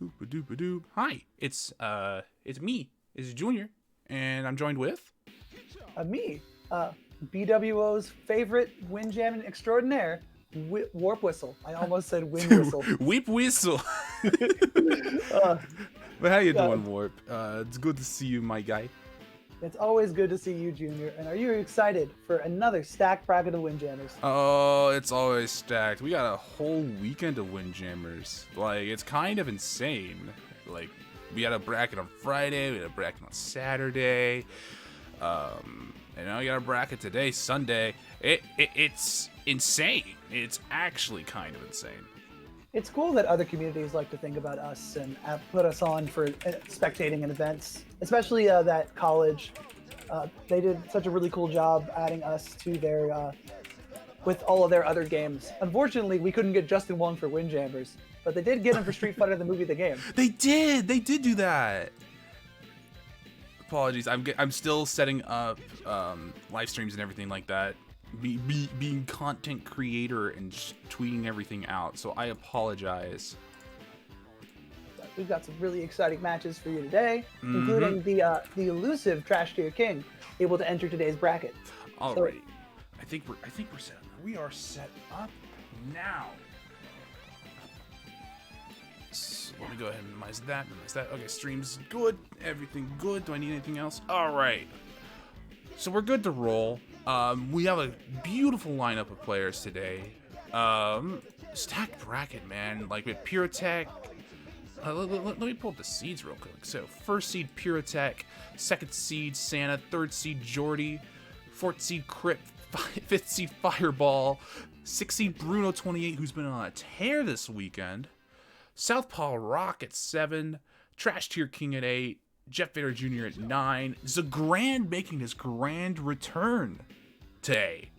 Boop-a-doop-a-doop. Hi, it's me, it's Junior, and I'm joined with Me, BWO's favorite windjamming extraordinaire, Warp Whistle. I almost said Wind Whistle. Whip Whistle. Uh, But how you uh, doing, Warp? It's good to see you, my guy. it's always good to see you, Junior. And are you excited for another stacked bracket of Windjammers? Oh, it's always stacked. We got a whole weekend of Windjammers. Like, it's kind of insane. Like, we had a bracket on Friday, we had a bracket on Saturday. And now we got a bracket today, Sunday. It's insane. It's actually kind of insane. It's cool that other communities like to think about us and put us on for spectating in events, especially that college. They did such a really cool job adding us to their with all of their other games. Unfortunately, we couldn't get Justin Wong for Windjammers, but they did get him for Street Fighter the movie, the game. They did do that. Apologies, I'm still setting up live streams and everything like that. Being content creator and tweeting everything out, so I apologize. We've got some really exciting matches for you today, including the elusive Trash Tier King, able to enter today's bracket. Alrighty, I think we're set up. We are set up now. So let me go ahead and minimize that. Okay, stream's good. Everything good. Do I need anything else? All right. So we're good to roll. We have a beautiful lineup of players today. Stacked bracket, man. Like with Purotech. Let me pull up the seeds real quick. So first seed Purotech, second seed Santa, third seed Jordy, fourth seed Crypt, fifth seed Fireball, sixth seed Bruno 28, who's been on a tear this weekend. Southpaw Rock at 7, Trash Tier King at 8, Jeff Vader Jr. at 9. Zagrand making his grand return today.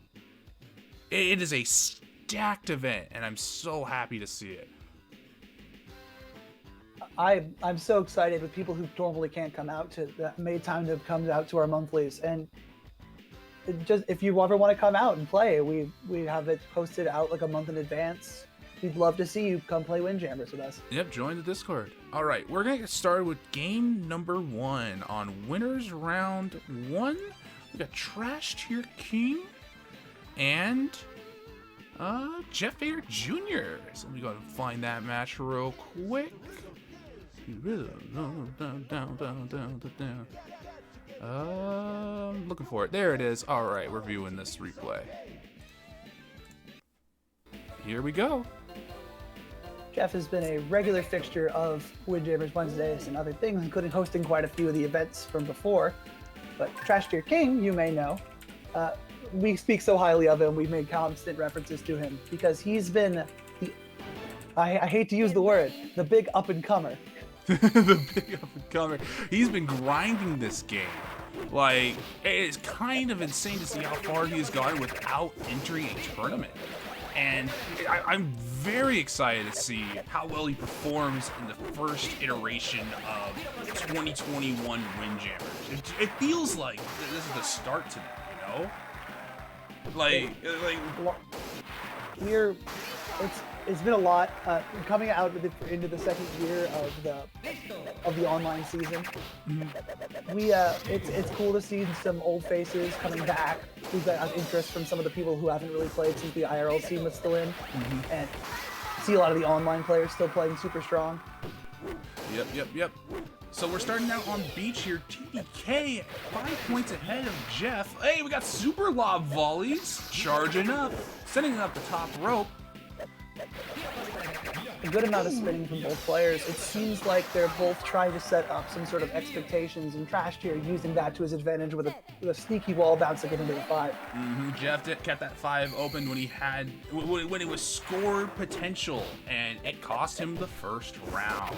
It is a stacked event, and I'm so happy to see it. I'm so excited with people who normally can't come out to that made time to come out to our monthlies, and just if you ever want to come out and play, we have it posted out like a month in advance. We'd love to see you come play Windjammers with us. Yep, join the Discord. All right, we're gonna get started with game number 1 on winners round 1. We got Trash Tier King and Jeff Vader Jr. So let me go ahead and find that match real quick. Looking for it. There it is. All right, we're viewing this replay. Here we go. Jeff has been a regular fixture of Windjammers Wednesdays and other things, including hosting quite a few of the events from before. But Trash Tier King, you may know, we speak so highly of him, we've made constant references to him because he's been, I hate to use the word, the big up-and-comer. The big up-and-comer. He's been grinding this game. Like, it is kind of insane to see how far he's gone without entering a tournament. And I'm very excited to see how well he performs in the first iteration of 2021 Windjammers. It feels like this is the start to it, you know? Like it's been a lot coming out into the second year of the online season. It's cool to see some old faces coming back. We've got interest from some of the people who haven't really played since the IRL scene was still in, and see a lot of the online players still playing super strong. Yep. So we're starting out on beach here. TDK 5 points ahead of Jeff. Hey, we got super lob volleys charging up, sending it up the top rope. A good amount of spinning from both players. It seems like they're both trying to set up some sort of expectations, and Trash Tier using that to his advantage with a sneaky wall bounce to get into the 5. Jeff kept that 5 open when when it was score potential, and it cost him the first round.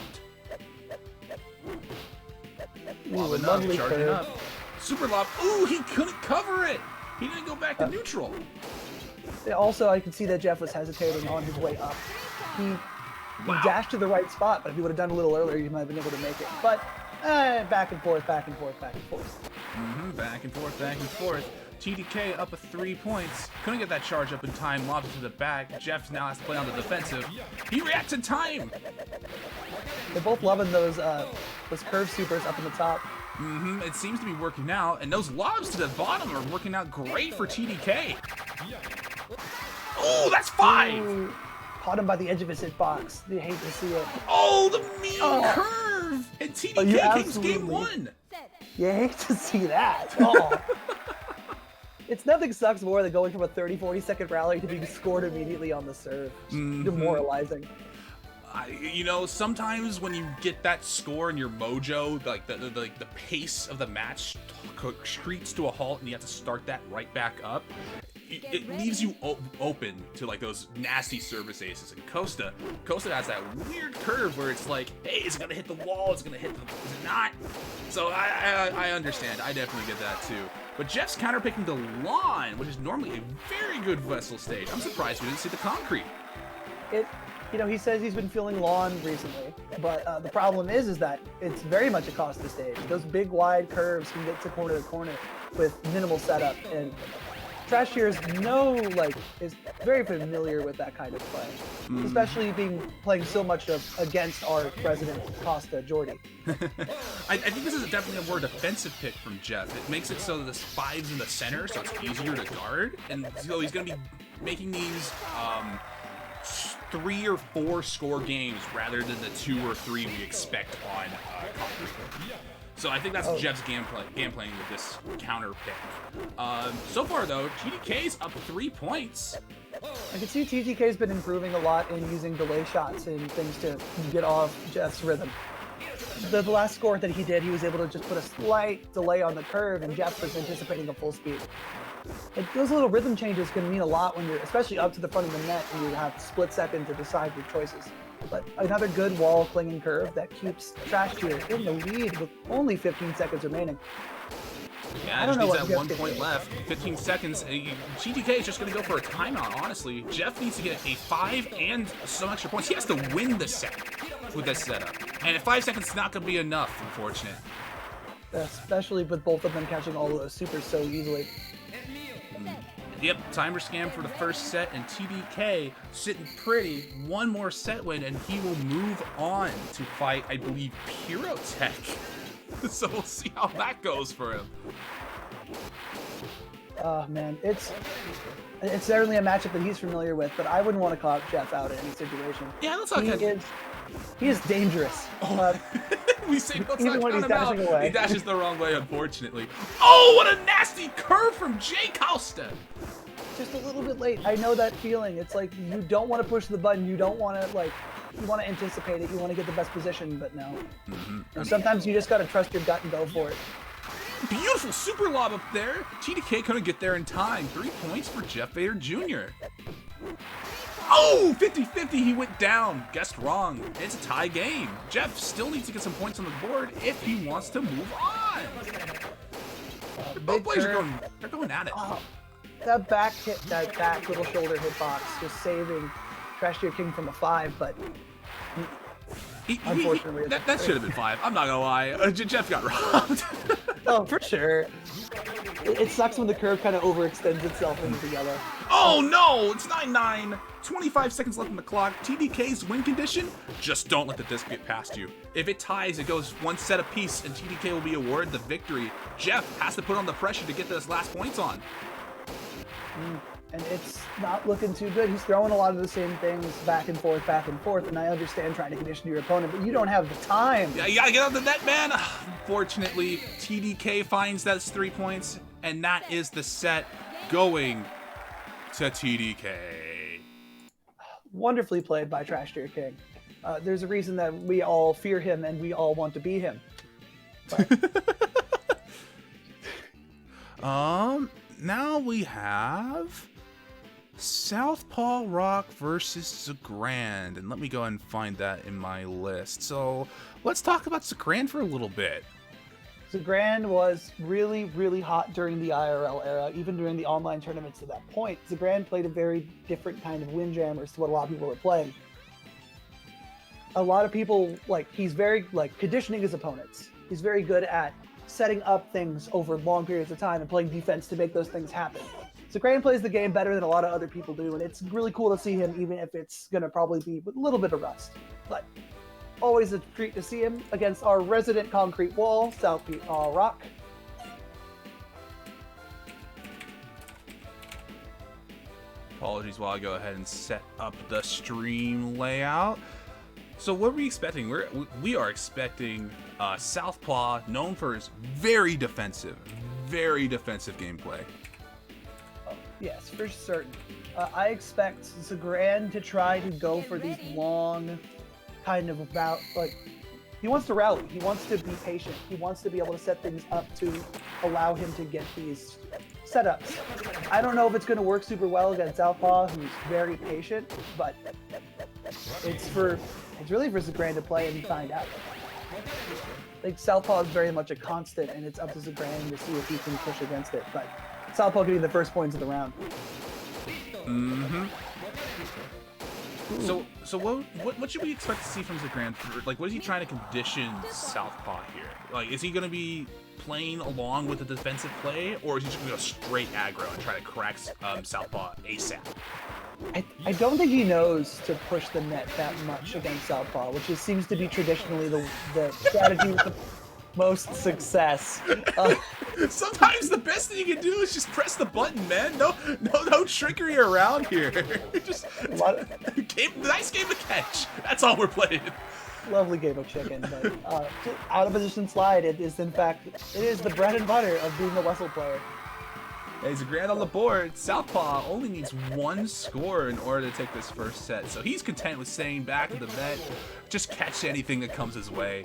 Lovely charging curve. up. Super lob. Ooh, he couldn't cover it. He didn't go back to neutral. Also, I can see that Jeff was hesitating on his way up. He dashed to the right spot, but if he would have done a little earlier, he might have been able to make it. But back and forth. Back and forth. TDK up 3 points. Couldn't get that charge up in time. Lobbed it to the back. Jeff now has to play on the defensive. He reacts in time. They're both loving those curve supers up in the top. It seems to be working out, and those lobs to the bottom are working out great for TDK. Oh, that's 5! Ooh, caught him by the edge of his hitbox. You hate to see it. Oh, the mean curve! And TDK takes game 1. You hate to see that. Oh. It's nothing sucks more than going from a 30-40 second rally to being scored immediately on the serve. Demoralizing. You know, sometimes when you get that score in your mojo, like the pace of the match creeps to a halt, and you have to start that right back up. It leaves you open to like those nasty service aces. And Costa has that weird curve where it's like, hey, is it gonna hit the wall? Is it gonna hit the? Is it not? So I understand. I definitely get that too. But Jeff's counterpicking the lawn, which is normally a very good Vessel stage. I'm surprised we didn't see the concrete. You know, he says he's been feeling lawn recently, but the problem is that it's very much a Costa stage. Those big wide curves can get to corner with minimal setup, and Trash Tear is very familiar with that kind of play, especially playing so much against our president Costa Jordy. I think this is definitely a more defensive pick from Jeff. It makes it so that this 5's in the center, so it's easier to guard, and so he's going to be making these 3 or 4 score games rather than the 2 or 3 we expect on concrete. So I think that's Jeff's game playing with this counter pick. So far though, TDK's up 3 points. I can see TDK's been improving a lot in using delay shots and things to get off Jeff's rhythm. The last score that he did, he was able to just put a slight delay on the curve, and Jeff was anticipating a full speed. Those little rhythm changes can mean a lot when you're, especially up to the front of the net, and you have a split second to decide your choices. But another good wall clinging curve that keeps Trash Tear in the lead with only 15 seconds remaining. Yeah, just needs that 1 point left. 15 seconds. GTK is just going to go for a timeout, honestly. Jeff needs to get a 5 and some extra points. He has to win the set with this setup. And 5 seconds is not going to be enough, unfortunate. Especially with both of them catching all of those supers so easily. Yep, timer scam for the first set, and TDK sitting pretty. 1 more set win, and he will move on to fight, I believe, Pyrotech. So we'll see how that goes for him. Oh man, it's certainly a matchup that he's familiar with, but I wouldn't want to call Jeff out in any situation. Yeah, let's not He is dangerous. We say let's even not when count he's him out. dashing away. He dashes the wrong way, unfortunately. Oh, what a nasty curve from Jay Costa! Just a little bit late. I know that feeling. It's like you don't want to push the button. You don't want to you want to anticipate it. You want to get the best position, but no. Sometimes you just got to trust your gut and go for it. Beautiful super lob up there. TDK couldn't get there in time. 3 points for Jeff Vader Jr. Oh, 50-50, he went down. Guessed wrong. It's a tie game. Jeff still needs to get some points on the board if he wants to move on. Both players are going at it. That back little shoulder hitbox just saving Trash Tear King from a 5, but unfortunately that should have been 5. I'm not gonna lie. Jeff got robbed. Oh, for sure. It sucks when the curve kind of overextends itself into the yellow. Oh no, it's 9-9. 25 seconds left on the clock. TDK's win condition, just don't let the disc get past you. If it ties, it goes 1 set apiece, and TDK will be awarded the victory. Jeff has to put on the pressure to get those last points on. And it's not looking too good. He's throwing a lot of the same things back and forth, and I understand trying to condition your opponent, but you don't have the time. Yeah, you gotta get out the net, man. Unfortunately, TDK finds that's 3 points, and that is the set going to TDK. Wonderfully played by Trash Tear King. There's a reason that we all fear him and we all want to be him. Now we have Southpaw Rock versus Zagrand, and let me go ahead and find that in my list. So let's talk about Zagrand for a little bit. Zagrand was really, really hot during the IRL era, even during the online tournaments at that point. Zagrand played a very different kind of windjammers to what a lot of people were playing. A lot of people, he's very, conditioning his opponents. He's very good at setting up things over long periods of time and playing defense to make those things happen. Zagrand plays the game better than a lot of other people do, and it's really cool to see him, even if it's going to probably be with a little bit of rust. But Always a treat to see him against our resident concrete wall, South Rock. Apologies while I go ahead and set up the stream layout. So what are we expecting? We are expecting Southpaw, known for his very defensive gameplay. Oh, yes, for certain. I expect Zagran to try to go for these long, kind of about like he wants to rally. He wants to be patient. He wants to be able to set things up to allow him to get these setups. I don't know if it's going to work super well against Southpaw, who's very patient, but it's really for Zagran to play and find out. Like Southpaw is very much a constant, and it's up to Zagran to see if he can push against it. But Southpaw getting the first points of the round. Mm-hmm. So what should we expect to see from Zagran? Like, what is he trying to condition Southpaw here? Like, is he going to be playing along with the defensive play, or is he just going to go straight aggro and try to crack Southpaw ASAP? I don't think he knows to push the net that much against Southpaw, which seems to be traditionally the strategy with the most success. Sometimes the best thing you can do is just press the button, man. No trickery around here. Just nice game of catch. That's all we're playing. Lovely game of chicken, but out of position slide. It is the bread and butter of being a Wessel player. Hey, Zagran on the board. Southpaw only needs one score in order to take this first set, so he's content with staying back in the vet, just catch anything that comes his way.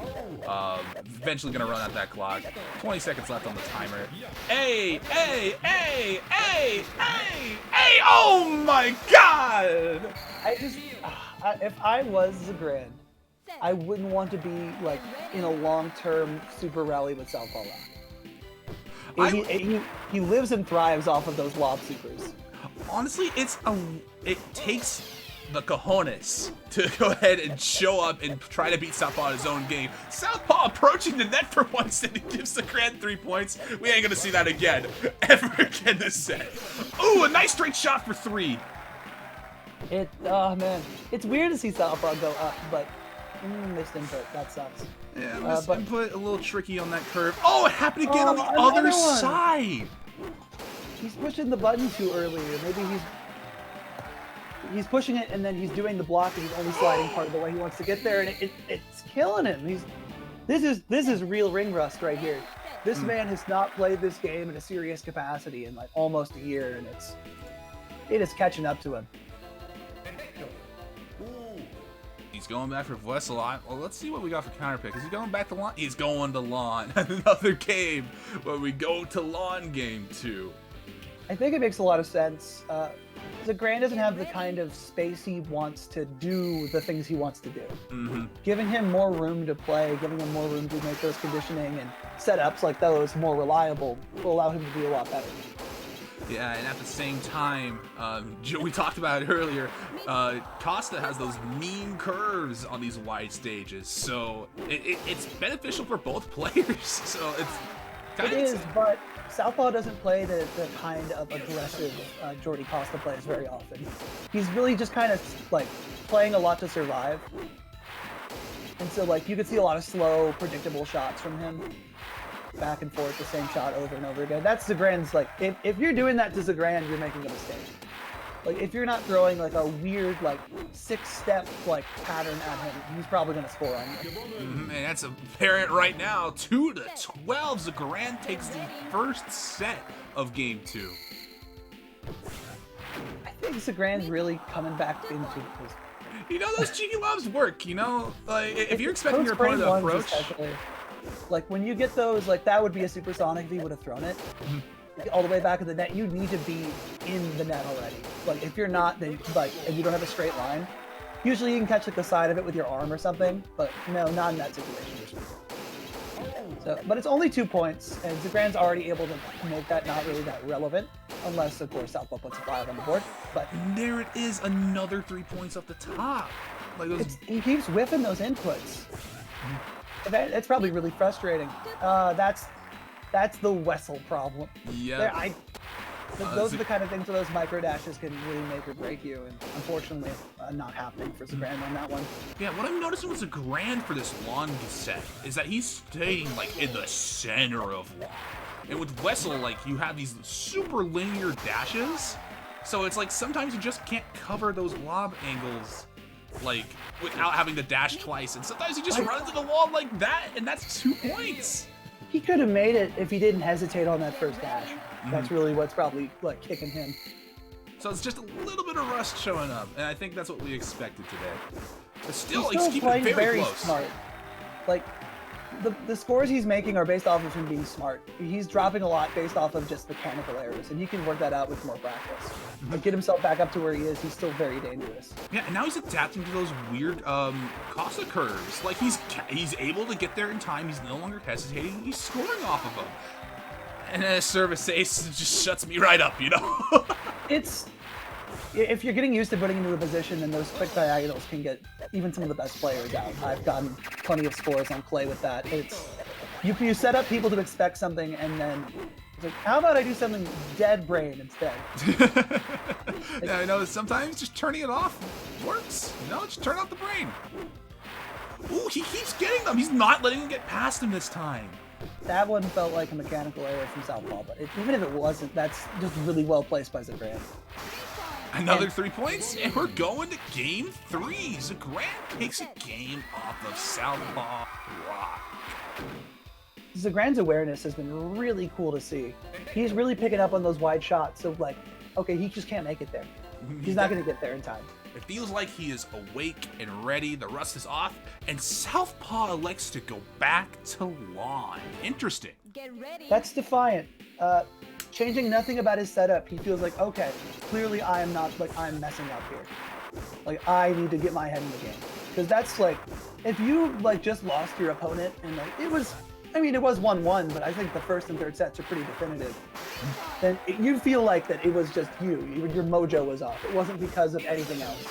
Eventually gonna run out that clock. 20 seconds left on the timer. Hey! Oh my God! If I was Zagran, I wouldn't want to be like in a long-term super rally with Southpaw. He lives and thrives off of those lob supers. Honestly, it takes the cojones to go ahead and show up and try to beat Southpaw in his own game. Southpaw approaching the net for once and it gives the Grand 3 points. We ain't gonna see that again, ever again this set. Ooh, a nice straight shot for 3. Oh man, it's weird to see Southpaw go up, but missed input. That sucks. Yeah, missed input, a little tricky on that curve. Oh, it happened again on the other side. He's pushing the button too early, or maybe he's pushing it and then he's doing the block and he's only sliding part of the way he wants to get there, and it's killing him. This is real ring rust right here. This man has not played this game in a serious capacity in like almost a year, and it is catching up to him. He's going back for Wessel. Well, let's see what we got for counterpick. Is he going back to lawn? He's going to lawn. Another game where we go to lawn game 2. I think it makes a lot of sense. Zagran doesn't have the kind of space he wants to do the things he wants to do. Mm-hmm. Giving him more room to play, giving him more room to make those conditioning and setups like those more reliable will allow him to do a lot better. Yeah, and at the same time, we talked about it earlier, Costa has those mean curves on these wide stages, so it's beneficial for both players. So it's kind of insane. But Southpaw doesn't play the kind of aggressive Jordy Costa plays very often. He's really just kind of like playing a lot to survive. And so like you could see a lot of slow, predictable shots from him. Back and forth, the same shot over and over again. That's Zagran's, like, if you're doing that to Zagran, you're making a mistake. Like, if you're not throwing, like, a weird, like, 6-step, like, pattern at him, he's probably going to score on you. And that's apparent right now. 2-12. Zagran takes the first set of game 2. I think Zagran's really coming back into his... You know, those cheeky lobs work, you know? Like, if you're expecting your opponent to approach... Like, when you get those, like, that would be a supersonic if he would have thrown it. All the way back in the net, you need to be in the net already. Like, if you're not, then, like, and you don't have a straight line, usually you can catch, like, the side of it with your arm or something, but no, not in that situation. So, but it's only 2 points, and Zagran's already able to make that not really that relevant, unless, of course, Southpaw puts a 5 on the board. But there it is, another 3 points off the top. Like those... He keeps whiffing those inputs. It's probably really frustrating. That's the Wessel problem. Yeah. Those are the kind of things where those micro dashes can really make or break you, and unfortunately, not happening for Zagrand on that one. Yeah, what I'm noticing with Zagrand for this lawn set is that he's staying like in the center of lawn. And with Wessel, like, you have these super linear dashes, so it's like sometimes you just can't cover those lob angles, like, without having to dash twice, and sometimes you just run into the wall like that, and that's 2 points. He could have made it if he didn't hesitate on that first dash. That's really what's probably, like, kicking him. So it's just a little bit of rust showing up, and I think that's what we expected today. But still, He's keeping it very close. Smart. Like, the scores he's making are based off of him being smart. He's dropping a lot based off of just mechanical errors, and he can work that out with more practice. But get himself back up to where he is, he's still very dangerous. Yeah, and now he's adapting to those weird Costa curves. Like, he's able to get there in time, he's no longer hesitating, he's scoring off of them. And a service ace just shuts me right up, you know? If you're getting used to putting into a position, then those quick diagonals can get even some of the best players out. I've gotten plenty of scores on clay with that. You set up people to expect something, and then it's like, how about I do something dead brain instead? Yeah, I know sometimes just turning it off works. You know, just turn off the brain. Ooh, he keeps getting them. He's not letting them get past him this time. That one felt like a mechanical error from Southpaw, but even if it wasn't, that's just really well placed by Zagrand. Another 3 points, and we're going to game 3. Zagrand takes a game off of Southpaw Rock. Zagrand's awareness has been really cool to see. He's really picking up on those wide shots, so like, okay, he just can't make it there. He's not going to get there in time. It feels like he is awake and ready, the rust is off, and Southpaw elects to go back to lawn. Interesting. Get ready. That's defiant. Changing nothing about his setup, he feels like, okay, clearly I'm messing up here. Like, I need to get my head in the game. Because that's like, if you like just lost your opponent, and like, it was 1-1, but I think the first and third sets are pretty definitive. Then you feel like that it was just your mojo was off. It wasn't because of anything else.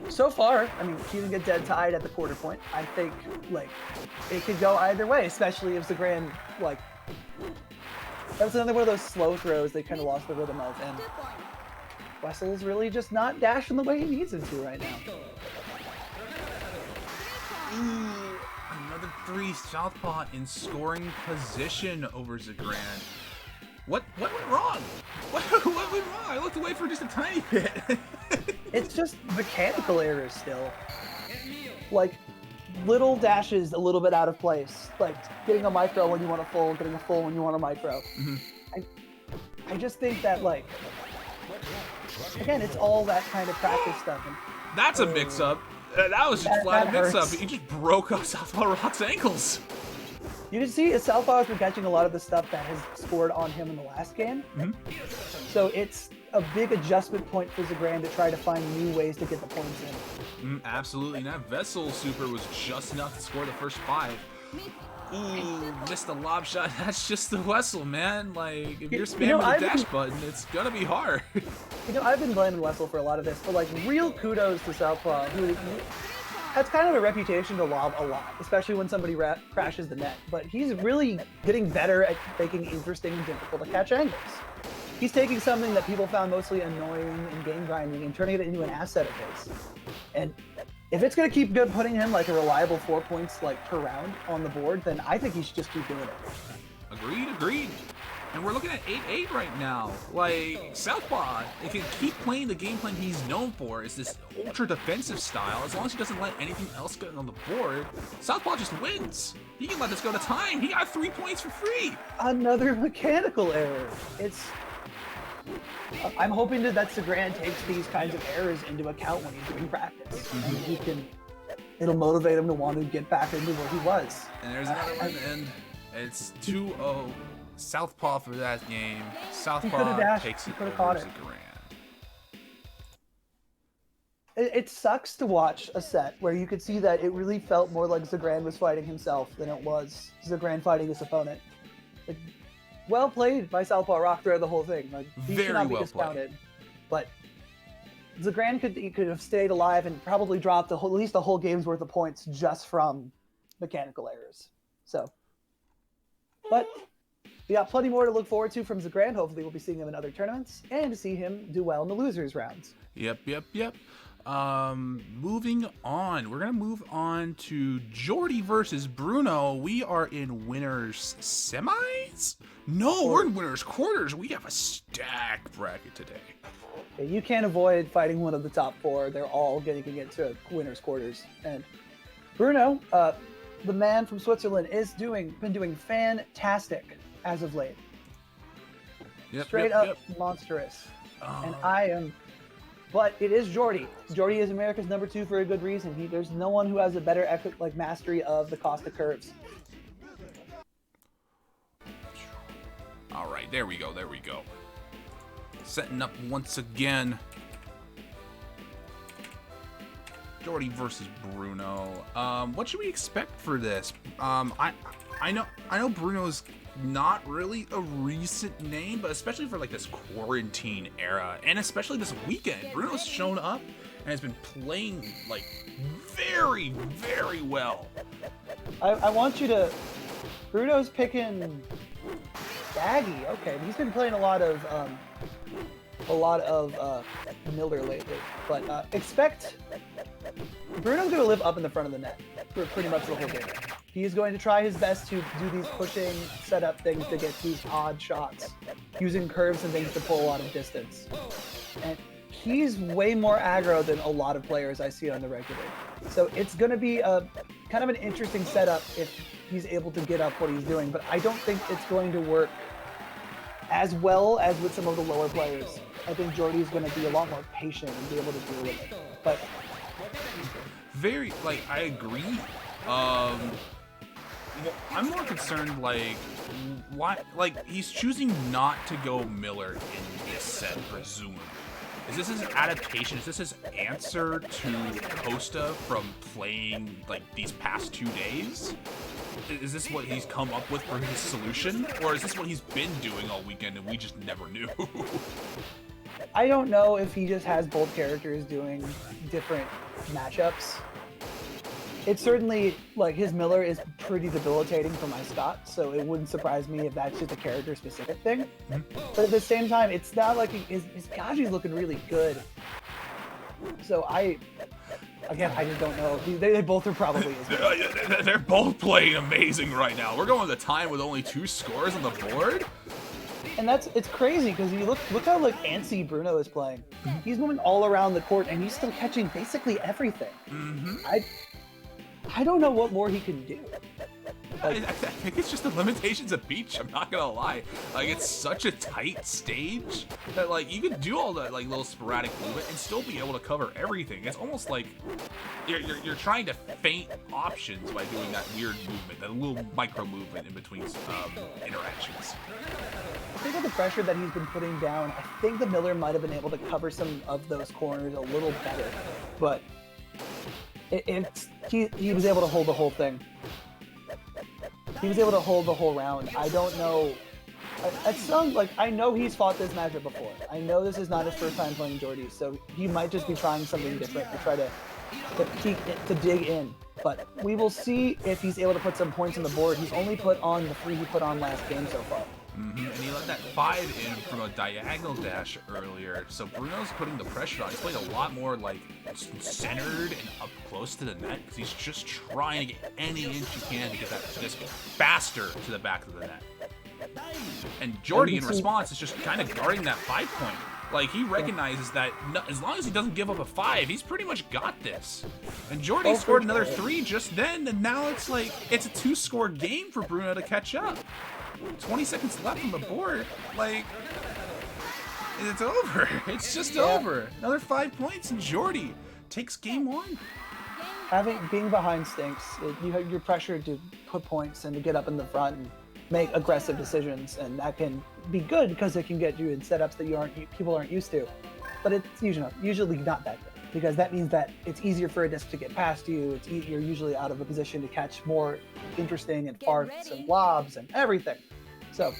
So far, I mean, he didn't get dead tied at the quarter point. I think, like, it could go either way, especially if Zagrand, like, that was another one of those slow throws they kind of lost the rhythm of, and Wessel's really just not dashing the way he needs him to right now. Ooh, another 3 Southpaw in scoring position over Zagrand. What went wrong? What went wrong? I looked away for just a tiny bit. It's just mechanical errors still. Like, little dashes a little bit out of place. Like, getting a micro when you want a full, getting a full when you want a micro. I just think that, like, again, it's all that kind of practice stuff. And, That's a mix-up. That was just flat a mix-up. He just broke off Southpaw Rock's ankles. You can see Southpaw has been catching a lot of the stuff that has scored on him in the last game. So it's a big adjustment point for Zagrand to try to find new ways to get the points in. Absolutely. And that Vessel super was just enough to score the first 5. Ooh, missed the lob shot. That's just the Wessel, man. Like, if you're spamming the dash button, it's gonna be hard. You know, I've been blaming Wessel for a lot of this, but like, real kudos to Southpaw, who has kind of a reputation to lob a lot, especially when somebody crashes the net. But he's really getting better at making interesting and difficult to catch angles. He's taking something that people found mostly annoying in game grinding and turning it into an asset of his. And if it's going to keep putting him like a reliable 4 points like per round on the board, then I think he should just keep doing it. Agreed. And we're looking at 8-8 right now. Like, Southpaw, if he can keep playing the game plan he's known for, is this ultra defensive style, as long as he doesn't let anything else get on the board, Southpaw just wins. He can let this go to time. He got 3 points for free. Another mechanical error. I'm hoping that Zagrand takes these kinds of errors into account when he's doing practice. And it'll motivate him to want to get back into where he was. And there's another one, and it's 2-0. Southpaw for that game. Southpaw takes it over Zagrand. It sucks to watch a set where you could see that it really felt more like Zagrand was fighting himself than it was Zagrand fighting his opponent. Like, well played by Southpaw Rock throughout the whole thing. Like, he should not be discounted. But Zagrand could have stayed alive and probably dropped at least a whole game's worth of points just from mechanical errors. So, but We got plenty more to look forward to from Zagrand. Hopefully we'll be seeing him in other tournaments and to see him do well in the losers rounds. Yep. Moving on. We're going to move on to Jordy versus Bruno. We are in winners semis? No, we're in winners quarters. We have a stacked bracket today. You can't avoid fighting one of the top 4. They're all getting to get to winners quarters. And Bruno, the man from Switzerland, is been doing fantastic as of late. Straight up monstrous. And I am... But it is Jordy. Jordy is America's number 2 for a good reason. There's no one who has a better mastery of the Costa curves. All right, there we go. Setting up once again. Jordy versus Bruno. What should we expect for this? I know Bruno's not really a recent name, but especially for like this quarantine era, and especially this weekend, Bruno's shown up and has been playing like very, very well. I want you to... Bruno's picking Daggy. Okay, he's been playing a lot of Miller lately, but expect Bruno's going to live up in the front of the net for pretty much the whole game. He's going to try his best to do these pushing setup things to get these odd shots, using curves and things to pull a lot of distance. And he's way more aggro than a lot of players I see on the regular. So it's going to be a kind of an interesting setup if he's able to get up what he's doing, but I don't think it's going to work as well as with some of the lower players. I think Jordy's going to be a lot more patient and be able to deal with it. But I agree. I'm more concerned, why, he's choosing not to go Miller in this set, presumably. Is this his adaptation? Is this his answer to Costa from playing, these past 2 days? Is this what he's come up with for his solution? Or is this what he's been doing all weekend and we just never knew? I don't know if he just has both characters doing different matchups. It's certainly, his Miller is pretty debilitating for my Scott, so it wouldn't surprise me if that's just a character-specific thing. But at the same time, it's not like his Gaji's looking really good. So I just don't know. They both are probably as good. They're both playing amazing right now. We're going to time with only 2 scores on the board. And it's crazy because you look how antsy Bruno is playing. He's moving all around the court and he's still catching basically everything. I don't know what more he can do. I think it's just the limitations of Beach, I'm not gonna lie. It's such a tight stage that, you can do all that, little sporadic movement and still be able to cover everything. It's almost like you're trying to feint options by doing that weird movement, that little micro movement in between interactions. I think with the pressure that he's been putting down, I think the Miller might have been able to cover some of those corners a little better, but he was able to hold the whole thing. He was able to hold the whole round. I don't know. I know he's fought this matchup before. I know this is not his first time playing Jordy, so he might just be trying something different to try to dig in. But we will see if he's able to put some points on the board. He's only put on the 3 he put on last game so far. And he let that 5 in from a diagonal dash earlier, so Bruno's putting the pressure on. He's playing a lot more centered and up close to the net because he's just trying to get any inch he can to get that disc faster to the back of the net. And Jordy, in response, is just kind of guarding that 5 point. He recognizes that as long as he doesn't give up a 5, he's pretty much got this. And Jordy scored another 3 just then, and now it's a 2-score game for Bruno to catch up. 20 seconds left on the board. It's over. It's just over. Another 5 points, and Jordy takes game 1. Being behind stinks. You have your pressure to put points and to get up in the front and make aggressive decisions, and that can be good because it can get you in setups that people aren't used to. But it's usually not that good, because that means that it's easier for a disc to get past you. You're usually out of a position to catch more interesting and farts and lobs and everything. So,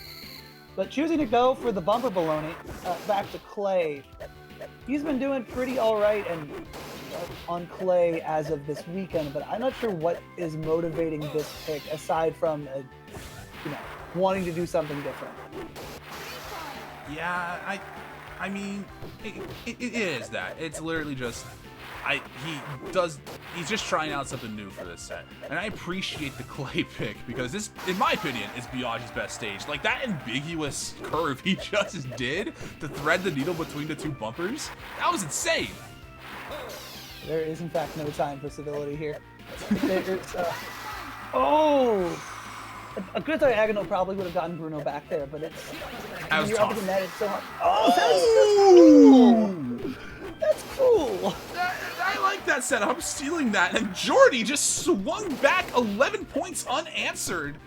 but choosing to go for the bumper baloney, back to clay. He's been doing pretty all right and on clay as of this weekend, but I'm not sure what is motivating this pick aside from wanting to do something different. Yeah, I mean, it is that. It's literally just, he's just trying out something new for this set. And I appreciate the clay pick, because this, in my opinion, is Biaggi's best stage. Like, that ambiguous curve he just did to thread the needle between the two bumpers, that was insane. There is, in fact, no time for civility here. There's, oh! A good diagonal probably would have gotten Bruno back there, but it's... That was you're tough. up in the net, it's so hard. Oh, that's cool! I like that setup. I'm stealing that. And Jordy just swung back 11 points unanswered.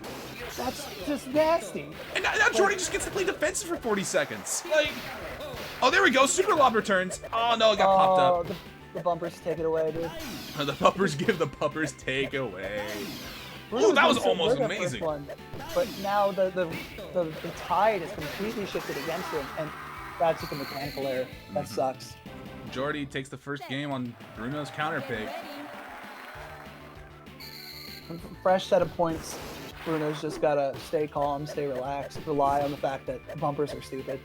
That's just nasty. And now Jordy just gets to play defensive for 40 seconds. Like, oh, there we go. Super lob returns. Oh, no, it got popped up. The bumpers take it away, dude. The bumpers give the bumpers take away. Ooh, that was almost amazing. But now the tide is completely shifted against him, and that's just a mechanical error. That sucks. Jordy takes the first game on Bruno's counter pick. Fresh set of points. Bruno's just gotta stay calm, stay relaxed, rely on the fact that bumpers are stupid.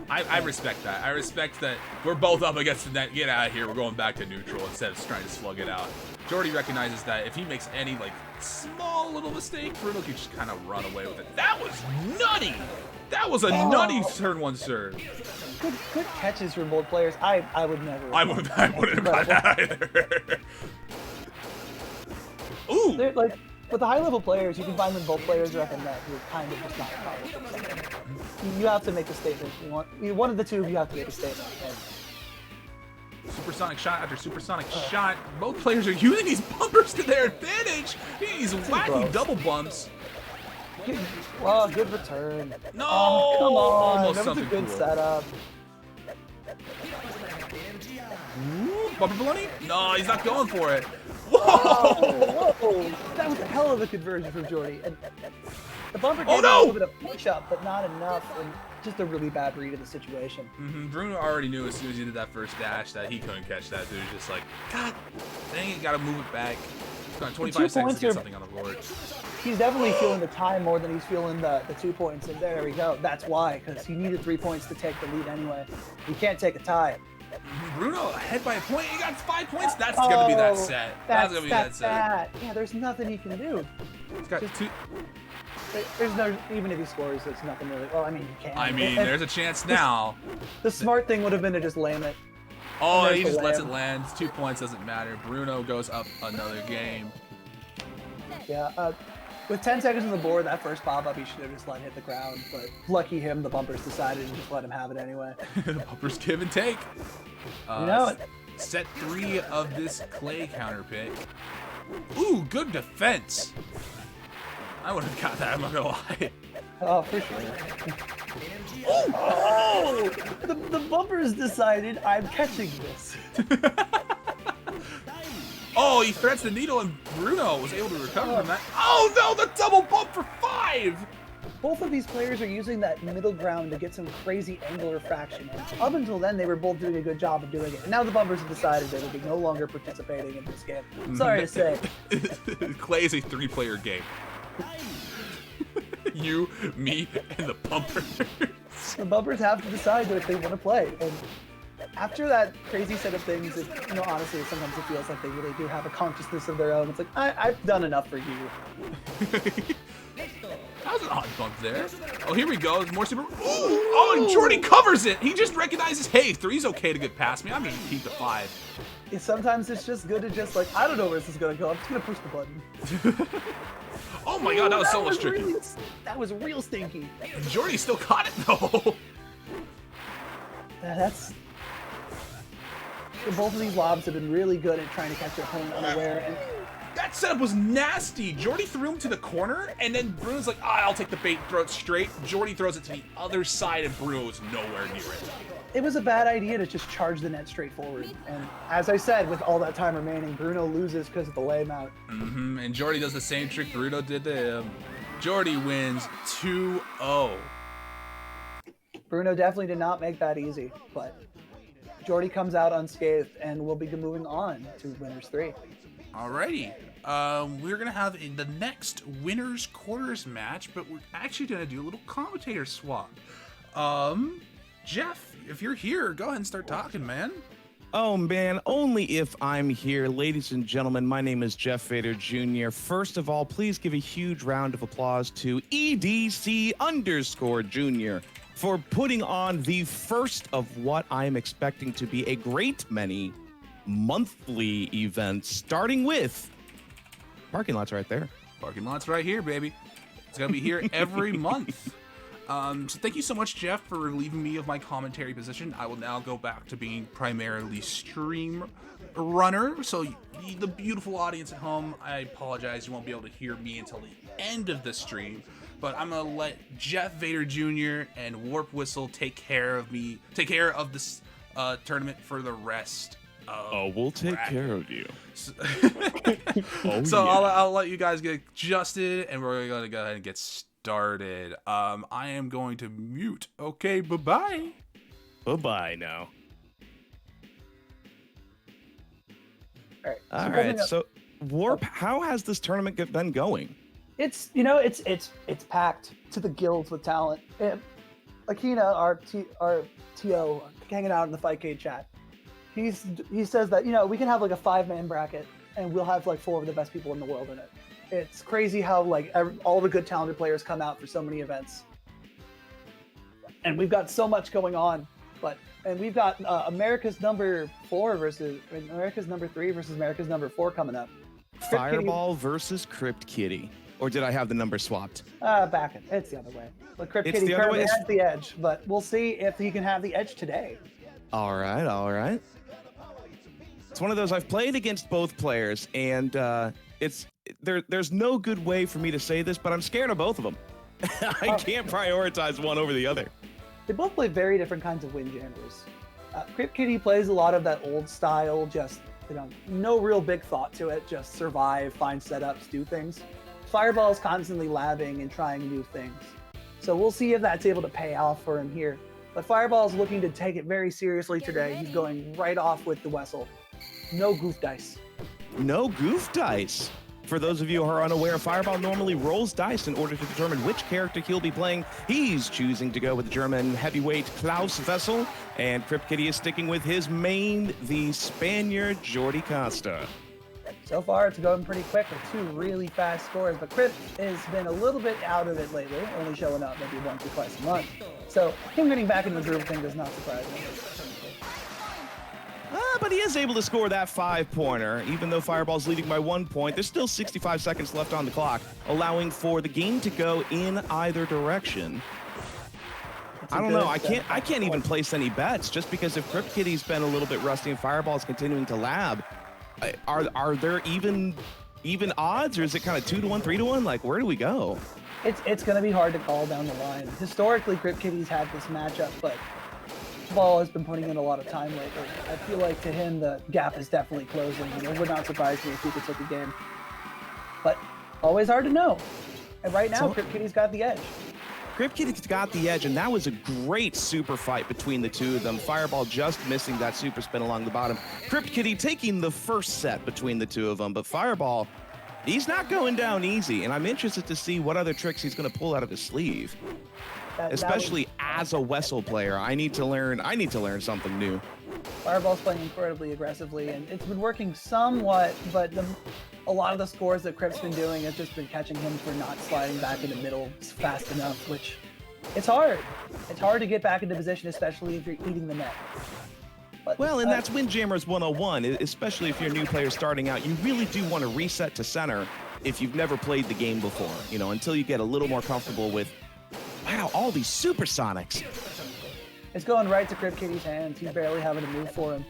I respect that. I respect that we're both up against the net. Get out of here. We're going back to neutral instead of trying to slug it out. Jordy recognizes that if he makes any, like, small little mistake, Bruno can just kind of run away with it. That was nutty! That was a nutty turn one serve. Good catches from both players. I would never. I wouldn't have got that either. Ooh! They're, like, with the high-level players, you can find when both players are at the net who are kind of just not powerful. You have to make a statement. One of the two of you have to make a statement. Supersonic shot after supersonic shot. Both players are using these bumpers to their advantage. These wacky double bumps. Good return. No! Oh, come on. Almost That was a good cool. setup. Ooh, bumper baloney? No, he's not going for it. Whoa! Whoa! That was a hell of a conversion from Jordy. And the bumper gave him a little bit of push up, but not enough. And just a really bad read of the situation. Bruno already knew as soon as he did that first dash that he couldn't catch that. Dude was just like, God dang it, gotta move it back. He's got 25 seconds to get something on the board. He's definitely feeling the time more than he's feeling the 2 points. And there we go. That's why, because he needed 3 points to take the lead anyway. He can't take a tie. Bruno ahead by a point. He got 5 points. That's gonna be that set. That's gonna be that set. Yeah, there's nothing he can do. He's got Just 2. There's no, even if he scores, it's nothing really. Well, I mean, he can. I mean, there's a chance now. The smart thing would have been to just lame it. Oh, he just lets it land. 2 points doesn't matter. Bruno goes up another game. Yeah, with 10 seconds on the board, that first pop-up, he should have just let it hit the ground. But lucky him, the bumpers decided to just let him have it anyway. The bumpers give and take. You know it. Set 3 of this clay counter pick. Ooh, good defense. I would have got that, I'm not gonna lie. Oh, for sure. Oh! The bumpers decided I'm catching this. Oh, he threads the needle and Bruno was able to recover from that. Oh no, the double bump for 5! Both of these players are using that middle ground to get some crazy angular fraction. And up until then, they were both doing a good job of doing it. And now the bumpers have decided they will be no longer participating in this game. Sorry to say. Clay is a 3-player game. You, me, and the bumpers. The bumpers have to decide if they want to play. And after that crazy set of things, honestly, sometimes it feels like they really do have a consciousness of their own. It's like, I've done enough for you. That was an odd bump there. Oh, here we go. More super. Ooh! Oh, and Jordy covers it. He just recognizes, hey, 3's okay to get past me. I'm going to keep the 5. Sometimes it's just good to just like, I don't know where this is going to go. I'm just going to push the button. Oh my God, that was so much tricky. That was real stinky. Jordy still caught it though. That's. Both of these lobs have been really good at trying to catch their opponent unaware. And that setup was nasty. Jordy threw him to the corner, and then Bruno's like, I'll take the bait, throw it straight. Jordy throws it to the other side, and Bruno was nowhere near it. It was a bad idea to just charge the net straight forward. And as I said, with all that time remaining, Bruno loses because of the laying-out. And Jordy does the same trick Bruno did to him. Jordy wins 2-0. Bruno definitely did not make that easy, but Jordy comes out unscathed, and we'll be moving on to winners 3. Alrighty. We're gonna have in the next winners quarters match, but we're actually gonna do a little commentator swap. Jeff, if you're here, go ahead and start talking, man. Oh man, only if I'm here. Ladies and gentlemen, my name is Jeff Vader Jr. First of all, please give a huge round of applause to EDC_Jr. for putting on the first of what I'm expecting to be a great many monthly events, starting with parking lots right there. Parking lots right here, baby. It's gonna be here every month. So thank you so much, Jeff, for relieving me of my commentary position. I will now go back to being primarily stream runner. So the beautiful audience at home, I apologize, you won't be able to hear me until the end of the stream. But I'm gonna let Jeff Vader Jr. and Warp Whistle take care of this tournament for the rest. We'll take care of you. So, yeah. I'll let you guys get adjusted, and we're gonna go ahead and get started. I am going to mute. Okay, bye-bye. Bye-bye now. All right. So, Warp, how has this tournament been going? It's it's packed to the gills with talent. And Akina, our TO, hanging out in the Fightcade chat, he says that we can have like a 5-man bracket and we'll have like 4 of the best people in the world in it. It's crazy how like all the good talented players come out for so many events, and we've got so much going on. And we've got America's number 3 versus America's number 4 coming up. Fireball versus Crypt Kitty. Or did I have the number swapped? It's the other way. But Crypt Kitty currently has the edge, but we'll see if he can have the edge today. All right. It's one of those, I've played against both players, and there's no good way for me to say this, but I'm scared of both of them. I can't prioritize one over the other. They both play very different kinds of Windjammers. Crypt Kitty plays a lot of that old style, just no real big thought to it, just survive, find setups, do things. Fireball is constantly labbing and trying new things. So we'll see if that's able to pay off for him here. But Fireball's looking to take it very seriously today. He's going right off with the Wessel. No goof dice. No goof dice. For those of you who are unaware, Fireball normally rolls dice in order to determine which character he'll be playing. He's choosing to go with the German heavyweight Klaus Wessel, and Crypt Kitty is sticking with his main, the Spaniard Jordy Costa. So far, it's going pretty quick with 2 really fast scores, but Crypt has been a little bit out of it lately, only showing up maybe once or twice a month. So him getting back in the groove of thing does not surprise me. But he is able to score that 5-pointer. Even though Fireball's leading by 1 point, there's still 65 seconds left on the clock, allowing for the game to go in either direction. I don't know. I can't even place any bets, just because if Crypt Kitty's been a little bit rusty and Fireball's continuing to lab, are there even odds, or is it kind of 2-1, 3-1? Like, where do we go? It's going to be hard to call down the line. Historically, Crypt Kitty's had this matchup, but Ball has been putting in a lot of time lately. I feel like to him the gap is definitely closing. It would not surprise me if he could take the game. But always hard to know. And right now, Crypt Kitty's got the edge. Crypt Kitty's got the edge, and that was a great super fight between the two of them. Fireball just missing that super spin along the bottom. Crypt Kitty taking the first set between the two of them, but Fireball, he's not going down easy, and I'm interested to see what other tricks he's going to pull out of his sleeve. Especially as a Wessel player, I need to learn something new. Fireball's playing incredibly aggressively, and it's been working somewhat, but a lot of the scores that Crypt's been doing has just been catching him for not sliding back in the middle fast enough, which it's hard. It's hard to get back into position, especially if you're eating the net. But, well, and that's Windjammers 101, especially if you're a new player starting out. You really do want to reset to center if you've never played the game before, until you get a little more comfortable with, wow, all these supersonics. It's going right to Crypt Kitty's hands. He's barely having to move for him.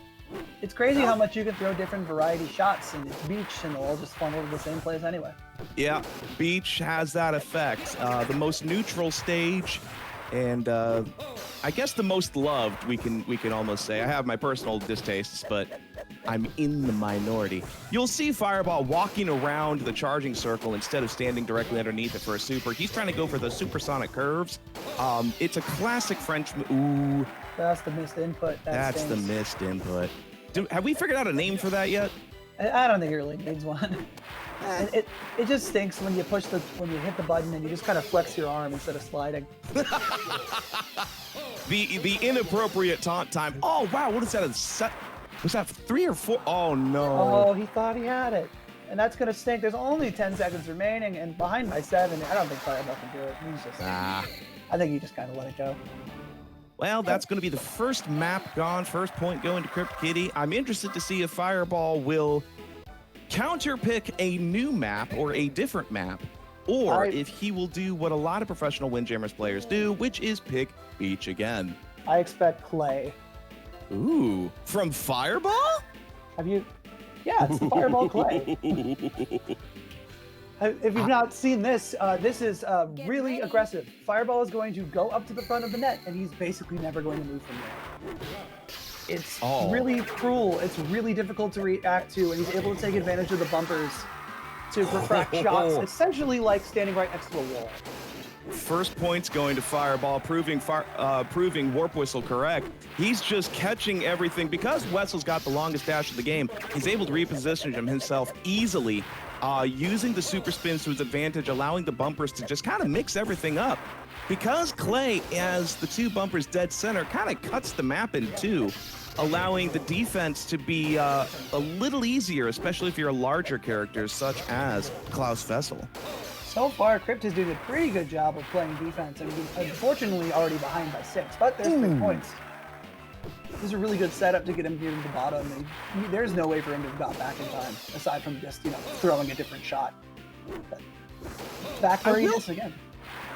It's crazy how much you can throw different variety shots, and it's beach, and they'll all just funnel to the same place anyway. Yeah, beach has that effect. The most neutral stage, and I guess the most loved, we can almost say. I have my personal distastes, but I'm in the minority. You'll see Fireball walking around the charging circle instead of standing directly underneath it for a super. He's trying to go for the supersonic curves. It's a classic French. Ooh. That's the missed input. That's the missed input. Have we figured out a name for that yet? I don't think it really needs one. It just stinks when you when you hit the button and you just kind of flex your arm instead of sliding. The inappropriate taunt time. Oh wow, what is that? Was that 3 or 4? Oh no. Oh, he thought he had it. And that's gonna stink. There's only 10 seconds remaining, and behind by 7, I don't think Fireball can do it. He's just I think he just kind of let it go. Well, that's going to be the first map gone, first point going to Crypt Kitty. I'm interested to see if Fireball will counter-pick a new map or a different map, or if he will do what a lot of professional Windjammers players do, which is pick Beach again. I expect Clay. Ooh, from Fireball? Yeah, it's Fireball Clay. If you've not seen this, this is really aggressive. Fireball is going to go up to the front of the net, and he's basically never going to move from there. It's really cruel. It's really difficult to react to, and he's able to take advantage of the bumpers to refract shots, essentially like standing right next to a wall. First point's going to Fireball, proving Warp Whistle correct. He's just catching everything. Because Wessel's got the longest dash of the game, he's able to reposition himself easily, using the super spins to his advantage, allowing the bumpers to just kind of mix everything up. Because Clay, as the 2 bumpers dead center, kind of cuts the map in 2, allowing the defense to be a little easier, especially if you're a larger character such as Klaus Vessel. So far, Crypt is doing a pretty good job of playing defense, and unfortunately already behind by 6, but there's 3 points. This is a really good setup to get him here to the bottom. There's no way for him to have got back in time, aside from just, throwing a different shot. But back where he is again.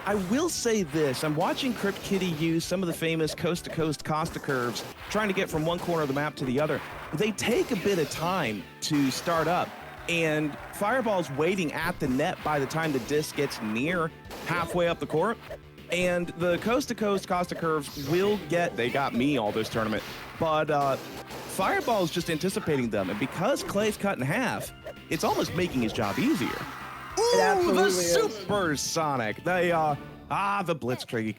I will say this, I'm watching Crypt Kitty use some of the famous coast-to-coast Costa curves, trying to get from one corner of the map to the other. They take a bit of time to start up, and Fireball's waiting at the net by the time the disc gets near halfway up the court. And the coast-to-coast Costa curves they got me all this tournament, but Fireball's just anticipating them. And because Clay's cut in half, it's almost making his job easier. Ooh, the supersonic. The Blitzkrieg.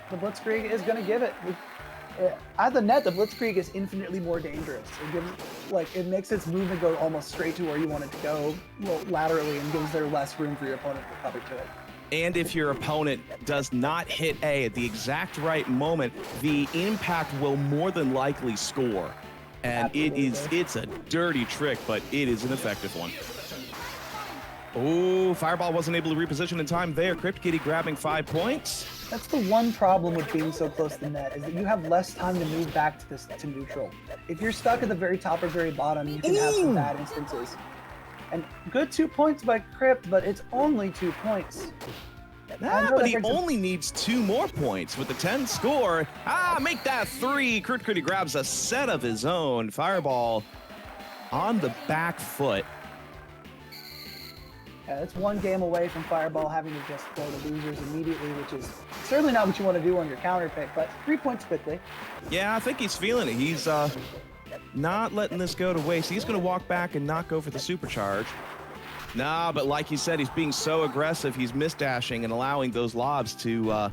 The Blitzkrieg is going to give it. At the net, the Blitzkrieg is infinitely more dangerous. It makes its movement go almost straight to where you want it to go, laterally, and gives there less room for your opponent to recover to it. And if your opponent does not hit A at the exact right moment, the impact will more than likely score. And it's a dirty trick, but it is an effective one. Oh, Fireball wasn't able to reposition in time there. Crypt Kitty grabbing 5 points. That's the one problem with being so close to the net, is that you have less time to move back to neutral. If you're stuck at the very top or very bottom, you can have some bad instances. And good 2 points by Crypt, but it's only 2 points. But he only needs 2 more points with the 10 score. Make that 3. Crypt Kitty grabs a set of his own. Fireball on the back foot. Yeah, it's 1 game away from Fireball having to just go to losers immediately, which is certainly not what you want to do on your counter pick, but 3 points quickly. Yeah, I think he's feeling it. He's not letting this go to waste. He's going to walk back and not go for the supercharge. Nah, but like you said, he's being so aggressive, he's misdashing and allowing those lobs to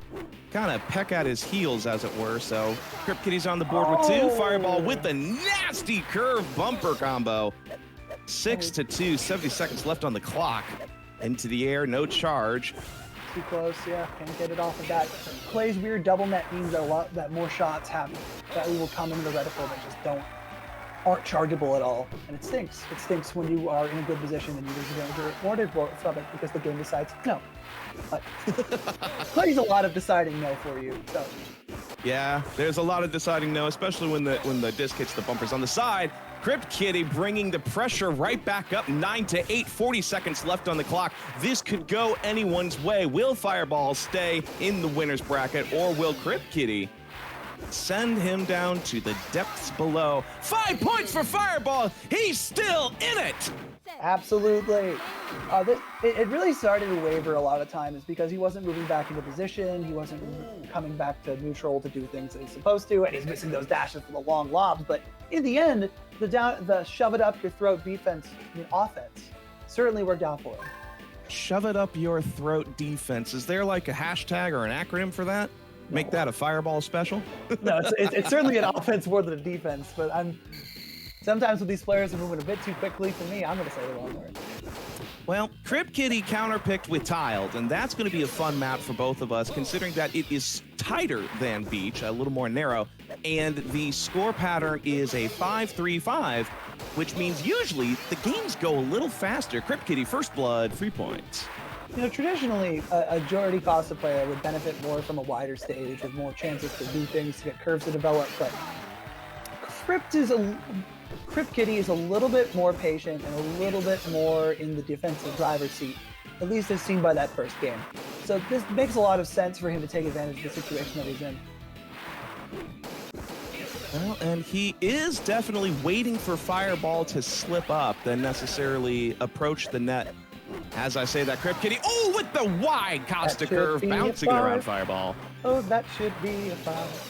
kind of peck at his heels, as it were. So Crypt Kitty's on the board with 2. Fireball with the nasty curve bumper combo. 6-2, 70 seconds left on the clock. Into the air, no charge. Too close, yeah, can't get it off of that. Clay's weird double net means that more shots that will come into the reticle that just aren't chargeable at all, and it stinks. It stinks when you are in a good position and you lose a game rewarded from it because the game decides no. But Clay's a lot of deciding no for you, so. Yeah, there's a lot of deciding no, especially when the disc hits the bumpers on the side. Crypt Kitty bringing the pressure right back up, 9-8, 40 seconds left on the clock. This could go anyone's way. Will Fireball stay in the winner's bracket, or will Crypt Kitty send him down to the depths below? 5 points for Fireball. He's still in it. Absolutely. It really started to waver a lot of times because he wasn't moving back into position. He wasn't coming back to neutral to do things that he's supposed to, and he's missing those dashes for the long lobs. But in the end, the shove it up your throat defense, offense, certainly worked out for him. Shove it up your throat defense. Is there like a hashtag or an acronym for that? Make that a Fireball special? No, it's certainly an offense more than a defense. But sometimes with these players are moving a bit too quickly for me, I'm going to say the wrong word. Well, Crypt Kitty counterpicked with Tiled, and that's going to be a fun map for both of us, considering that it is tighter than Beach, a little more narrow, and the score pattern is a 5-3-5, which means usually the games go a little faster. Crypt Kitty, first blood, 3 points. Traditionally, a Jordy Costa player would benefit more from a wider stage with more chances to do things, to get curves to develop, but Crypt Kitty is a little bit more patient and a little bit more in the defensive driver's seat, at least as seen by that first game. So this makes a lot of sense for him to take advantage of the situation that he's in. Well, and he is definitely waiting for Fireball to slip up than necessarily approach the net. As I say that, Crypt Kitty, with the wide Costa curve, bouncing it around Fireball. Oh, that should be a 5.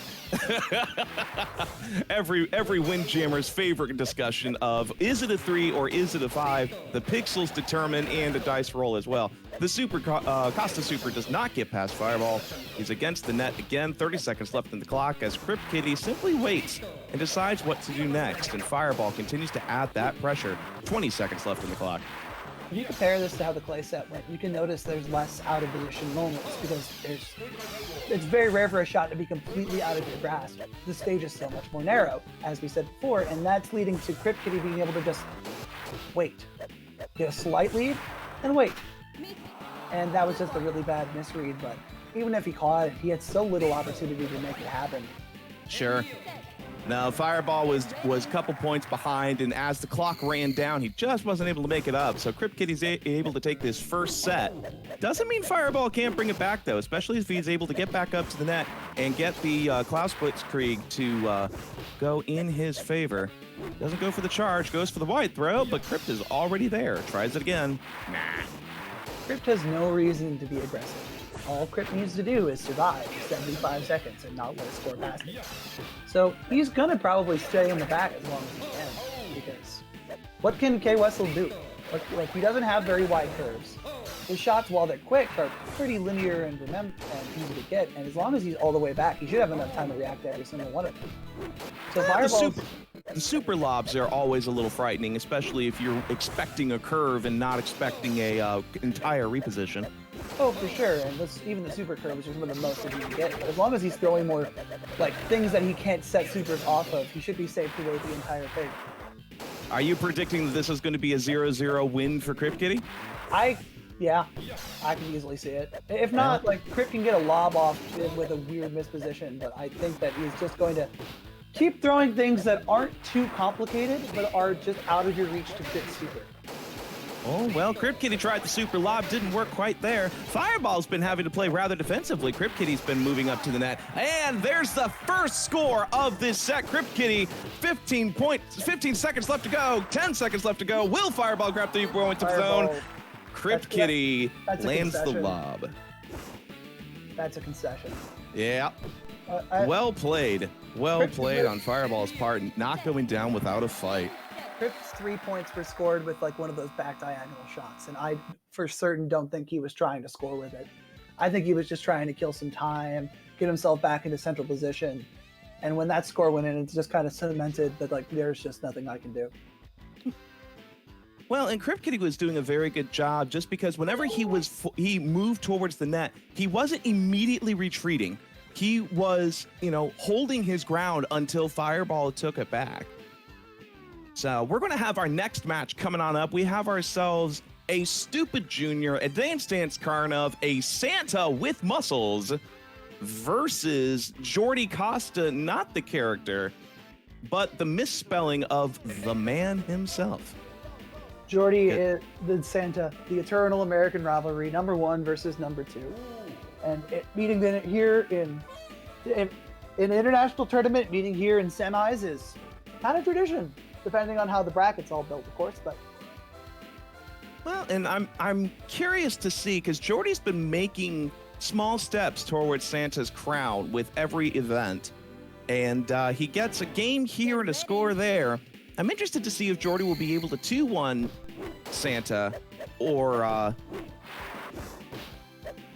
every Windjammer's favorite discussion of is it a 3 or is it a 5? The pixels determine and a dice roll as well. The Super Costa Super does not get past Fireball. He's against the net again. 30 seconds left in the clock as Crypt Kitty simply waits and decides what to do next. And Fireball continues to add that pressure. 20 seconds left in the clock. If you compare this to how the clay set went, you can notice there's less out of position moments because it's very rare for a shot to be completely out of your grasp. The stage is so much more narrow, as we said before, and that's leading to Crypt Kitty being able to just wait, get a slight lead, and wait. And that was just a really bad misread, but even if he caught it, he had so little opportunity to make it happen. Sure. Now, Fireball was a couple points behind, and as the clock ran down, he just wasn't able to make it up. So Crypt Kitty's able to take this first set. Doesn't mean Fireball can't bring it back, though, especially if he's able to get back up to the net and get the Klaus Blitzkrieg to go in his favor. Doesn't go for the charge, goes for the wide throw, but Crypt is already there. Tries it again. Nah. Crypt has no reason to be aggressive. All Crypt needs to do is survive 75 seconds and not let it score past him. So he's gonna probably stay in the back as long as he can, because what can K. Wessel do? Like he doesn't have very wide curves. His shots, while they're quick, are pretty linear and easy to get, and as long as he's all the way back, he should have enough time to react to every single one of them. So the super lobs are always a little frightening, especially if you're expecting a curve and not expecting a entire reposition. Oh, for sure, and even the super curves are some of the most that he can get. But as long as he's throwing more, like, things that he can't set supers off of, he should be safe to wait the entire thing. Are you predicting that this is going to be a 0-0 win for Crypt Kitty? Yeah, I can easily see it. If not, like, Crypt can get a lob off with a weird misposition, but I think that he's just going to keep throwing things that aren't too complicated, but are just out of your reach to fit super. Oh, well, Crypt Kitty tried the super lob, didn't work quite there. Fireball's been having to play rather defensively. Crypt Kitty's been moving up to the net. And there's the first score of this set. Crypt Kitty, 15 seconds left to go, 10 seconds left to go. Will Fireball grab 3 points of his own? Crypt Kitty lands the lob. That's a concession. Yeah. Well played. Well played on Fireball's part, not going down without a fight. Crypt's 3 points were scored with like one of those back diagonal shots, and I for certain don't think he was trying to score with it. I think he was just trying to kill some time, get himself back into central position, and when that score went in, it just kind of cemented that like there's just nothing I can do. Well, and Crypt Kitty was doing a very good job just because whenever he moved towards the net, he wasn't immediately retreating. He was, holding his ground until Fireball took it back. So we're going to have our next match coming on up. We have ourselves a Stupid Junior, Advanced Dance Carniv, a Santa with muscles versus Jordy Costa, not the character, but the misspelling of the man himself. Jordy is the Santa, the eternal American rivalry, #1 versus #2. And meeting here in an international tournament, meeting here in semis is kind of tradition. Depending on how the bracket's all built, of course, but Well, and I'm curious to see, because Jordy's been making small steps towards Santa's crown with every event, and he gets a game here and a score there. I'm interested to see if Jordy will be able to 2-1 Santa, or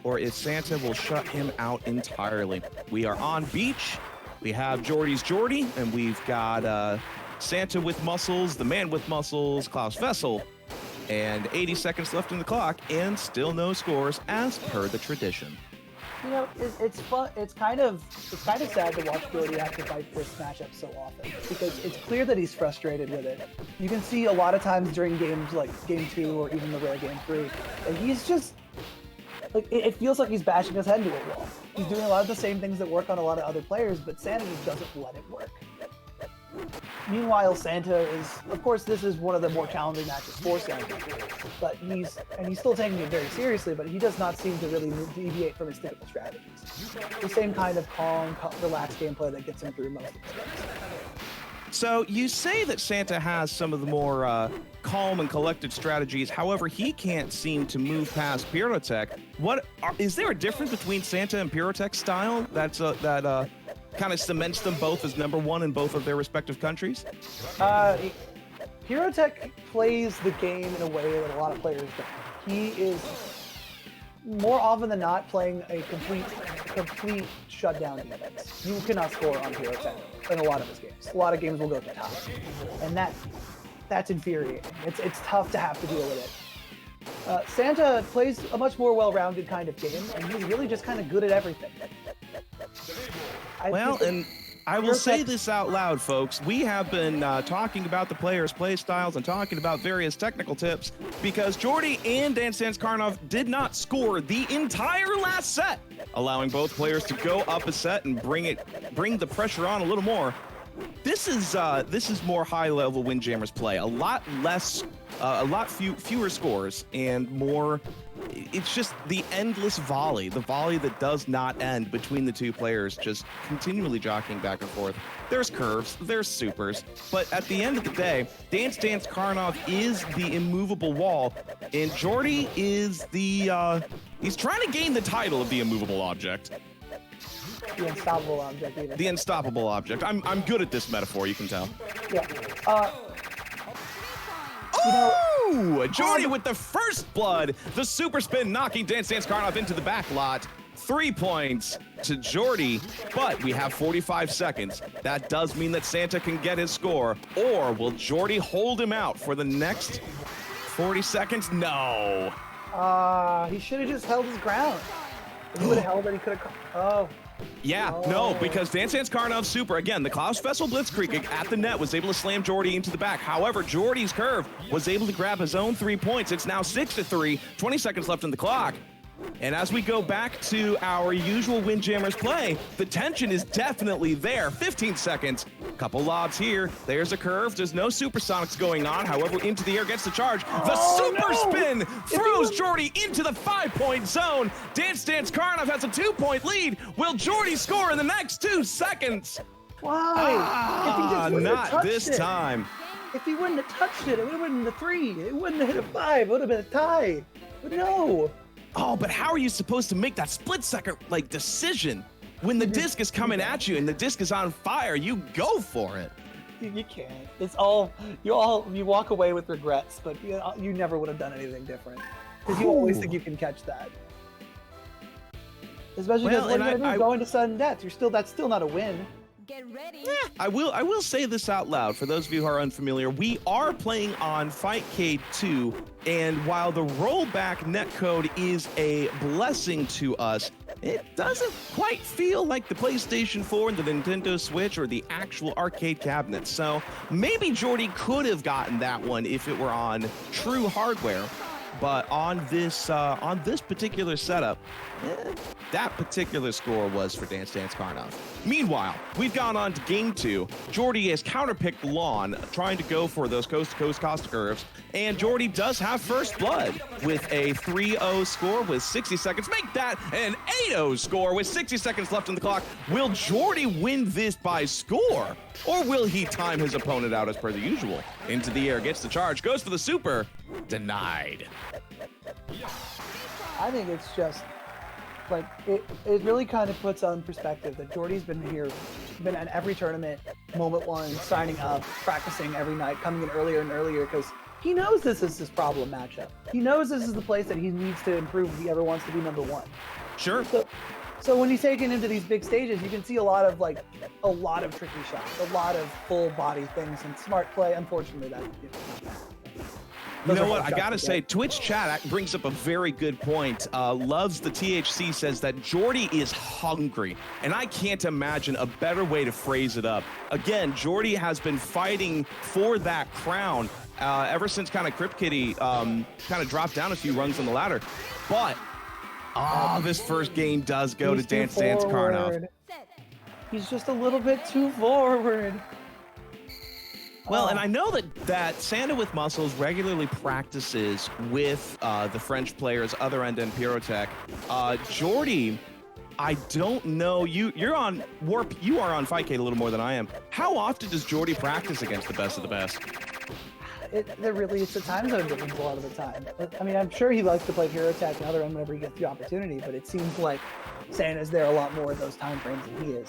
if Santa will shut him out entirely. We are on beach. We have Jordy's Jordy, and we've got Santa with muscles, the man with muscles, Klaus Vessel, and 80 seconds left in the clock, and still no scores as per the tradition. You know, it's fun. It's kind of sad to watch Jordy have to fight this matchup so often, because it's clear that he's frustrated with it. You can see a lot of times during games like Game 2 or even the rare Game 3, that he's just like, it feels like he's bashing his head into a wall. He's doing a lot of the same things that work on a lot of other players, but Santa just doesn't let it work. Meanwhile, Santa is, of course, this is one of the more challenging matches for Santa, but he's still taking it very seriously, but he does not seem to really deviate from his typical strategies. The same kind of calm, relaxed gameplay that gets him through most of the games. So you say that Santa has some of the more calm and collected strategies. However, he can't seem to move past Pyrotech. Is there a difference between Santa and Pyrotech's style that kind of cements them both as #1 in both of their respective countries? Pyrotech plays the game in a way that a lot of players don't. He is more often than not playing a complete shutdown defense. You cannot score on Pyrotech in a lot of his games. A lot of games will go to tie, and that's infuriating. It's tough to have to deal with it. Santa plays a much more well-rounded kind of game, and he's really just kind of good at everything. I will say this out loud, folks. We have been talking about the players' play styles and talking about various technical tips because Jordy and Dance Dance Karnov did not score the entire last set, allowing both players to go up a set and bring the pressure on a little more. This is more high-level Windjammers play. A lot fewer scores and more. It's just the endless volley, the volley that does not end between the two players, just continually jockeying back and forth. There's curves, there's supers, but at the end of the day, Dance Dance Karnov is the immovable wall, and Jordy is he's trying to gain the title of the immovable object. The unstoppable object, even. The unstoppable object. I'm good at this metaphor, you can tell. Yeah. Ooh, Jordy with the first blood. The super spin knocking Dance Dance Karnov into the back lot. 3 points to Jordy, but we have 45 seconds. That does mean that Santa can get his score, or will Jordy hold him out for the next 40 seconds? No. He should have just held his ground. If he would have held it, he could have. Oh. Yeah, no, because Dance Dance Karnov's super, again, the Klaus Vessel Blitzkrieg at the net was able to slam Jordy into the back. However, Jordy's curve was able to grab his own 3 points. It's now 6-3, 20 seconds left in the clock. And as we go back to our usual Windjammers play, the tension is definitely there. 15 seconds, couple lobs here. There's a curve. There's no supersonics going on. However, into the air gets the charge. The super spin throws Jordy into the 5-point zone. Dance Dance Karnov has a 2-point lead. Will Jordy score in the next 2 seconds? Why? Not this time. If he wouldn't have touched it, it would have been a 3. It wouldn't have hit a 5. It would have been a tie. But no. Oh, but how are you supposed to make that split-second decision when the disc is coming at you and the disc is on fire? You go for it. You can't. It's all you walk away with regrets, but you never would have done anything different because you always think you can catch that. Especially because what you're going to sudden death. That's still not a win. Get ready. I will say this out loud for those of you who are unfamiliar. We are playing on Fightcade 2, and while the rollback netcode is a blessing to us, it doesn't quite feel like the PlayStation 4 and the Nintendo Switch or the actual arcade cabinet. So maybe Jordy could have gotten that one if it were on true hardware. But on this particular setup, that particular score was for Dance Dance Karnov. Meanwhile, we've gone on to game 2. Jordy has counterpicked Lon, trying to go for those coast-to-coast Costa curves, and Jordy does have first blood with a 3-0 score with 60 seconds. Make that an 8-0 score with 60 seconds left on the clock. Will Jordy win this by score, or will he time his opponent out as per the usual? Into the air, gets the charge, goes for the super, denied. I think it's just like it really kind of puts on perspective that Jordy's been here, been at every tournament, moment one, signing up, practicing every night, coming in earlier and earlier because he knows this is his problem matchup. He knows this is the place that he needs to improve if he ever wants to be number one. Sure. So when he's taken into these big stages, you can see a lot of tricky shots, a lot of full body things, and smart play. Unfortunately, that's not bad. You know what? I gotta say, Twitch chat brings up a very good point. Loves the THC says that Jordy is hungry, and I can't imagine a better way to phrase it up. Again, Jordy has been fighting for that crown ever since kind of Crypt Kitty kind of dropped down a few rungs on the ladder. But this first game does go to Dance Dance Karnov. He's just a little bit too forward. Well, and I know that Santa with Muscles regularly practices with the French players, Other End and Pyrotech. Jordy, I don't know. You're on Warp. You are on Fightcade a little more than I am. How often does Jordy practice against the best of the best? It's a time zone difference a lot of the time. I mean, I'm sure he likes to play Pyrotech and Other End whenever he gets the opportunity, but it seems like Santa's there a lot more in those time frames than he is.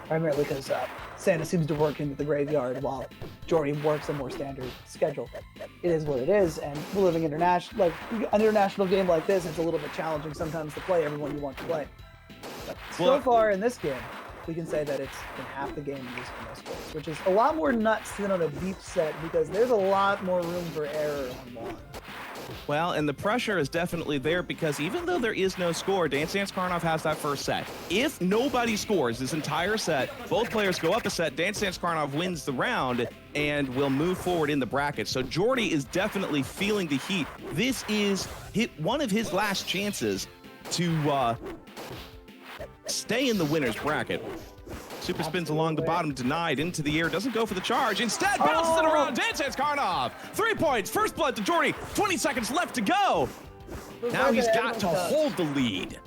Primarily because Santa seems to work into the graveyard while Jordy works a more standard schedule. It is what it is, and we're living international. Like an international game like this, it's a little bit challenging sometimes to play everyone you want to play. But so far in this game, we can say that it's been half the game in these scores, which is a lot more nuts than on a deep set because there's a lot more room for error on one. Well, and the pressure is definitely there because even though there is no score, Dance Dance Karnov has that first set. If nobody scores this entire set, both players go up a set, Dance Dance Karnov wins the round and will move forward in the bracket. So Jordy is definitely feeling the heat. This is one of his last chances to stay in the winner's bracket. Super spins along the bottom, denied, into the air, doesn't go for the charge. Instead, bounces it around, Dance Dance Karnov. 3 points, first blood to Jordy, 20 seconds left to go. Now he's got to hold the lead.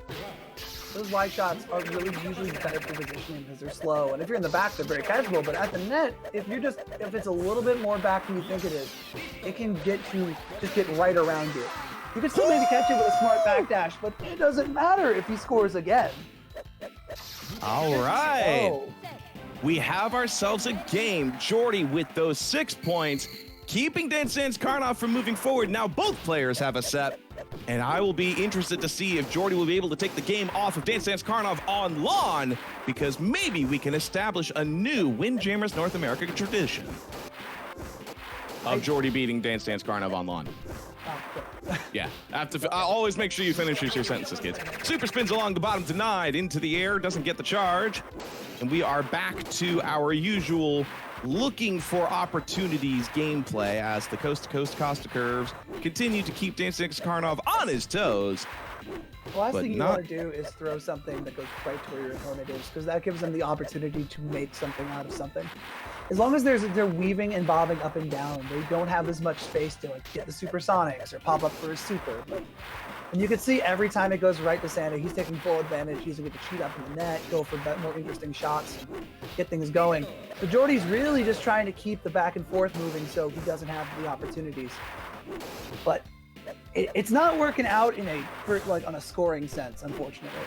Those wide shots are really usually better for positioning because they're slow. And if you're in the back, they're very catchable. But at the net, if it's a little bit more back than you think it is, it can get right around you. You can still maybe catch it with a smart backdash, but it doesn't matter if he scores again. All right. We have ourselves a game. Jordy with those 6 points, keeping Dance Dance Karnov from moving forward. Now both players have a set, and I will be interested to see if Jordy will be able to take the game off of Dance Dance Karnov on lawn, because maybe we can establish a new Windjammers North America tradition of Jordy beating Dance Dance Karnov on lawn. Yeah, I'll always make sure you finish your sentences, kids. Super spins along the bottom, denied, into the air, doesn't get the charge. And we are back to our usual looking for opportunities gameplay as the coast-to-coast Costa curves continue to keep Dance Dance Karnov on his toes. The last thing you want to do is throw something that goes right to where your opponent is, because that gives them the opportunity to make something out of something. As long as they're weaving and bobbing up and down, they don't have as much space to get the supersonics or pop up for a super. And you can see every time it goes right to Santa, he's taking full advantage. He's going to cheat up in the net, go for more interesting shots, and get things going. But Jordy's really just trying to keep the back and forth moving so he doesn't have the opportunities. But it's not working out on a scoring sense, unfortunately.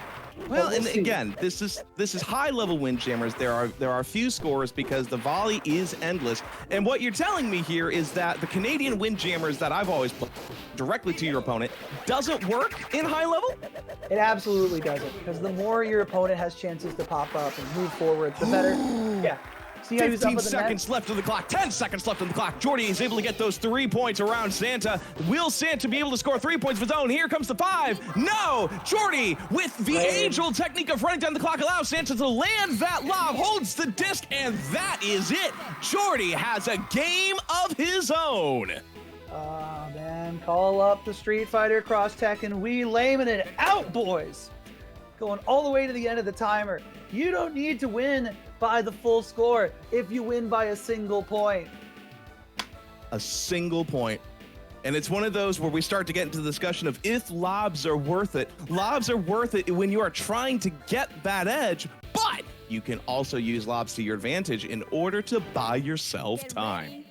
Well, and again, this is high-level Windjammers. There are few scores because the volley is endless. And what you're telling me here is that the Canadian Windjammers that I've always played directly to your opponent doesn't work in high level? It absolutely doesn't, because the more your opponent has chances to pop up and move forward, the better. Yeah. 15 seconds left on the clock, 10 seconds left on the clock. Jordy is able to get those 3 points around Santa. Will Santa be able to score 3 points of his own? Here comes the 5. No! Jordy, with the age-old technique of running down the clock, allows Santa to land that lob, holds the disc, and that is it. Jordy has a game of his own. Oh, man. Call up the Street Fighter Cross Tech, and we laying it out, boys. going all the way to the end of the timer. You don't need to win by the full score if you win by a single point. A single point. And it's one of those where we start to get into the discussion of if lobs are worth it. Lobs are worth it when you are trying to get that edge, but you can also use lobs to your advantage in order to buy yourself time.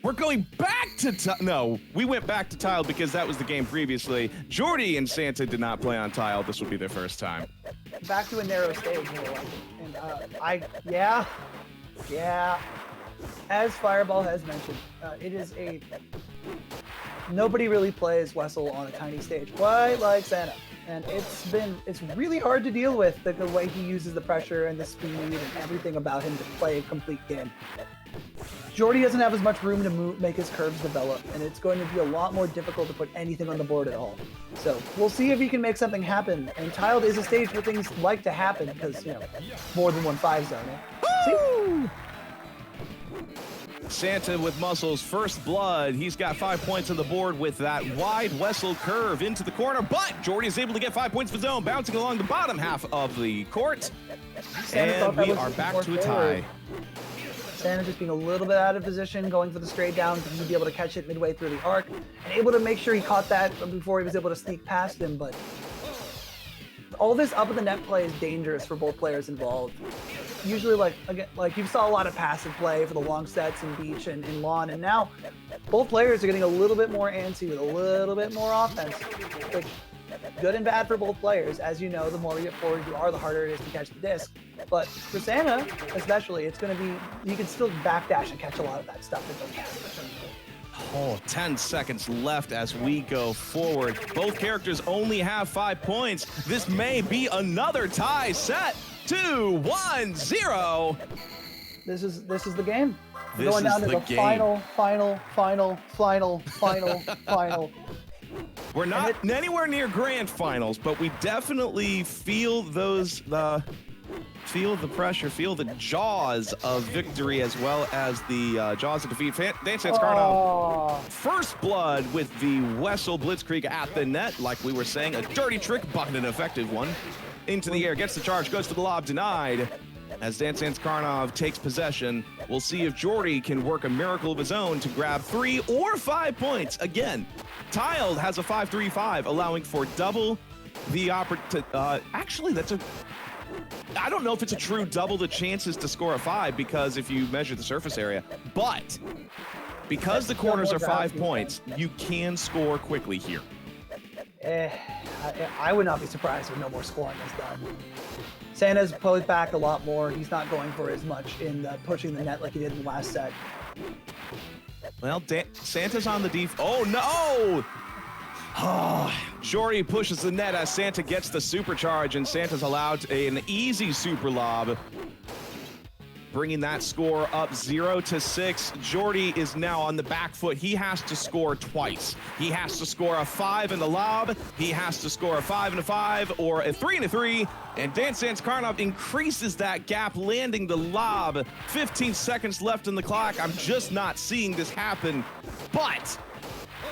We're going back to no, we went back to tile because that was the game previously. Jordy and Santa did not play on tile. This will be their first time. Back to a narrow stage, more like. And yeah. As Fireball has mentioned, it is a... Nobody really plays Wessel on a tiny stage quite like Santa. And it's really hard to deal with the way he uses the pressure and the speed and everything about him to play a complete game. Jordy doesn't have as much room to make his curves develop, and it's going to be a lot more difficult to put anything on the board at all. So we'll see if he can make something happen. And Tiled is a stage where things like to happen because, more than one 5-zone. See? Santa with muscles, first blood. He's got 5 points on the board with that wide Wessel curve into the corner, but Jordy is able to get 5 points of his own, bouncing along the bottom half of the court. And we are back to a tie. Santa just being a little bit out of position, going for the straight down to be able to catch it midway through the arc, and able to make sure he caught that before he was able to sneak past him. But all this up in the net play is dangerous for both players involved. Usually, like you saw a lot of passive play for the long sets in beach and in lawn, and now both players are getting a little bit more antsy with a little bit more offense. Like, good and bad for both players. As you know, the more you get forward you are, the harder it is to catch the disc. But for Santa, especially, it's going to be, you can still backdash and catch a lot of that stuff. Oh, 10 seconds left as we go forward. Both characters only have 5 points. This may be another tie set. 2-1-0. This is the game. We're This going down is to the the game. final. We're not anywhere near grand finals, but we definitely feel those feel the pressure, feel the jaws of victory as well as the jaws of defeat. Dance Karnov, first blood with the Wessel Blitzkrieg at the net, like we were saying, a dirty trick, but an effective one. Into the air, gets the charge, goes to the lob, denied. As Dance Karnov takes possession, we'll see if Jordy can work a miracle of his own to grab 3 or 5 points. Again, Tiled has a 5-3-5, allowing for double the opportunity. Actually, I don't know if it's a true double the chances to score a 5 because if you measure the surface area, but because the corners are 5 points, you can score quickly here. I would not be surprised if no more scoring is done. Santa's pulled back a lot more. He's not going for as much in pushing the net like he did in the last set. Well, Santa's on the def. Oh, no! Oh, Jordy pushes the net as Santa gets the supercharge, and Santa's allowed an easy super lob, bringing that score up 0-6. Jordy is now on the back foot. He has to score twice. He has to score a 5 in the lob. He has to score a 5 and a 5 or a 3 and a 3. And Dance Karnov increases that gap, landing the lob. 15 seconds left on the clock. I'm just not seeing this happen. But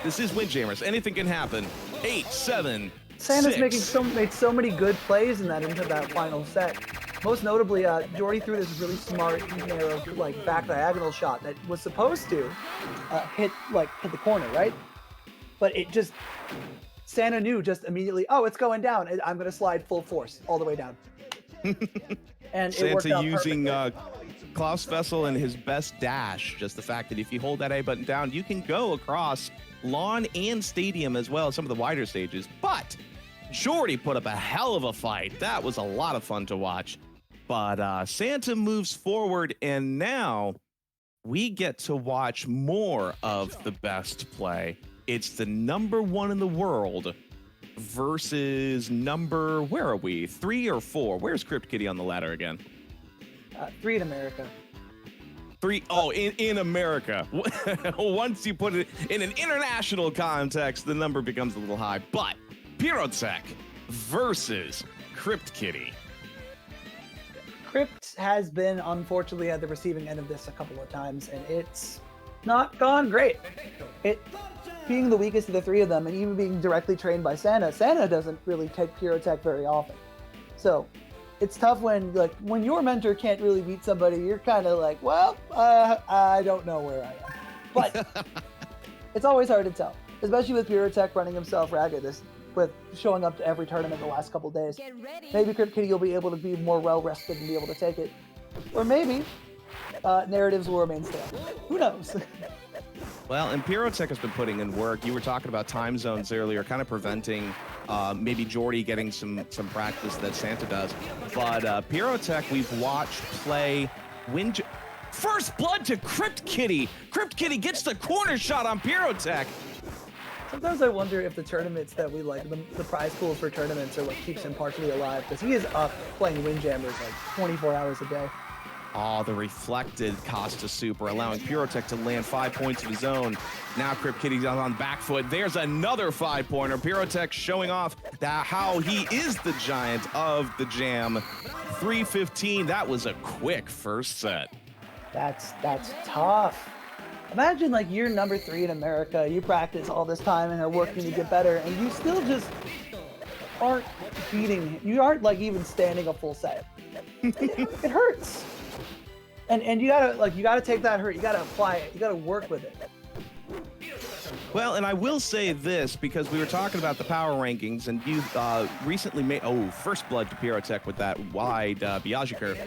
this is Windjammers. Anything can happen. 8, 7, Santa's 6. made so many good plays into that final set. Most notably, Jordy threw this really smart, back diagonal shot that was supposed to hit the corner, right? But it just, Santa knew just immediately, oh, it's going down. I'm going to slide full force all the way down. And it worked Santa out using perfectly. Klaus Vessel and his best dash. Just the fact that if you hold that A button down, you can go across lawn and stadium as well as some of the wider stages. But Jordy put up a hell of a fight. That was a lot of fun to watch. But Santa moves forward, and now we get to watch more of the best play. It's the #1 in the world versus where are we? 3 or 4? Where's Crypt Kitty on the ladder again? 3 in America. 3, in America. Once you put it in an international context, the number becomes a little high. But Pirotech versus Crypt Kitty. Crypt has been, unfortunately, at the receiving end of this a couple of times, and it's not gone great. It being the weakest of the 3 of them, and even being directly trained by Santa, Santa doesn't really take Pirotech very often. So it's tough when when your mentor can't really beat somebody. You're kind of like, well, I don't know where I am. But it's always hard to tell, especially with Pyrotech running himself ragged with showing up to every tournament the last couple days. Maybe Crypt Kitty will be able to be more well rested and be able to take it, or maybe narratives will remain stale. Who knows? Well, and Pyrotech has been putting in work. You were talking about time zones earlier, kind of preventing maybe Jordy getting some practice that Santa does. But Pyrotech, we've watched play First blood to Crypt Kitty. Crypt Kitty gets the corner shot on Pyrotech. Sometimes I wonder if the tournaments that we like, the prize pool for tournaments, are what keeps him partially alive, because he is up playing Windjammers like 24 hours a day. Oh, the reflected Costa Super, allowing Pyrotech to land 5 points of his own. Now Crypt Kitty's on back foot. There's another 5-pointer. Pyrotech showing off how he is the giant of the jam. 3:15. That was a quick first set. That's tough. Imagine like you're number 3 in America. You practice all this time and are working to get better, and you still just aren't beating him. You aren't like even standing a full set. It hurts. And you gotta take that hurt. You gotta apply it. You gotta work with it. Well, and I will say this, because we were talking about the power rankings, and you recently made first blood to Pyrotech with that wide Biaggi curve.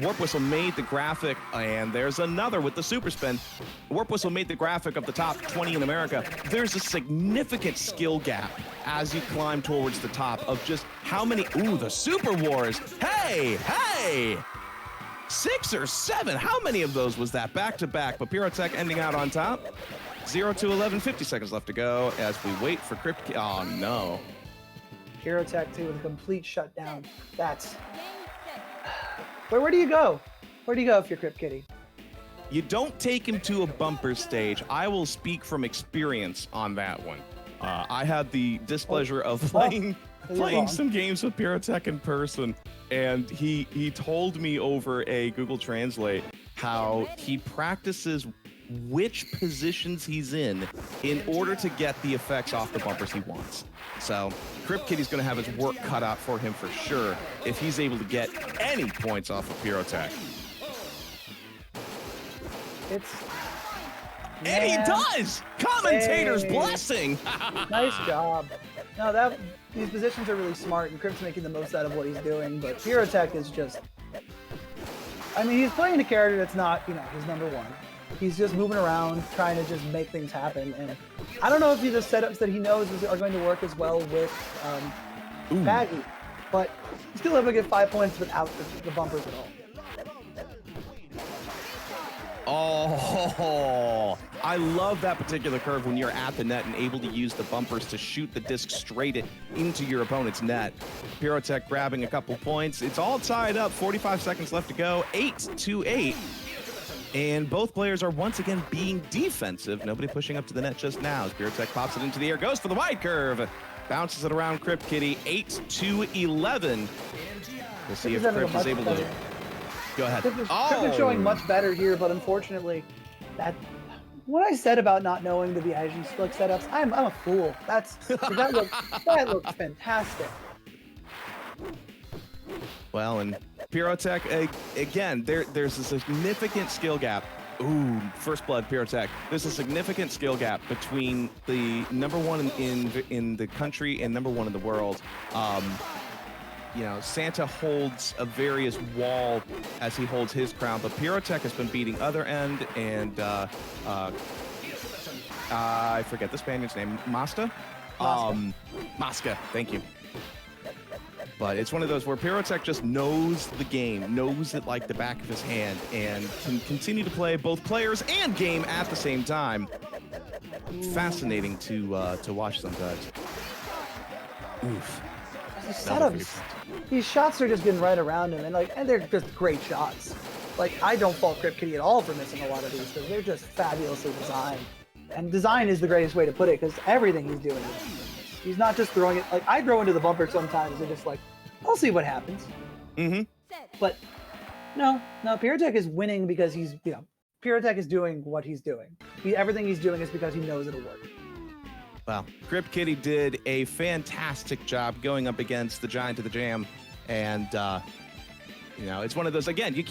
Warp Whistle made the graphic, and there's another with the super spin. Warp Whistle made the graphic of the top 20 in America. There's a significant skill gap as you climb towards the top of just how many. The Super Wars. Hey! 6 or 7. How many of those was that back to back? But Pyrotech ending out on top. 0-11, 50 seconds left to go as we wait for Crypt. Oh no. Pyrotech too with a complete shutdown. That's. Where do you go? Where do you go if you're Crypt Kitty? You don't take him to a bumper stage. I will speak from experience on that one. I had the displeasure of playing some games with Pyrotech in person, and he told me over a Google Translate how he practices which positions he's in order to get the effects off the bumpers he wants. So Crypt Kitty's going to have his work cut out for him for sure if he's able to get any points off of Pyrotech. And he does! Commentator's blessing! Nice job. No, these positions are really smart, and Crypt's making the most out of what he's doing, but Pyrotech is just... I mean, he's playing a character that's not, his number 1. He's just moving around, trying to just make things happen, and I don't know if the setups that he knows are going to work as well with Baggy, but he's still able to get 5 points without the bumpers at all. Oh, I love that particular curve when you're at the net and able to use the bumpers to shoot the disc straight into your opponent's net. Pyrotech grabbing a couple points. It's all tied up. 45 seconds left to go. 8-8. And both players are once again being defensive. Nobody pushing up to the net just now. As Pyrotech pops it into the air, goes for the wide curve. Bounces it around Crypt Kitty. 8-11. We'll see if Crypt is able to... Go ahead. Crypt is showing much better here, but unfortunately, what I said about not knowing the Biaggi slick setups, I'm a fool. That looks fantastic. Well, and Pyrotech, again, there's a significant skill gap. First blood, Pyrotech. There's a significant skill gap between the number 1 in the country and number 1 in the world. Santa holds a various wall as he holds his crown, but Pyrotech has been beating other end, and I forget the Spaniard's name. Masca, thank you. But it's one of those where Pyrotech just knows the game, knows it like the back of his hand, and can continue to play both players and game at the same time. Fascinating to watch sometimes. Oof. These shots are just getting right around him, and they're just great shots. I don't fault Crypt Kitty at all for missing a lot of these, because they're just fabulously designed. And design is the greatest way to put it, because everything he's doing he's not just throwing it. I throw into the bumper sometimes and just I'll see what happens. Mm-hmm. But no, Pyrotech is winning because Pyrotech is doing what he's doing. Everything he's doing is because he knows it'll work. Well, Crypt Kitty did a fantastic job going up against the Giant of the Jam, and you know, it's one of those. Again, you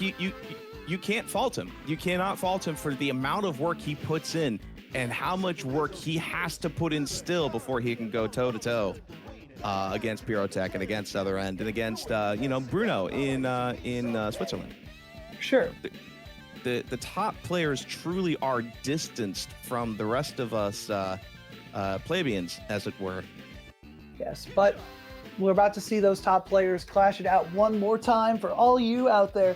can't fault him. You cannot fault him for the amount of work he puts in and how much work he has to put in still before he can go toe to toe against Pyrotech and against Other End and against you know, Bruno in Switzerland. Sure. The top players truly are distanced from the rest of us plebeians, as it were. Yes, but we're about to see those top players clash it out one more time for all you out there.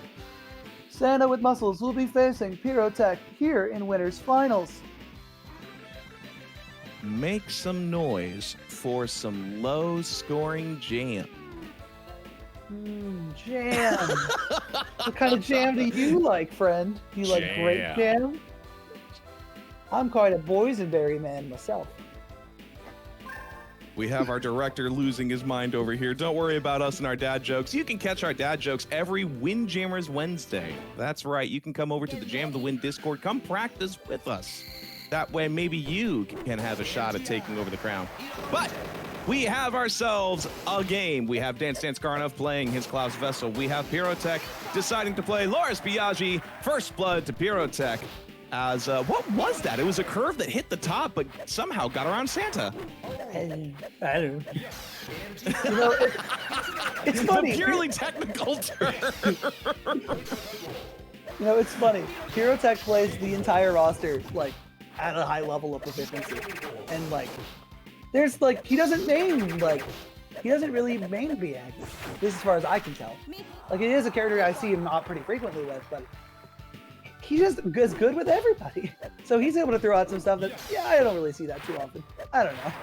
Santa with Muscles will be facing Pyrotech here in Winners Finals. Make some noise for some low-scoring jam. Jam. What kind of jam do you like, friend? You like grape jam? I'm quite a boysenberry man myself. We have our director losing his mind over here. Don't worry about us and our dad jokes. You can catch our dad jokes every Windjammers Wednesday. That's right. You can come over to the Jam of the Wind Discord. Come practice with us. That way, maybe you can have a shot at taking over the crown. But we have ourselves a game. We have Dance Dance Karnov playing his Klaus Vessel. We have Pyrotech deciding to play Loris Biaggi. First blood to Pyrotech. As what was that? It was a curve that hit the top, but somehow got around Santa. I don't You know, it's funny. A purely technical term. You know, it's funny. Pyrotech plays the entire roster like at a high level of proficiency, and like, there's like he doesn't really main Biaggi. This as far as I can tell. Like, it is a character I see him not pretty frequently with, but he just is good with everybody. So he's able to throw out some stuff that, yeah, I don't really see that too often. I don't know.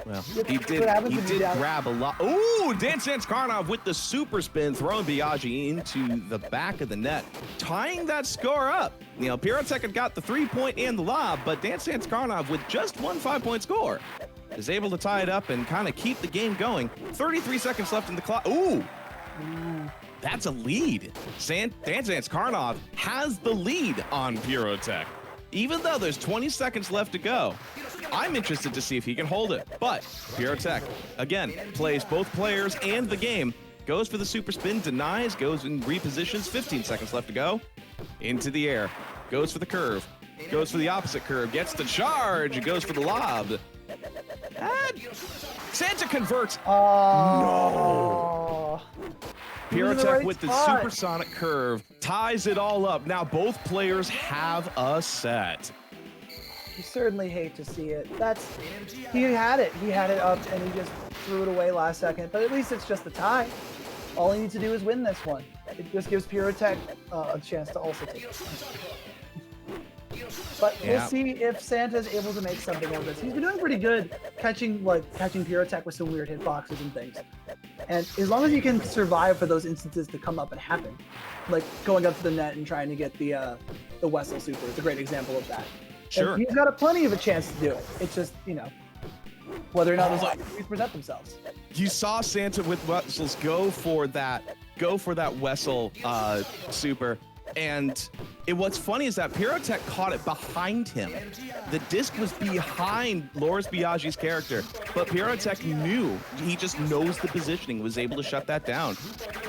Well, he did grab a lot. Ooh, Dance Dance Karnov with the super spin, throwing Biaggi into the back of the net, tying that score up. You know, Pyrotech had got the 3-point and the lob, but Dance Dance Karnov with just one 5-point score is able to tie it up and kind of keep the game going. 33 seconds left in the clock. Ooh. That's a lead. Dance Dance Karnov has the lead on Pyrotech. Even though there's 20 seconds left to go, I'm interested to see if he can hold it. But Pyrotech, again, plays both players and the game. Goes for the super spin, denies, goes and repositions. 15 seconds left to go. Into the air. Goes for the curve. Goes for the opposite curve. Gets the charge. Goes for the lob. And Santa converts. No. Pyrotech with the supersonic curve ties it all up. Now both players have a set. You certainly hate to see it. He had it up and he just threw it away last second. But at least it's just a tie. All he needs to do is win this one. It just gives Pyrotech a chance to also take it. But we'll see if Santa's able to make something of this. He's been doing pretty good catching Pyrotech with some weird hitboxes and things. And as long as he can survive for those instances to come up and happen, like going up to the net and trying to get the Wessel super is a great example of that. Sure. And he's got plenty of a chance to do it. It's just, you know, whether or not those opportunities present themselves. You saw Santa with Wessels go for that Wessel super. And what's funny is that Pyrotech caught it behind him. The disc was behind Loris Biaggi's character, but Pyrotech knew. He just knows the positioning, was able to shut that down.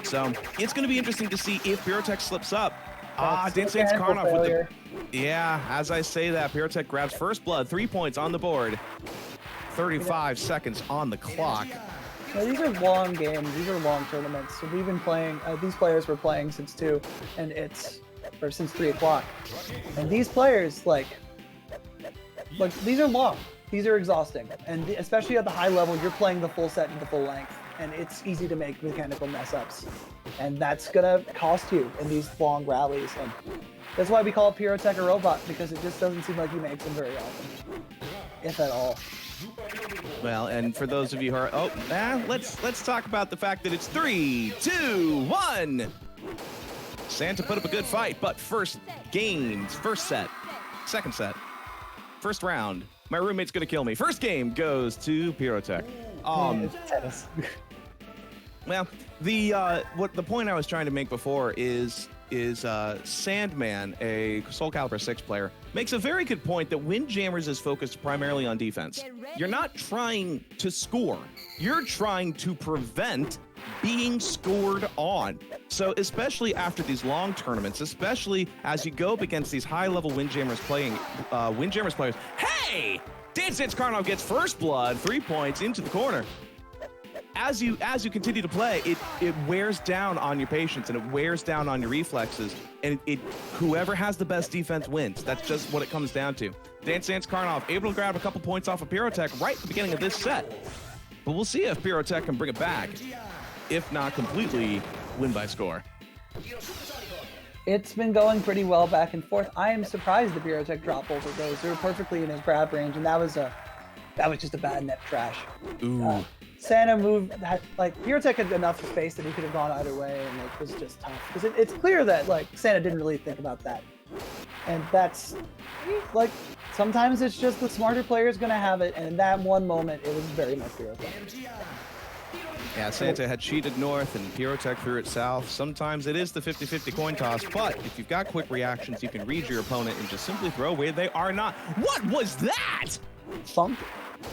So it's going to be interesting to see if Pyrotech slips up. Dance Dance Karnov with the... Yeah, as I say that, Pyrotech grabs first blood, 3 points on the board. 35 seconds on the clock. Yeah, these are long games. These are long tournaments. So we've been playing. These players were playing since 2, and since 3 o'clock. And these players, like these are long. These are exhausting, and especially at the high level, you're playing the full set and the full length, and it's easy to make mechanical mess ups, and that's gonna cost you in these long rallies. And that's why we call Pyrotech a robot, because it just doesn't seem like he makes them very often, if at all. Well, and for those of you who are, let's talk about the fact that it's 3, 2, 1. Santa put up a good fight, but first set, second set, first round. My roommate's gonna kill me. First game goes to Pyrotech. Tennis. Well, the point I was trying to make before is Sandman, a Soul Calibur 6 player, makes a very good point that Windjammers is focused primarily on defense. You're not trying to score. You're trying to prevent being scored on. So especially after these long tournaments, especially as you go up against these high-level Windjammers players, hey! Dance Karnov gets first blood, 3 points into the corner. As you continue to play, it wears down on your patience and it wears down on your reflexes, and whoever has the best defense wins. That's just what it comes down to. Dance Karnov able to grab a couple points off of Pyrotech right at the beginning of this set, but we'll see if Pyrotech can bring it back, if not completely win by score. It's been going pretty well back and forth. I am surprised the Pyrotech dropped both of those. They were perfectly in his grab range, and that was just a bad net trash. Ooh. Santa moved, Pyrotech had enough space that he could have gone either way, and it was just tough. Because it's clear that, Santa didn't really think about that. And that's, sometimes it's just the smarter player is going to have it, and in that one moment, it was very much Pyrotech. Yeah, Santa had cheated north and Pyrotech threw it south. Sometimes it is the 50-50 coin toss, but if you've got quick reactions, you can read your opponent and just simply throw away. They are not. What was that? Something.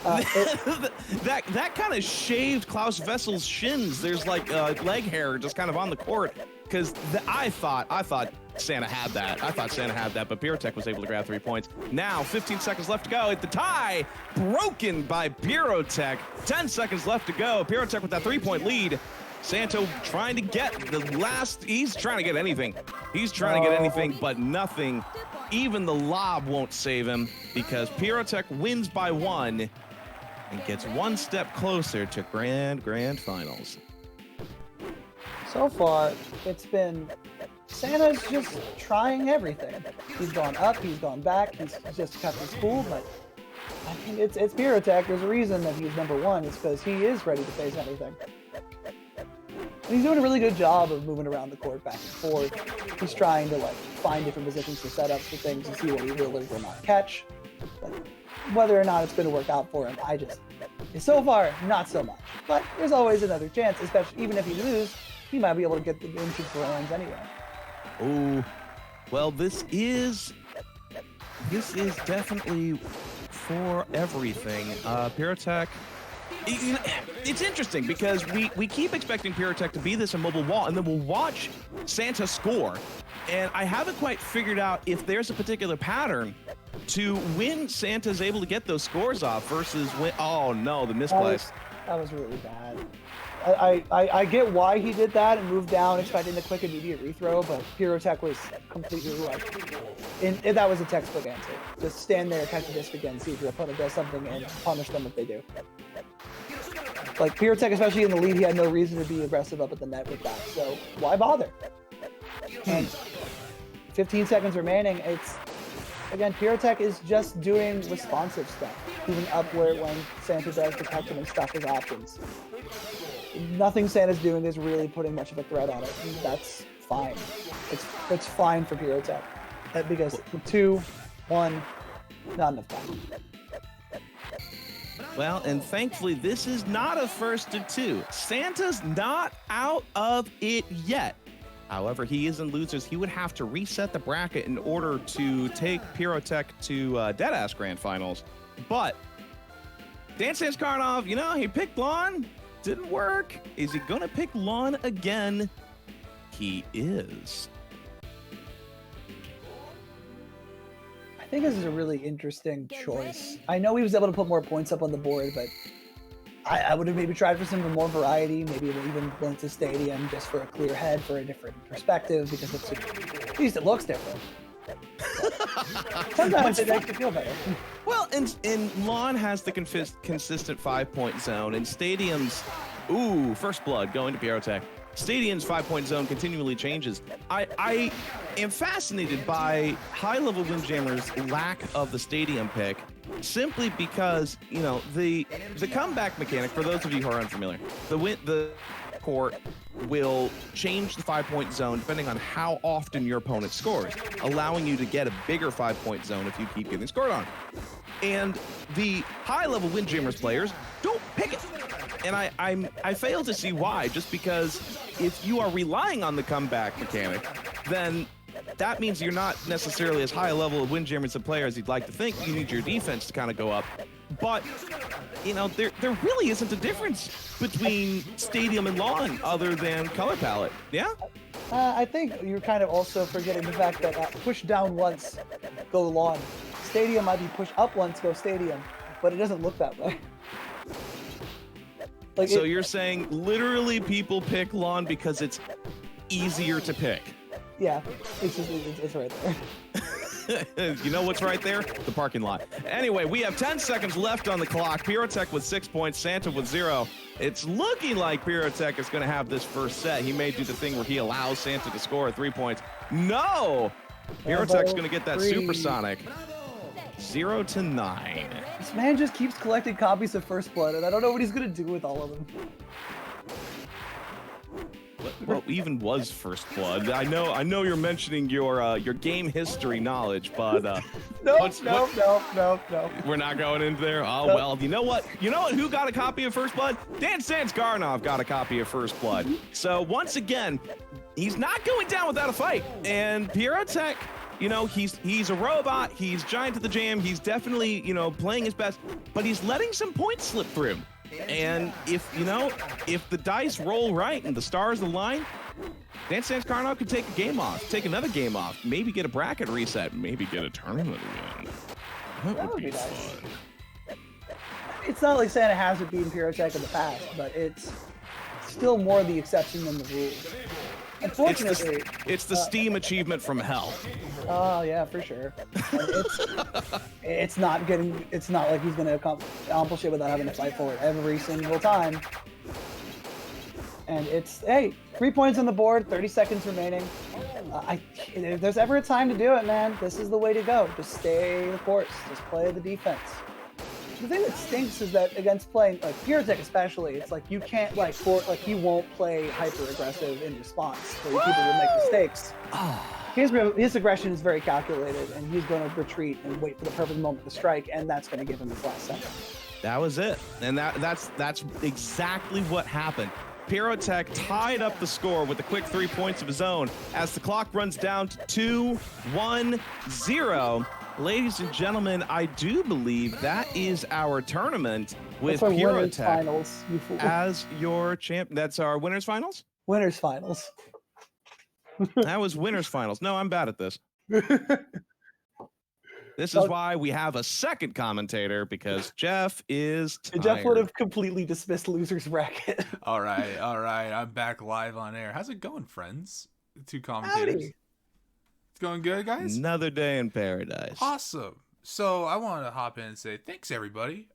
That kind of shaved Klaus Vessel's shins. There's leg hair just kind of on the court, because I thought Santa had that. But Pyrotech was able to grab 3 points. Now 15 seconds left to go at the tie, broken by Pyrotech. 10 seconds left to go. Pyrotech with that 3-point lead. Santo trying to get the last. He's trying to get anything. But nothing. Even the lob won't save him, because Pyrotech wins by 1 and gets one step closer to grand finals. So far, it's been Santa's just trying everything. He's gone up, he's gone back, he's just kept his cool, but I mean, it's Pyrotech. There's a reason that he's number 1. It's because he is ready to face anything. And he's doing a really good job of moving around the court back and forth. He's trying to find different positions for setups for things and see what he will or will not catch. But whether or not it's going to work out for him, so far, not so much. But there's always another chance, especially even if he loses, he might be able to get the into bronze anyway. Oh, well, this is definitely for everything. Pyrotech. It's interesting because we keep expecting Pyrotech to be this immobile wall, and then we'll watch Santa score. And I haven't quite figured out if there's a particular pattern to when Santa's able to get those scores off versus when. Oh no, the misplays. That was really bad. I get why he did that and moved down expecting the quick immediate rethrow, but Pyrotech was completely that was a textbook answer. Just stand there, catch the disc again, see if your opponent does something, and punish them if they do. Pyrotech, especially in the lead, he had no reason to be aggressive up at the net with that, so why bother? And 15 seconds remaining, again, Pyrotech is just doing responsive stuff, moving upward when Santa does to catch him and stuff his options. Nothing Santa's doing is really putting much of a threat on it, and that's fine. It's fine for Pyrotech, because 2, 1, not enough time. Well, and thankfully, this is not a first to 2. Santa's not out of it yet. However, he is in losers. He would have to reset the bracket in order to take Pyrotech to Deadass Grand Finals. But Dance Karnov, he picked Lon. Didn't work. Is he going to pick Lon again? He is. I think this is a really interesting choice. I know he was able to put more points up on the board, but I would have maybe tried for some more variety, maybe even went to Stadium just for a clear head, for a different perspective, because at least it looks different. Sometimes it makes you feel better. Well, and Lon has the consistent 5-point zone, and Stadium's, first blood going to Pyrotech. Stadium's 5-point zone continually changes. I am fascinated by high-level Windjammers' lack of the Stadium pick, simply because, the comeback mechanic, for those of you who are unfamiliar, the court will change the 5-point zone depending on how often your opponent scores, allowing you to get a bigger 5-point zone if you keep getting scored on. And the high-level Windjammers players don't pick it. And I fail to see why, just because if you are relying on the comeback mechanic, then that means you're not necessarily as high a level of Windjammers a player as you'd like to think. You need your defense to kind of go up. But, you know, there really isn't a difference between stadium and lawn other than color palette. Yeah? I think you're kind of also forgetting the fact that push down once, go lawn. Stadium might be push up once, go stadium, but it doesn't look that way. Like so you're saying literally people pick lawn because it's easier to pick? Yeah, it's right there. You know what's right there? The parking lot. Anyway, we have 10 seconds left on the clock. Pyrotech with 6 points, Santa with 0. It's looking like Pyrotech is going to have this first set. He may do the thing where he allows Santa to score 3 points. No! Pyrotech's going to get that supersonic. 0-9. This man just keeps collecting copies of First Blood, and I don't know what he's going to do with all of them. What even was First Blood? I know you're mentioning your game history knowledge, but No. We're not going into there. Oh Nope. well, you know what? Who got a copy of First Blood? Dan Garnov got a copy of First Blood. So once again, he's not going down without a fight. And Pyrotech, you know, he's a robot. He's giant to the jam. He's definitely, you know, playing his best, but he's letting some points slip through. And if the dice roll right and the stars align, Dan Karnov could take a game off, take another game off, maybe get a bracket reset, maybe get a tournament again. That would be nice. fun. It's not like Santa hasn't beaten Pyrotech in the past, but it's still more the exception than the rule. Unfortunately, it's the Steam achievement from hell. Oh yeah, for sure. It's not like he's gonna accomplish it without having to fight for it every single time. And hey, 3 points on the board, 30 seconds remaining. If there's ever a time to do it, man, this is the way to go. Just stay the course. Just play the defense. The thing that stinks is that against playing like Pyrotech especially, it's like you can't he won't play hyper aggressive in response, where people will make mistakes. His aggression is very calculated, and he's going to retreat and wait for the perfect moment to strike, and that's going to give him his last second. That was it, and that's exactly what happened. Pyrotech tied up the score with a quick 3 points of his own as the clock runs down to 2-1-0. Ladies and gentlemen, I do believe that is our tournament with Pyrotech finals, as your champ. That's our winners finals? Winners finals. That was winners finals. No, I'm bad at this. This is why we have a second commentator, because Jeff is tired. Jeff would have completely dismissed losers bracket. All right. I'm back live on air. How's it going, friends? The two commentators. Howdy. It's going good, guys? Another day in paradise. Awesome. So I wanted to hop in and say thanks, everybody.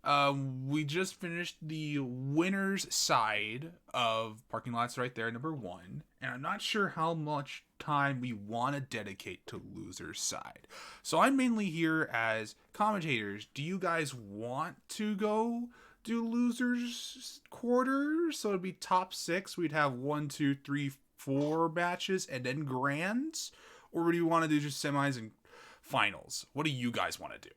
We just finished the winner's side of Parking Lots right there, number 1. And I'm not sure how much time we want to dedicate to loser's side. So I'm mainly here as commentators. Do you guys want to go do losers quarter? So it'd be top 6. We'd have 1, 2, 3, 4 matches and then grands. Or do you want to do just semis and finals? What do you guys want to do?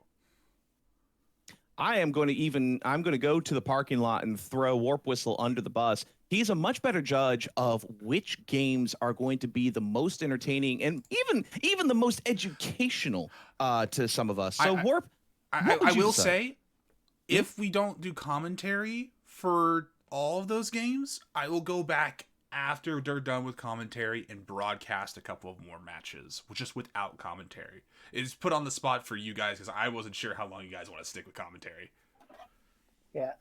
I'm going to go to the parking lot and throw Warp Whistle under the bus. He's a much better judge of which games are going to be the most entertaining and even the most educational to some of us. So Warp, I will say, if we don't do commentary for all of those games, I will go back after they're done with commentary and broadcast a couple of more matches, just without commentary. It's put on the spot for you guys because I wasn't sure how long you guys want to stick with commentary. Yeah,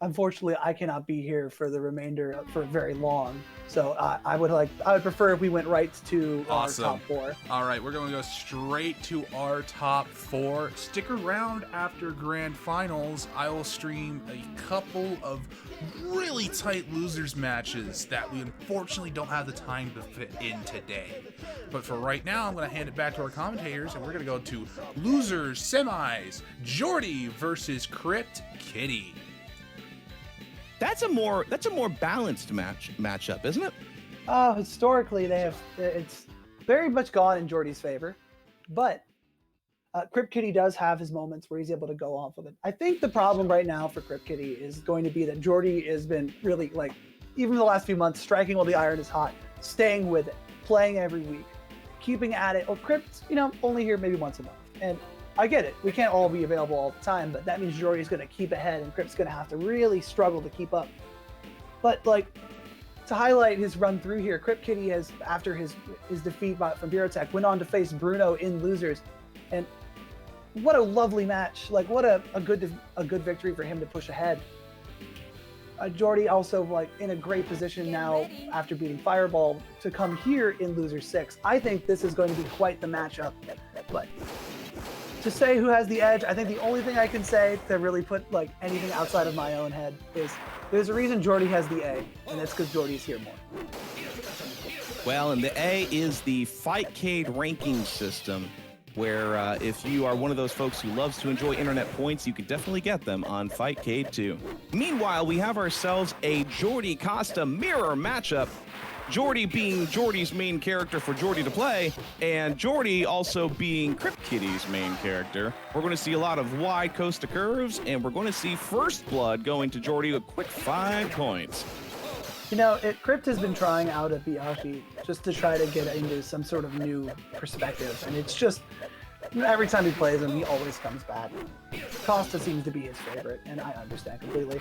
unfortunately I cannot be here for the remainder for very long. So I would prefer if we went right to our top 4. All right, we're going to go straight to our top 4. Stick around after grand finals. I will stream a couple of really tight losers matches that we unfortunately don't have the time to fit in today. But for right now, I'm going to hand it back to our commentators, and we're going to go to losers semis. Jordy versus Crypt Kitty. That's a more balanced matchup, isn't it? Historically, it's very much gone in Jordy's favor, but Crypt Kitty does have his moments where he's able to go off with it. I think the problem right now for Crypt Kitty is going to be that Jordy has been really, like, even the last few months, striking while the iron is hot, staying with it. playing every week, keeping at it. Well, Crypt, only here maybe once a month. And I get it. We can't all be available all the time, but that means Jordy's going to keep ahead and Crypt's going to have to really struggle to keep up. But to highlight his run through here, Crypt Kitty has, after his defeat from Birotech, went on to face Bruno in losers. And what a lovely match. What a good victory for him to push ahead. Jordy also in a great position now after beating Fireball to come here in loser 6. I think this is going to be quite the matchup. But to say who has the edge, I think the only thing I can say to really put anything outside of my own head is there's a reason Jordy has the A, and that's because Jordy's here more. Well, and the A is the Fightcade ranking system, where if you are one of those folks who loves to enjoy internet points, you can definitely get them on Fightcade too. Meanwhile, we have ourselves a Jordy Costa mirror matchup. Jordy being Jordy's main character for Jordy to play, and Jordy also being Crypt Kitty's main character. We're going to see a lot of wide Costa curves, and we're going to see First Blood going to Jordy a quick 5 points. Crypt has been trying out a Biashi just to try to get into some sort of new perspective, and it's just every time he plays him, he always comes back. Costa seems to be his favorite, and I understand completely.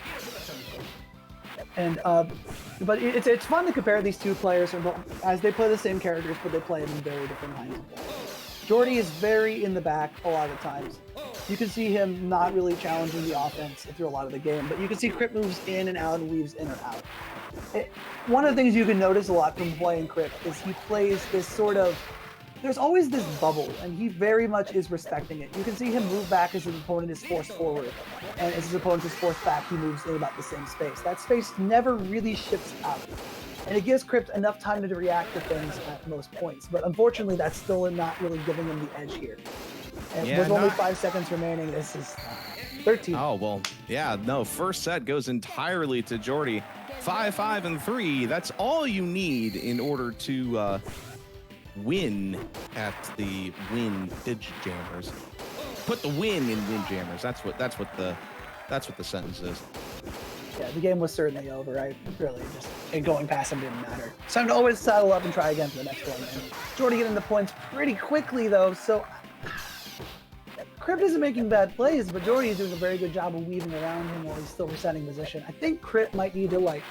And but it's fun to compare these two players as they play the same characters, but they play them in very different lines of play. Jordy is very in the back a lot of times. You can see him not really challenging the offense through a lot of the game, but you can see Crypt moves in and out and weaves in or out. One of the things you can notice a lot from playing Crypt is he plays this sort of, there's always this bubble, and he very much is respecting it. You can see him move back as his opponent is forced forward, and as his opponent is forced back, he moves in about the same space. That space never really shifts out, and it gives Crypt enough time to react to things at most points. But unfortunately, that's still not really giving him the edge here. And with only 5 seconds remaining, this is 13. Oh, well, yeah, no, first set goes entirely to Jordy. 5, 5, and 3. That's all you need in order to win at the Windjammers. Put the win in Windjammers. That's what the sentence is. Yeah, the game was certainly over. And going past him didn't matter. It's time to always saddle up and try again for the next one. And Jordy getting the points pretty quickly though, so Crypt isn't making bad plays, but Jordy is doing a very good job of weaving around him while he's still resetting position. I think Crypt might need to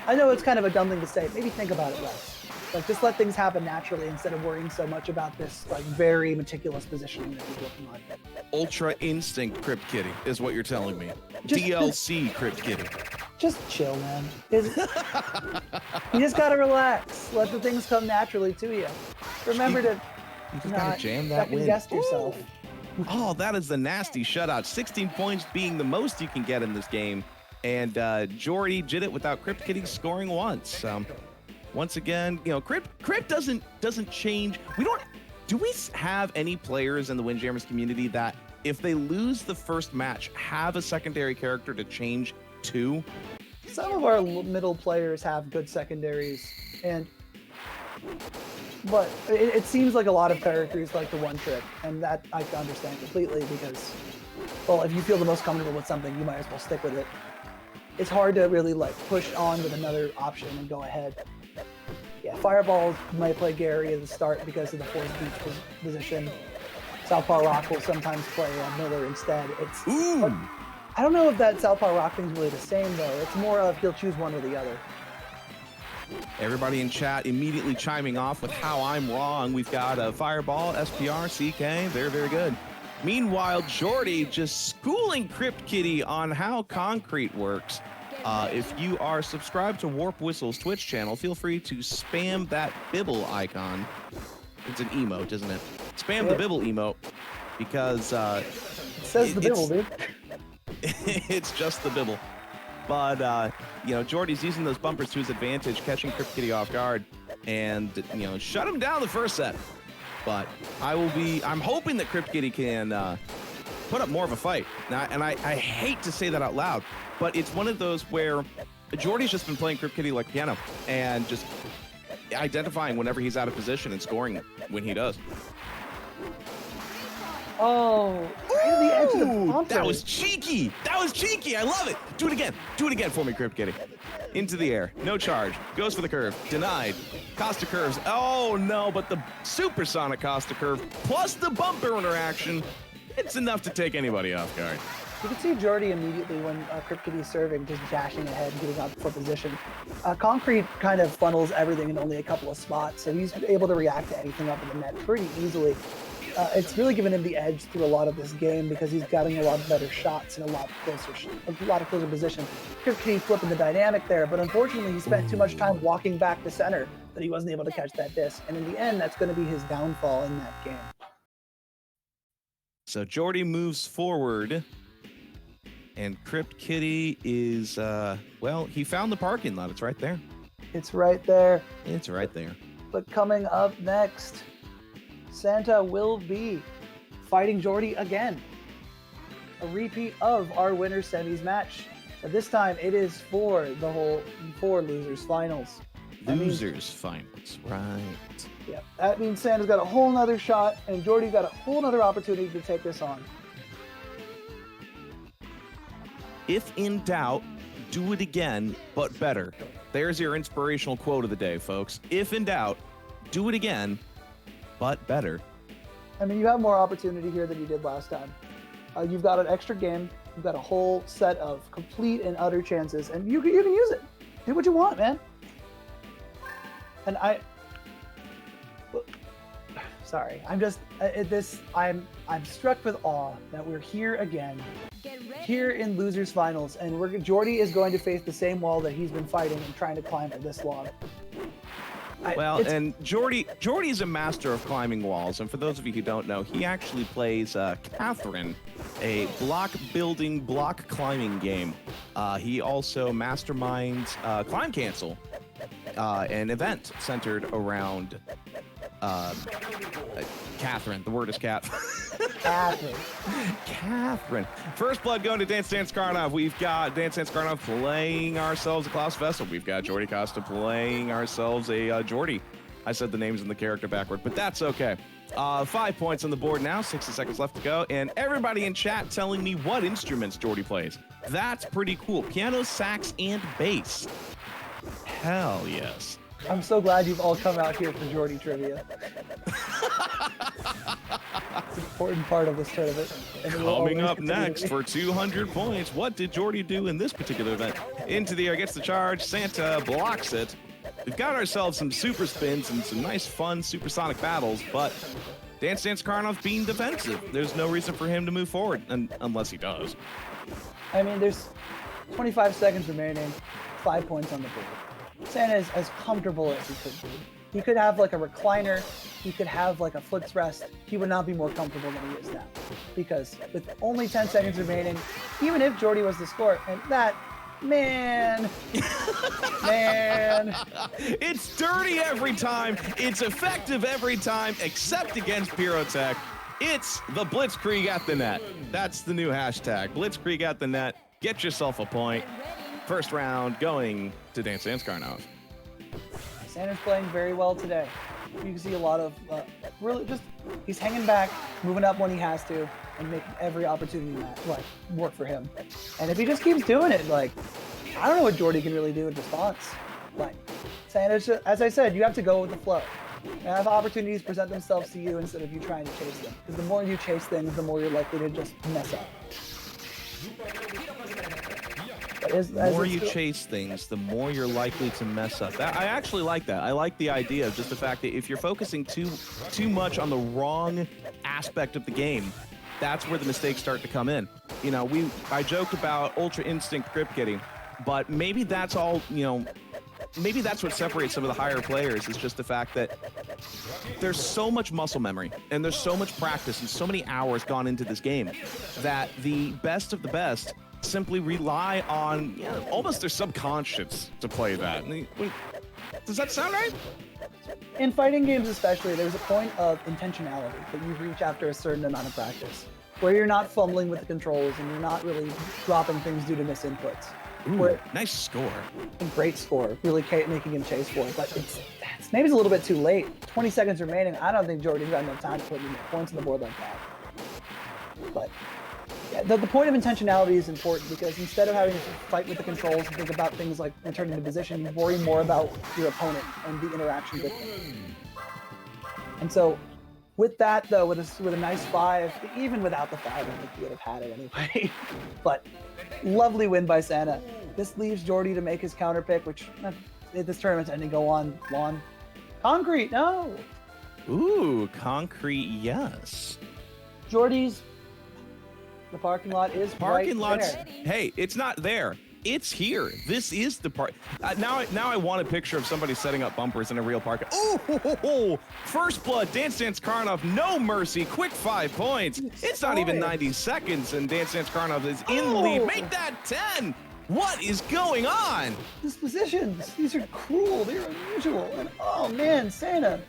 I know it's kind of a dumb thing to say, maybe think about it less. Just let things happen naturally instead of worrying so much about this very meticulous positioning that he's working on. Ultra Instinct Crypt Kitty is what you're telling me. DLC Crypt Kitty. Just chill, man. You just gotta relax. Let the things come naturally to you. Remember to not second-guess yourself. Oh, that is the nasty shutout. 16 points being the most you can get in this game. And Jordy did it without Crypt Kitty scoring once. Once again, Crypt doesn't change. Do we have any players in the Windjammers community that if they lose the first match have a secondary character to change to? Some of our middle players have good secondaries, but it seems like a lot of characters like the one trick, and that I can understand completely because, well, if you feel the most comfortable with something, you might as well stick with it. It's hard to really push on with another option and go ahead. Yeah, Fireball might play Gary at the start because of the force beach position. Southpaw Rock will sometimes play Miller instead. I don't know if that Southpaw Rock thing's really the same though. It's more of he'll choose one or the other. Everybody in chat immediately chiming off with how I'm wrong. We've got a Fireball, SPR, CK. Very, very good. Meanwhile, Jordy just schooling Crypt Kitty on how concrete works. If you are subscribed to Warp Whistle's Twitch channel, feel free to spam that Bibble icon. It's an emote, isn't it? Spam the Bibble emote because it says the Bibble, dude. It's just the Bibble. But Jordy's using those bumpers to his advantage, catching Crypt Kitty off guard, and shut him down the first set. But I'm hoping that Crypt Kitty can put up more of a fight. And I hate to say that out loud, but it's one of those where Jordy's just been playing Crypt Kitty like piano and just identifying whenever he's out of position and scoring when he does. Oh, to the edge of the Ooh, bouncer. that was cheeky. That was cheeky. I love it. Do it again. Do it again for me, Crypt Kitty. Into the air. No charge. Goes for the curve. Denied. Costa curves. Oh, no, but the supersonic Costa curve plus the bumper interaction, it's enough to take anybody off guard. You can see Jordy immediately when Crypt Kitty's serving, just dashing ahead, getting out for position. Concrete kind of funnels everything in only a couple of spots, so he's able to react to anything up in the net pretty easily. It's really given him the edge through a lot of this game because he's getting a lot of better shots in a lot closer position. Crypt Kitty flipping the dynamic there, but unfortunately he spent too much time walking back to center that he wasn't able to catch that disc, and in the end, that's going to be his downfall in that game. So Jordy moves forward. And Crypt Kitty is, well, he found the parking lot. It's right there. It's right there. It's right there. But coming up next, Santa will be fighting Jordy again. A repeat of our winner semis match. But this time it is for the whole losers finals. Losers finals, right. Yeah, that means Santa's got a whole nother shot and Jordy's got a whole nother opportunity to take this on. If in doubt, do it again, but better. There's your inspirational quote of the day, folks. If in doubt, do it again, but better. I mean, you have more opportunity here than you did last time. You've got an extra game. You've got a whole set of complete and utter chances, and you can use it. Do what you want, man. And sorry, I'm struck with awe that we're here again, here in losers finals, and Jordy is going to face the same wall that he's been fighting and trying to climb for this long. And Jordy's a master of climbing walls, and for those of you who don't know, he actually plays Catherine, a block climbing game. He also masterminds Climb Cancel, an event centered around Catherine. The word is Cat. Catherine. First blood going to Dance Dance Karnov. We've got Dance Dance Karnov playing ourselves a Klaus Vessel. We've got Jordy Costa playing ourselves a Jordy. I said the names in the character backward, but that's okay. 5 points on the board now, 60 seconds left to go, and everybody in chat telling me what instruments Jordy plays. That's pretty cool. Piano, sax, and bass. Hell yes. I'm so glad you've all come out here for Jordy trivia. It's an important part of this tournament. Coming up next for 200 points, what did Jordy do in this particular event? Into the air, gets the charge, Santa blocks it. We've got ourselves some super spins and some nice fun supersonic battles, but Dance Dance Karnov being defensive. There's no reason for him to move forward, unless he does. I mean, there's 25 seconds remaining, 5 points on the board. Santa is as comfortable as he could be. He could have like a recliner, he could have like a foots rest. He would not be more comfortable than he is now. Because with only 10 seconds remaining, even if Jordy was the score, and that, man. It's dirty every time. It's effective every time, except against Pyrotech. It's the Blitzkrieg at the net. That's the new hashtag. Blitzkrieg at the net. Get yourself a point. First round going to Dance Dance Karnov. Santa's playing very well today. You can see a lot of really just, he's hanging back, moving up when he has to, and making every opportunity work for him. And if he just keeps doing it, I don't know what Jordy can really do in response. Santa's just, as I said, you have to go with the flow. And have opportunities present themselves to you instead of you trying to chase them. Because the more you chase things, the more you're likely to just mess up. The more you chase things, the more you're likely to mess up. I actually like that. I like the idea of just the fact that if you're focusing too much on the wrong aspect of the game, that's where the mistakes start to come in. You know, I joked about Ultra Instinct Crypt Kitty, but maybe that's all, maybe that's what separates some of the higher players is just the fact that there's so much muscle memory and there's so much practice and so many hours gone into this game that the best of the best simply rely on almost their subconscious to play that. Does that sound right? In fighting games especially, there's a point of intentionality that you reach after a certain amount of practice, where you're not fumbling with the controls and you're not really dropping things due to misinputs. Ooh, nice score. A great score, really making him chase for it, but maybe it's a little bit too late. 20 seconds remaining, I don't think Jordy's got enough time to put any more points on the board like that. But The point of intentionality is important because instead of having to fight with the controls and think about things like returning to position, you worry more about your opponent and the interaction with them. And so, with that though, with a nice 5, even without the 5, I think he would have had it anyway. But lovely win by Santa. This leaves Jordy to make his counter pick, which this tournament's ending. Go on lawn, concrete. No. Ooh, concrete. Yes. Jordy's. The parking lot is parking right lot's. there. Hey, it's not there. It's here. This is the part. Now I want a picture of somebody setting up bumpers in a real park. Oh, first blood. Dance Dance Karnov, no mercy. Quick 5 points. It's not even 90 seconds, and Dance Dance Karnov is in the lead. Make that 10. What is going on? Dispositions. These are cruel. They're unusual. And oh man, Santa.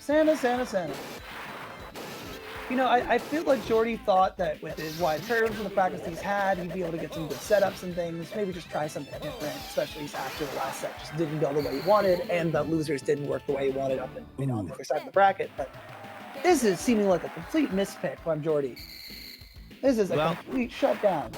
You know, I feel like Jordy thought that with his wide curves and the practice he's had, he'd be able to get some good setups and things. Maybe just try something different, especially after the last set just didn't go the way he wanted, and the losers didn't work the way he wanted up in, on the other side of the bracket. But this is seeming like a complete mispick from Jordy. This is a complete shutdown.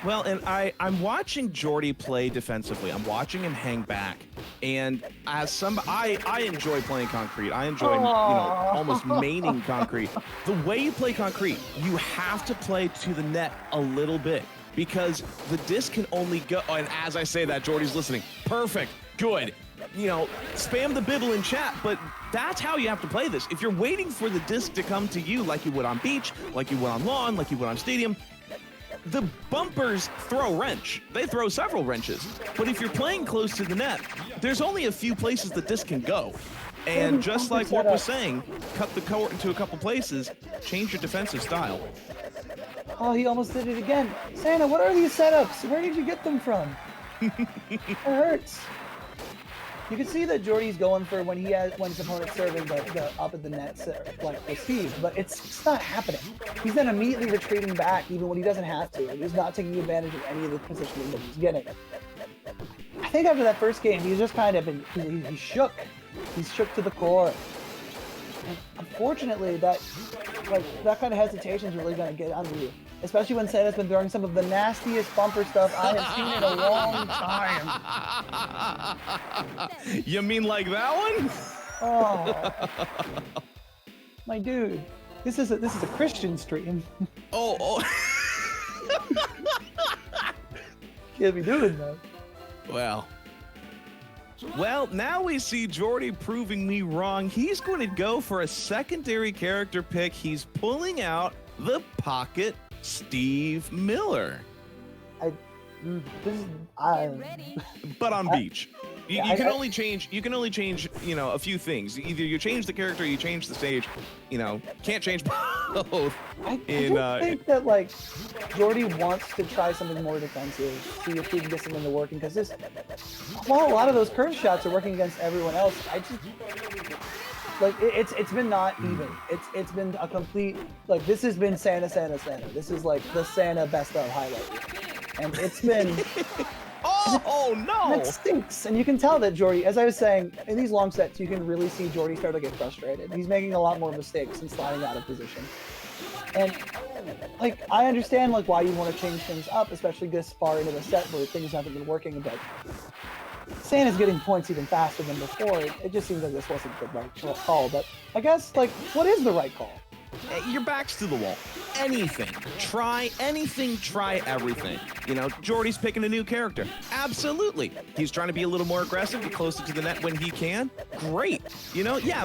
Well, and I'm watching Jordy play defensively. I'm watching him hang back, and as I enjoy playing concrete. I enjoy almost maining concrete. The way you play concrete, you have to play to the net a little bit because the disc can only go. And as I say that, Jordy's listening. Perfect, good. Spam the bibble in chat, but that's how you have to play this. If you're waiting for the disc to come to you like you would on beach, like you would on lawn, like you would on stadium, the bumpers throw wrench. They throw several wrenches. But if you're playing close to the net, there's only a few places the disc can go. And just like Warp was saying, cut the court into a couple places, change your defensive style. Oh, he almost did it again. Santa, what are these setups? Where did you get them from? It hurts. You can see that Jordy's going for when his opponent's serving the up at the net like the Steve, but it's not happening. He's then immediately retreating back even when he doesn't have to. He's not taking advantage of any of the positioning that he's getting. I think after that first game, he's just kind of he's shook. He's shook to the core. And unfortunately, that kind of hesitation is really going to get under you. Especially when Santa's been throwing some of the nastiest bumper stuff I have seen in a long time. You mean like that one? Oh, my dude, this is a Christian stream. Oh. Can't be doing that. Well, now we see Jordy proving me wrong. He's going to go for a secondary character pick. He's pulling out the pocket Steve Miller. But on beach. You can only change a few things. Either you change the character or you change the stage. Can't change both. I think that Jordy wants to try something more defensive, see if he can get something to working, because while a lot of those curve shots are working against everyone else, it's been not even. It's been a complete this has been Santa. This is the Santa best of highlight, and it's been. Oh no! That stinks, and you can tell that Jordy, as I was saying, in these long sets, you can really see Jordy start to get frustrated. He's making a lot more mistakes and sliding out of position. And I understand why you want to change things up, especially this far into the set where things haven't been working. But Santa's getting points even faster than before. It just seems like this wasn't the right call. But I guess what is the right call? Your back's to the wall. Anything. Try anything, try everything. Jordy's picking a new character. Absolutely. He's trying to be a little more aggressive, get closer to the net when he can. Great.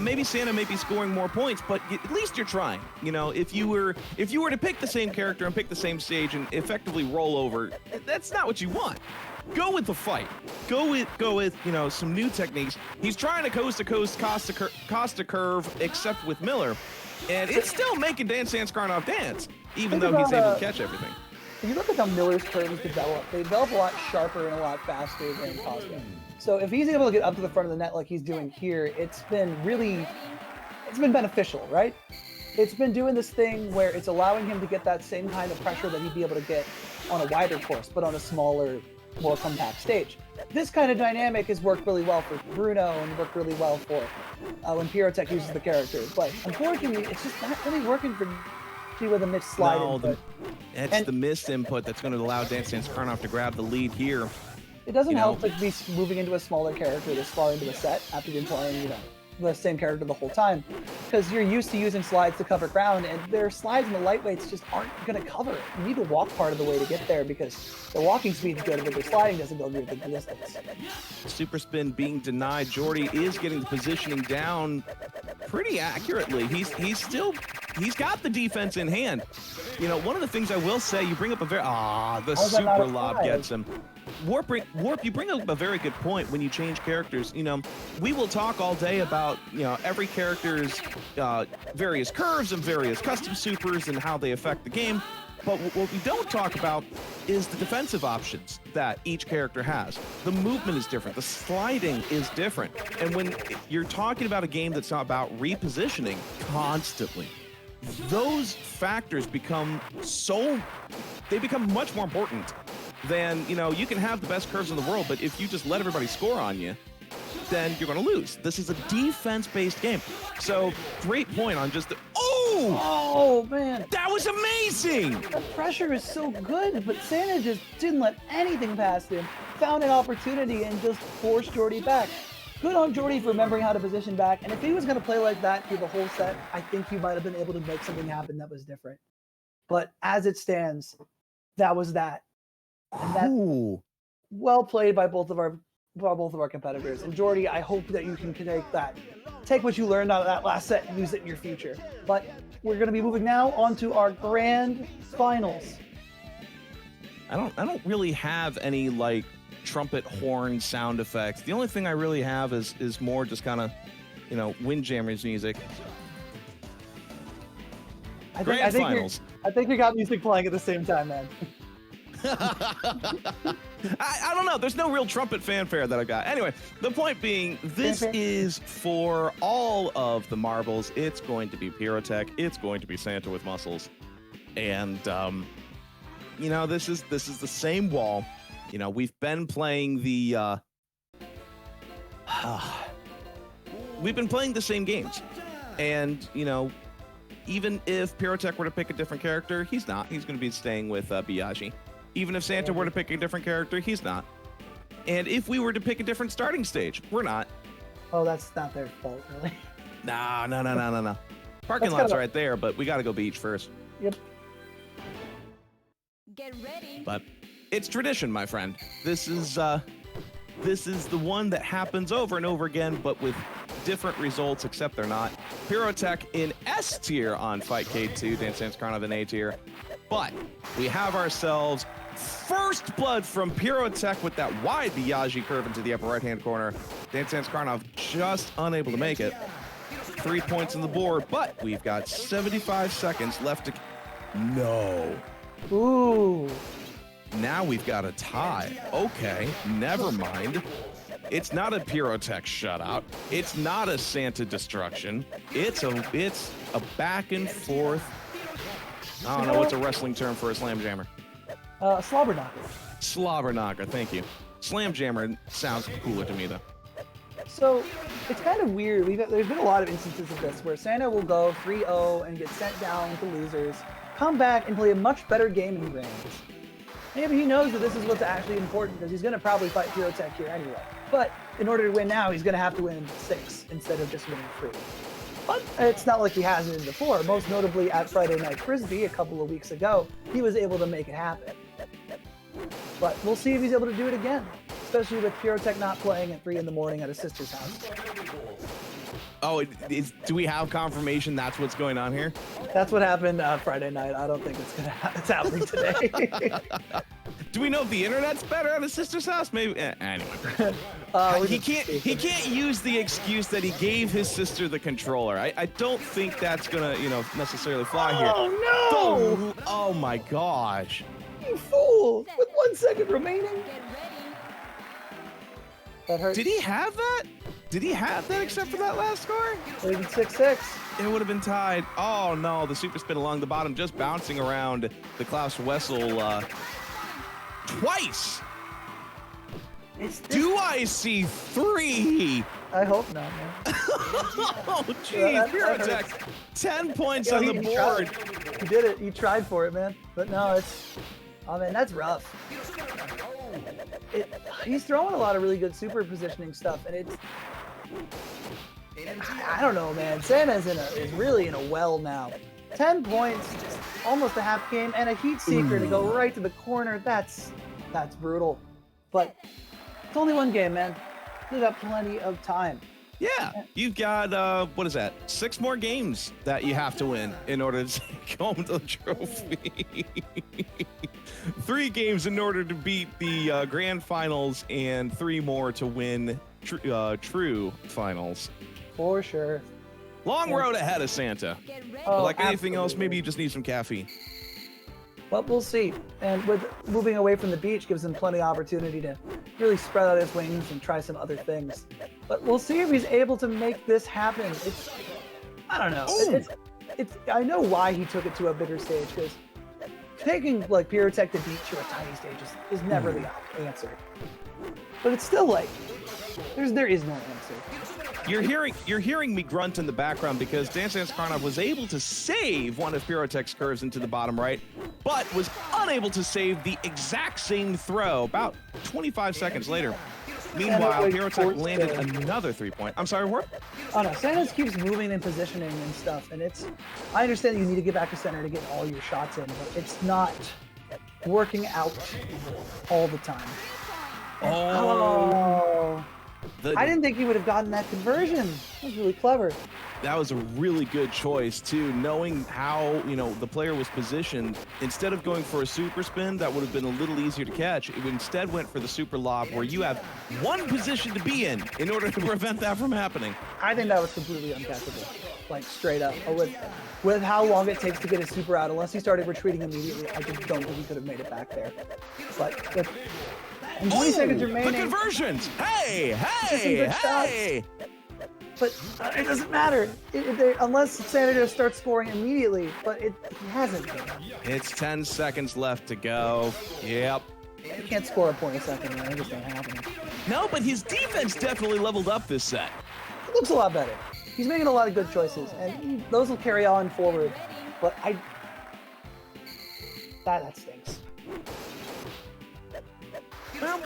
Maybe Santa may be scoring more points, but at least you're trying. If you were to pick the same character and pick the same stage and effectively roll over, that's not what you want. Go with the fight. Go with some new techniques. He's trying to coast to coast, Costa curve, except with Miller. And it's still making Dance Dance Karnov dance, even though he's able to catch everything. If you look at how Miller's curves develop, they develop a lot sharper and a lot faster than Costa. So if he's able to get up to the front of the net like he's doing here, it's been beneficial, right? It's been doing this thing where it's allowing him to get that same kind of pressure that he'd be able to get on a wider course, but on a smaller, more compact stage. This kind of dynamic has worked really well for Bruno and worked really well for when Pyrotech uses the character. But unfortunately, it's just not really working for especially with a mixed slide input. It's the missed input that's going to allow Dance Dance Karnov to grab the lead here. It doesn't help to be moving into a smaller character this far into a set after you've been playing, the same character the whole time, because you're used to using slides to cover ground, and their slides in the lightweights just aren't going to cover it. You need to walk part of the way to get there because the walking speed is good, but the sliding doesn't go good with the distance. Super spin being denied. Jordy is getting the positioning down pretty accurately. He's got the defense in hand. One of the things I will say, you bring up the super lob gets him. Warp, you bring up a very good point when you change characters. We will talk all day about, every character's various curves and various custom supers and how they affect the game. But what we don't talk about is the defensive options that each character has. The movement is different. The sliding is different. And when you're talking about a game that's not about repositioning constantly, those factors become much more important than, you can have the best curves in the world, but if you just let everybody score on you, then you're going to lose. This is a defense-based game. So, great point on just Oh, man. That was amazing! The pressure is so good, but Santa just didn't let anything past him. Found an opportunity and just forced Jordy back. Good on Jordy for remembering how to position back, and if he was going to play like that through the whole set, I think he might have been able to make something happen that was different. But as it stands, that was that. And that, well played by both of our competitors. And Jordy, I hope that you can take what you learned out of that last set and use it in your future. But we're going to be moving now on to our grand finals. I don't really have any trumpet horn sound effects. The only thing I really have is more just kind of, Windjammers music. I think we got music playing at the same time, man. I don't know. There's no real trumpet fanfare that I got. Anyway, the point being, this is for all of the marbles. It's going to be Pyrotech. It's going to be Santa with muscles. And, this is the same wall. We've been playing the we've been playing the same games. And, even if Pyrotech were to pick a different character, he's not. He's going to be staying with Biaggi. Even if Santa were to pick a different character, he's not. And if we were to pick a different starting stage, we're not. Oh, that's not their fault, really. No. Parking lot's right there, but we got to go beach first. Yep. Get ready. But it's tradition, my friend. This is the one that happens over and over again, but with different results, except they're not. Pyrotech in S tier on Fight K2, Dance Dance Karnov in A tier. But we have ourselves first blood from Pyrotech with that wide Biaggi curve into the upper right-hand corner. Dance Dance Karnov just unable to make it. 3 points on the board, but we've got 75 seconds left to... No. Ooh. Now we've got a tie. Okay, never mind. It's not a Pyrotech shutout. It's not a Santa destruction. It's a back and forth. I don't know what's a wrestling term for a slam jammer. Slobber knocker. Slobber knocker, thank you. Slam jammer sounds cooler to me though. So it's kind of weird. There's been a lot of instances of this where Santa will go 3-0 and get sent down to losers, come back and play a much better game in grands. Maybe he knows that this is what's actually important because he's going to probably fight Pyrotech here anyway. But in order to win now, he's going to have to win 6 instead of just winning 3. But it's not like he hasn't before. Most notably at Friday Night Frisbee a couple of weeks ago, he was able to make it happen. But we'll see if he's able to do it again, especially with Pyrotech not playing at 3 in the morning at his sister's house. Oh, do we have confirmation that's what's going on here? That's what happened Friday night. I don't think it's happening today. Do we know if the internet's better at his sister's house? Maybe. Anyway, he can't use the excuse that he gave his sister the controller. I don't think that's gonna necessarily fly here. Oh no! Oh my gosh! You fool! With 1 second remaining. That hurt. Did he have that? Did he have that except for that last score? It would have been 6-6. It would have been tied. Oh no, the super spin along the bottom, just bouncing around the Klaus Wessel twice. Do I see 3? I hope not, man. Oh, jeez. Yeah, Pyrotech, 10 points Yeah, on the he board. tried. He did it. He tried for it, man. But no, it's... Oh, man, that's rough. He's throwing a lot of really good super positioning stuff, and it's... I don't know, man. Santa's is really in a well now. 10 points, almost a half game, and a heat seeker to go right to the corner. That's brutal. But it's only one game, man. We've got plenty of time. Yeah, you've got, what is that, 6 more games that you have to win in order to take home the trophy. 3 games in order to beat the grand finals and 3 more to win true finals. For sure. Long road ahead of Santa. Oh, But like anything else, absolutely. maybe you just need some caffeine. But we'll see. And with moving away from the beach gives him plenty of opportunity to really spread out his wings and try some other things. But we'll see if he's able to make this happen. It's, I don't know. It's I know why he took it to a bigger stage, because taking like Pyrotech to beach to a tiny stage is never the answer. But it's still like there is no answer. You're hearing me grunt in the background because Dance Dance Karnov was able to save one of Pyrotech's curves into the bottom right, but was unable to save the exact same throw about 25 seconds later. Meanwhile, Pyrotech landed another 3-point. I'm sorry, what? Oh no, Santa's keeps moving and positioning and stuff, and I understand you need to get back to center to get all your shots in, but it's not working out all the time. Oh. I didn't think he would have gotten that conversion. That was really clever. That was a really good choice too, knowing how, the player was positioned. Instead of going for a super spin, that would have been a little easier to catch. It instead went for the super lob, where you have one position to be in order to prevent that from happening. I think that was completely uncatchable, like straight up. With how long it takes to get a super out, unless he started retreating immediately, I just don't think he could have made it back there. But and 20 seconds remaining. The conversions! Hey! But it doesn't matter unless Santa just starts scoring immediately. But he hasn't. It's 10 seconds left to go. Yep. He can't score a point a second, man. It just ain't happening. No, but his defense definitely leveled up this set. It looks a lot better. He's making a lot of good choices, and those will carry on forward. But that stinks. Well,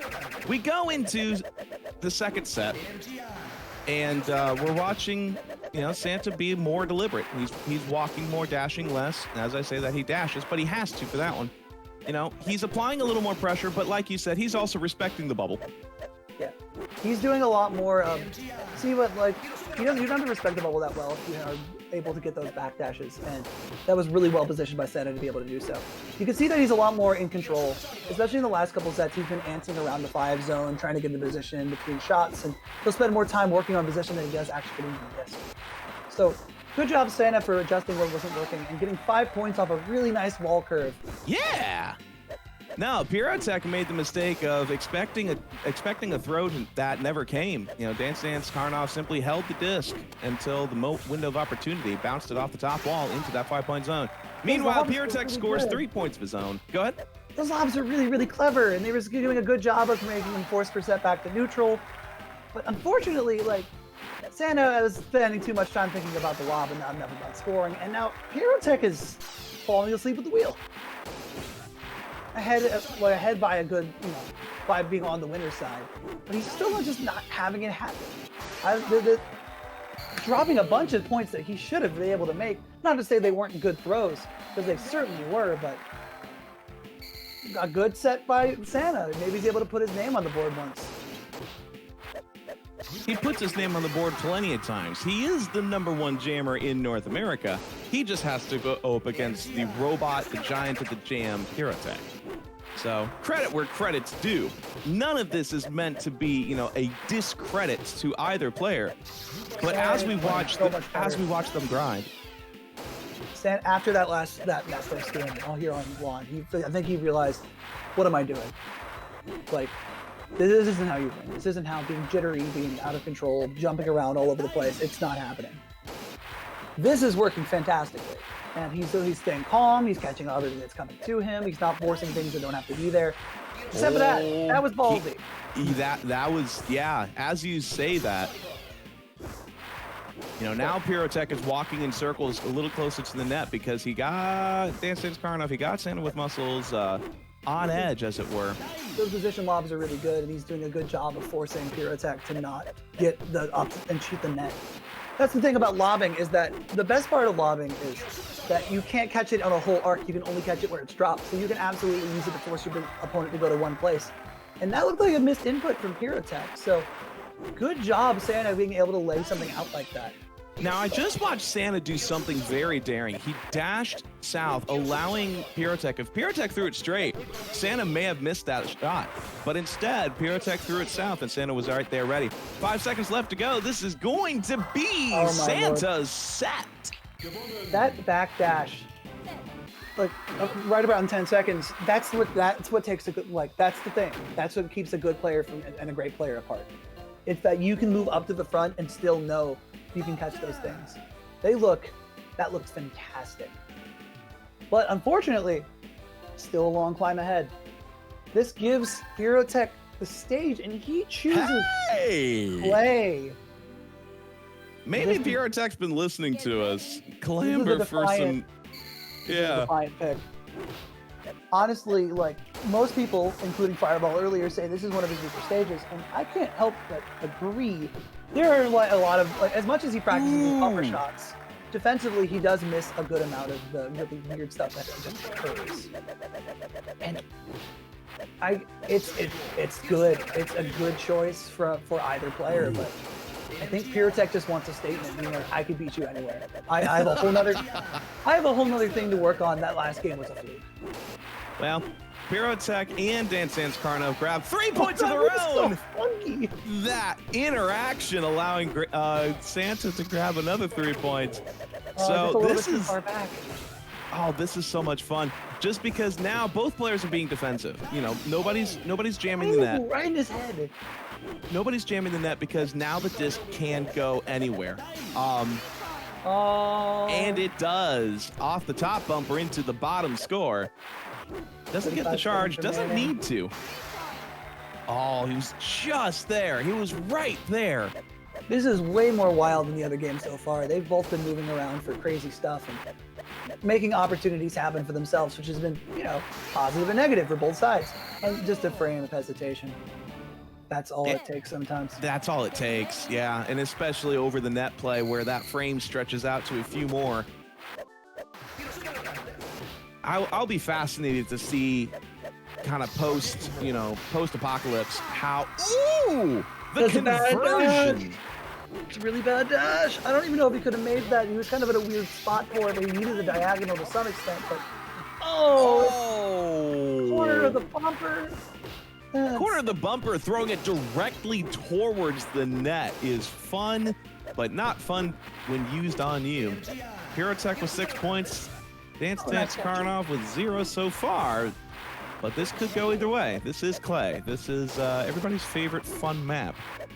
we go into the second set, and we're watching, Santa be more deliberate. He's walking more, dashing less. As I say that, he dashes, but he has to for that one. He's applying a little more pressure, but like you said, he's also respecting the bubble. Yeah, he's doing a lot more of. See what you don't have to respect the bubble that well if you are able to get those back dashes, and that was really well positioned by Santa to be able to do so. You can see that he's a lot more in control, especially in the last couple sets. He's been dancing around the 5 zone, trying to get in the position between shots, and he'll spend more time working on position than he does actually getting the disc. So, good job, Santa, for adjusting what wasn't working and getting 5 points off a really nice wall curve. Yeah. No, Pyrotech made the mistake of expecting a throw that never came. Dance Dance Karnov simply held the disc until the window of opportunity, bounced it off the top wall into that 5-point zone. Meanwhile, Pyrotech scores 3 points of his own. Go ahead. Those lobs are really, really clever, and they were doing a good job of making them force per set back to neutral. But unfortunately, Santa was spending too much time thinking about the lob and not enough about scoring, and now Pyrotech is falling asleep at the wheel. Ahead by a good, by being on the winner's side, but he's still just not having it happen. Dropping a bunch of points that he should have been able to make. Not to say they weren't good throws, because they certainly were, but a good set by Santa. Maybe he's able to put his name on the board once. He puts his name on the board plenty of times. He is the #1 jammer in North America. He just has to go up against the robot, the giant of the jam, Pyrotech. So credit where credit's due. None of this is meant to be, a discredit to either player. But as we watch them grind. After that first game, all here on Blonde, I think he realized, what am I doing? This isn't how you win. This isn't how being jittery, being out of control, jumping around all over the place. It's not happening. This is working fantastically. And he's staying calm. He's catching everything that's coming to him. He's not forcing things that don't have to be there. Except for that was ballsy. That was, yeah, as you say that. You know, now Pyrotech is walking in circles a little closer to the net because he got Dance Dance Karnov, he got Santa with Muscles on edge, as it were. Those position lobs are really good, and he's doing a good job of forcing Pyrotech to not get the up and cheat the net. That's the thing about lobbing, is that the best part of lobbing is that you can't catch it on a whole arc. You can only catch it where it's dropped. So you can absolutely use it to force your opponent to go to one place. And that looked like a missed input from Pyrotech. So good job, Santa, being able to lay something out like that. Now, I just watched Santa do something very daring. He dashed south, allowing Pyrotech. If Pyrotech threw it straight, Santa may have missed that shot. But instead, Pyrotech threw it south, and Santa was right there ready. 5 seconds left to go. This is going to be Santa's set. That back dash, like right around 10 seconds, that's what takes a good, like, that's the thing. That's what keeps a good player from and a great player apart. It's that you can move up to the front and still know you can catch those things. That looks fantastic. But unfortunately, still a long climb ahead. This gives Pyrotech the stage, and he chooses play. Maybe Pyrotech's been listening to us. Clamber for some... Yeah. Defiant pick. Honestly, like, most people, including Fireball earlier, say this is one of his weaker stages, and I can't help but agree. There are like a lot of, like, as much as he practices his bumper shots, defensively he does miss a good amount of the really weird stuff that just occurs. And it's good. It's a good choice for either player, but I think Pyrotech just wants a statement, being like, I could beat you anywhere. I have a whole nother thing to work on. That last game was a fluke. Well, Pyrotech and Dance Dance Karnov grab 3 points of their own. So funky. That interaction allowing Santa to grab another 3 points. So this is far back. Oh, this is so much fun. Just because now both players are being defensive. You know, nobody's jamming the net. Right in his head. Nobody's jamming the net because now the disc can go anywhere. And it does. Off the top bumper into the bottom score. Doesn't get the charge, doesn't need to. Oh, he was just there. He was right there. This is way more wild than the other games so far. They've both been moving around for crazy stuff and making opportunities happen for themselves, which has been, you know, positive and negative for both sides. And just a frame of hesitation. That's all it takes sometimes. That's all it takes, yeah. And especially over the net play where that frame stretches out to a few more. I'll be fascinated to see kind of post-apocalypse how, the conversion. It's a really bad dash. I don't even know if he could have made that. He was kind of at a weird spot for it. He needed a diagonal to some extent, but corner of the bumper. Corner of the bumper, throwing it directly towards the net is fun, but not fun when used on you. Pyrotech with 6 points. Dance Dance Karnov with 0 so far, but this could go either way. This is Clay. This is everybody's favorite fun map.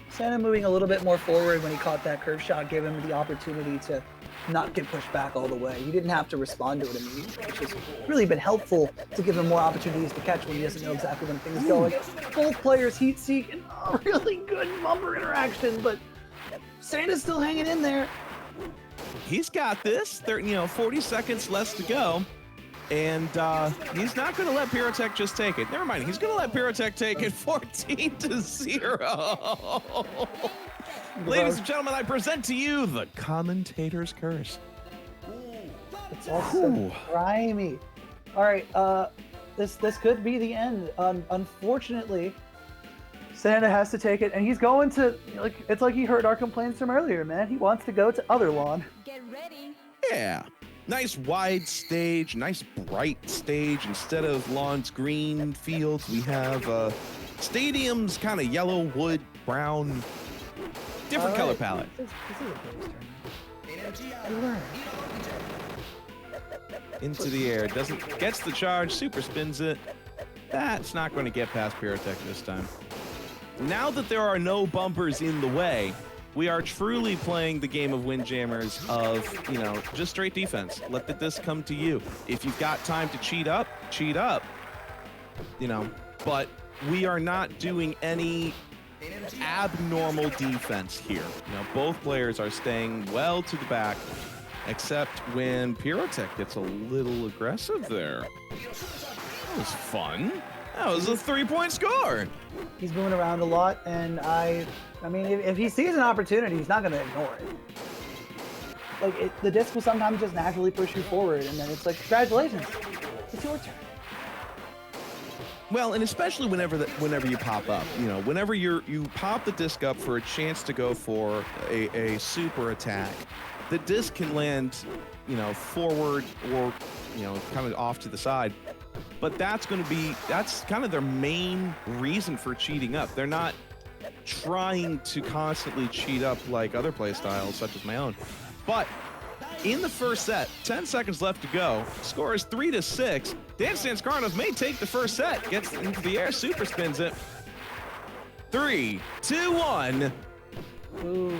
Santa moving a little bit more forward when he caught that curve shot gave him the opportunity to not get pushed back all the way. He didn't have to respond to it immediately, which has really been helpful to give him more opportunities to catch when he doesn't know exactly when things go. Both players heat seek and really good bumper interaction, but Santa's still hanging in there. He's got this. 40 seconds less to go. And he's not going to let Pyrotech just take it. Never mind. He's going to let Pyrotech take it 14-0. Ladies and gentlemen, I present to you the commentator's curse. It's also grimy. All right, this could be the end. Unfortunately, Santa has to take it, and he's going to, it's like he heard our complaints from earlier, man. He wants to go to Other Lawn. Get ready. Yeah. Nice wide stage, nice bright stage. Instead of lawns, green fields, we have stadiums, kind of yellow, wood, brown, different color palette. This is a turn. Into the air, gets the charge, super spins it. That's not going to get past Pyrotech this time. Now that there are no bumpers in the way, we are truly playing the game of Windjammers of, just straight defense. Let the disc come to you. If you've got time to cheat up, but we are not doing any abnormal defense here. Both players are staying well to the back, except when Pyrotech gets a little aggressive there. That was fun. That was a 3-point score. He's moving around a lot, and I mean, if he sees an opportunity, he's not going to ignore it. Like, the disc will sometimes just naturally push you forward, and then it's like, congratulations, it's your turn. Well, and especially whenever you pop up, whenever you pop the disc up for a chance to go for a super attack, the disc can land, forward or, kind of off to the side. But that's kind of their main reason for cheating up. They're not trying to constantly cheat up like other play styles, such as my own. But in the first set, 10 seconds left to go. Score is 3-6. Dance Dance Carnos may take the first set. Gets into the air, super spins it. 3, 2, 1. Ooh.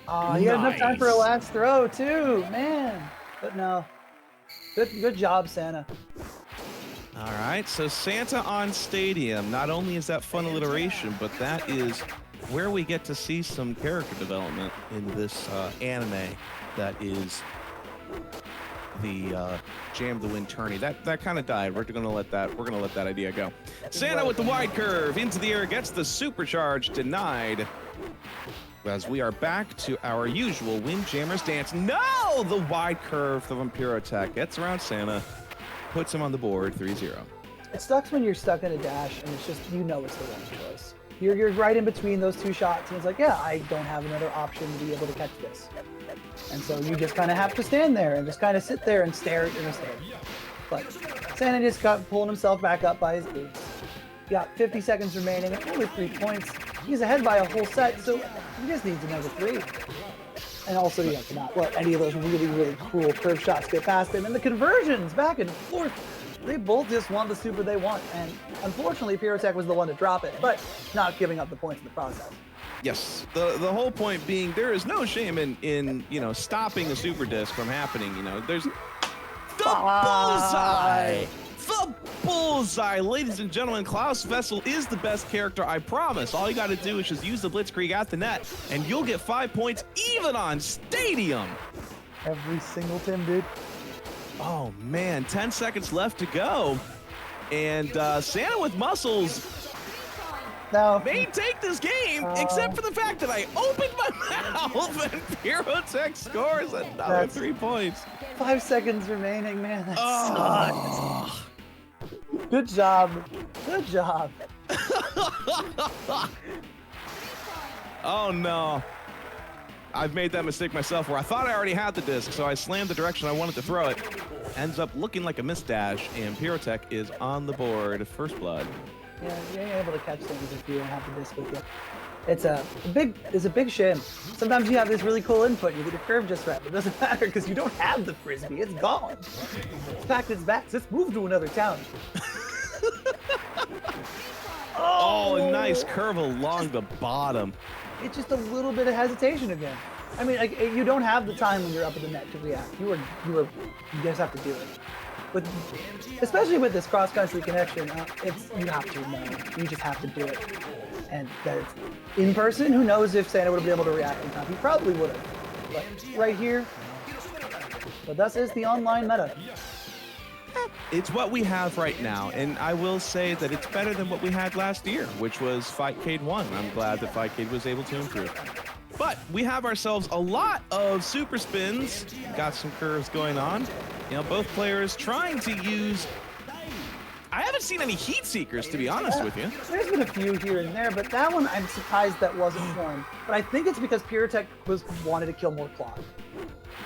Oh, he had enough time for a last throw too, man. But no. Good job, Santa. All right, so Santa on Stadium. Not only is that fun alliteration, but that is where we get to see some character development in this anime that is the Jam the Win tourney. That kind of died. We're gonna let that idea go. Santa with the wide curve into the air, gets the supercharge denied. As we are back to our usual Windjammers dance. No! The wide curve from Pyrotech gets around Santa, puts him on the board, 3-0. It sucks when you're stuck in a dash and it's just, it's the wrong choice. You're right in between those two shots and it's like, yeah, I don't have another option to be able to catch this. And so you just kind of have to stand there and just kind of sit there and stare at your mistake. But Santa just got pulling himself back up by his boots. He got 50 seconds remaining, only 3 points. He's ahead by a whole set, so he just needs another 3. And also, cannot let any of those really, really cruel curve shots get past him. And the conversions back and forth, they both just want the super they want. And unfortunately, Pyrotech was the one to drop it, but not giving up the points in the process. Yes, the whole point being there is no shame in stopping a super disc from happening. There's the bullseye. The bullseye, ladies and gentlemen. Klaus Vessel is the best character, I promise. All you got to do is just use the Blitzkrieg at the net, and you'll get 5 points even on Stadium. Every single Tim, dude. Oh man, 10 seconds left to go, and Santa with muscles may take this game, except for the fact that I opened my mouth and Pyrotech scores another 3 points. 5 seconds remaining, man. That sucks. Good job. Good job. Oh no. I've made that mistake myself where I thought I already had the disc, so I slammed the direction I wanted to throw it. Ends up looking like a missed dash, and Pyrotech is on the board. First blood. Yeah, you ain't able to catch things if you don't have the disc with you. It's a big shame. Sometimes you have this really cool input, you get your curve just right, but it doesn't matter because you don't have the frisbee. It's gone. It's packed its back. Let's move to another town. Oh, nice curve along the bottom. It's just a little bit of hesitation again. I mean, like, you don't have the time when you're up at the net to react. You just have to do it. But especially with this cross-country connection, you have to know. You just have to do it. And that it's in person, who knows if Santa would have been able to react in time. He probably would have. But right here, but thus is the online meta. It's what we have right now, and I will say that it's better than what we had last year, which was Fightcade 1. I'm glad that Fightcade was able to improve. But we have ourselves a lot of super spins, got some curves going on. Both players trying to use... I haven't seen any heat seekers, to be honest with you. There's been a few here and there, but that one I'm surprised that wasn't one. But I think it's because Pyrotech wanted to kill more clock.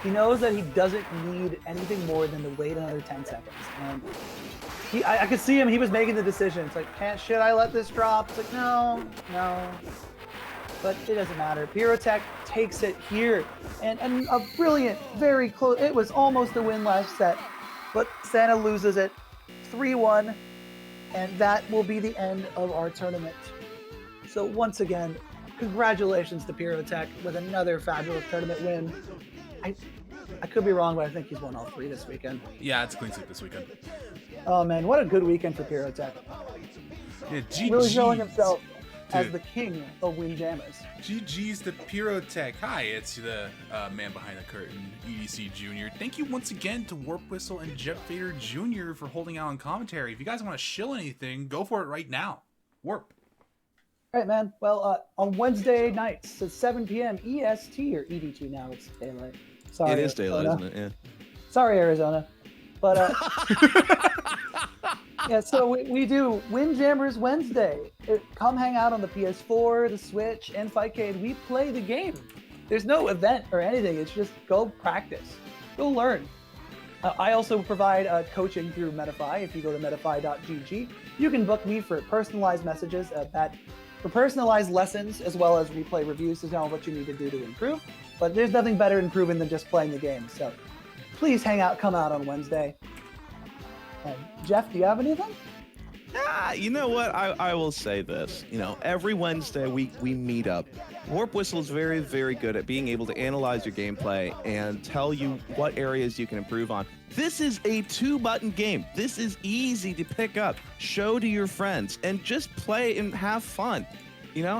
He knows that he doesn't need anything more than to wait another 10 seconds. And I could see him, he was making the decision. It's like, should I let this drop? It's like, no. But it doesn't matter. Pyrotech takes it here. And a brilliant, very close, it was almost a win last set. But Santa loses it 3-1. And that will be the end of our tournament. So once again, congratulations to Pyrotech with another fabulous tournament win. I could be wrong, but I think he's won all 3 this weekend. Yeah, it's a clean sweep this weekend. Oh man, what a good weekend for Pyrotech. Yeah, really showing himself as to- the king of Windjammers. GG's to Pyrotech. Hi, it's the man behind the curtain, EDC Jr. Thank you once again to Warp Whistle and Jet Vader Jr. for holding out on commentary. If you guys want to shill anything, go for it right now. Warp. All right, man. Well, on Wednesday nights at 7 p.m. EST or EDT now, it's daylight. Sorry, It is daylight, Arizona. isn't it? Sorry, Arizona. But yeah, so we do Windjammers Wednesday. Come hang out on the PS4, the Switch, and Fightcade. We play the game. There's no event or anything. It's just go practice, go learn. I also provide coaching through Metafy. If you go to metafy.gg, you can book me for personalized messages for personalized lessons, as well as replay reviews to tell what you need to do to improve. But there's nothing better improving than just playing the game. So please come out on Wednesday. Jeff, do you have anything? You know what? I will say this. Every Wednesday we meet up. Warp Whistle is very, very good at being able to analyze your gameplay and tell you what areas you can improve on. This is a 2-button game. This is easy to pick up, show to your friends, and just play and have fun.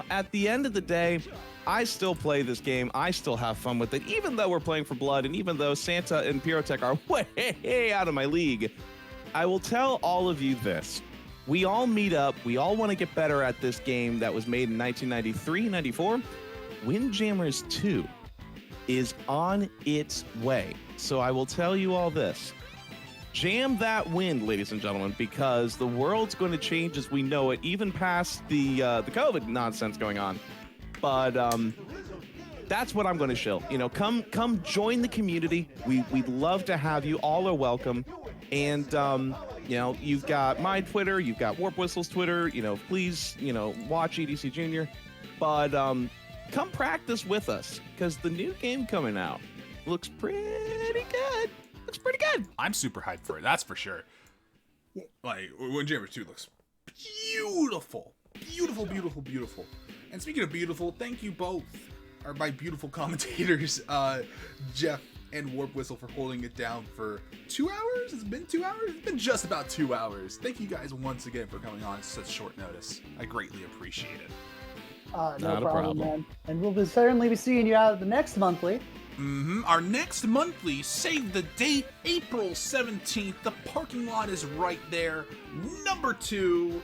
At the end of the day, I still play this game. I still have fun with it, even though we're playing for blood, and even though Santa and Pyrotech are way out of my league. I will tell all of you this. We all meet up. We all want to get better at this game that was made in 1993, 94. Windjammers 2 is on its way. So I will tell you all this. Jam that wind, ladies and gentlemen, because the world's going to change as we know it, even past the COVID nonsense going on. But that's what I'm going to shill. Come join the community. We'd love to have you. All are welcome. And you've got my Twitter, you've got Warp Whistle's Twitter. Please, watch EDC Jr. But come practice with us, because the new game coming out looks pretty good. Looks pretty good. I'm super hyped for it, that's for sure. Like, Windjammers 2 looks beautiful. Beautiful, beautiful, beautiful. And speaking of beautiful, thank you both, or my beautiful commentators, Jeff and Warp Whistle, for holding it down for 2 hours. It's been 2 hours? It's been just about 2 hours. Thank you guys once again for coming on at such short notice. I greatly appreciate it. No problem, man. And we'll certainly be seeing you out at the next monthly. Our next monthly, save the date, April 17th. The parking lot is right there. Number 2.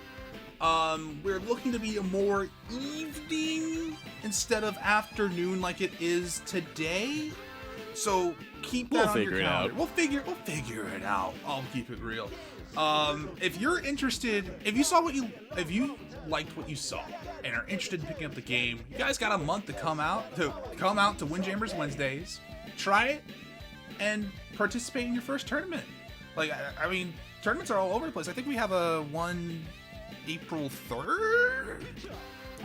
We're looking to be a more evening instead of afternoon like it is today. So keep that on your calendar. We'll figure it out. I'll keep it real. If you're interested, if you liked what you saw and are interested in picking up the game, you guys got a month to come out to Windjammers Wednesdays, try it, and participate in your first tournament. Like, I mean, tournaments are all over the place. I think we have one April 3rd.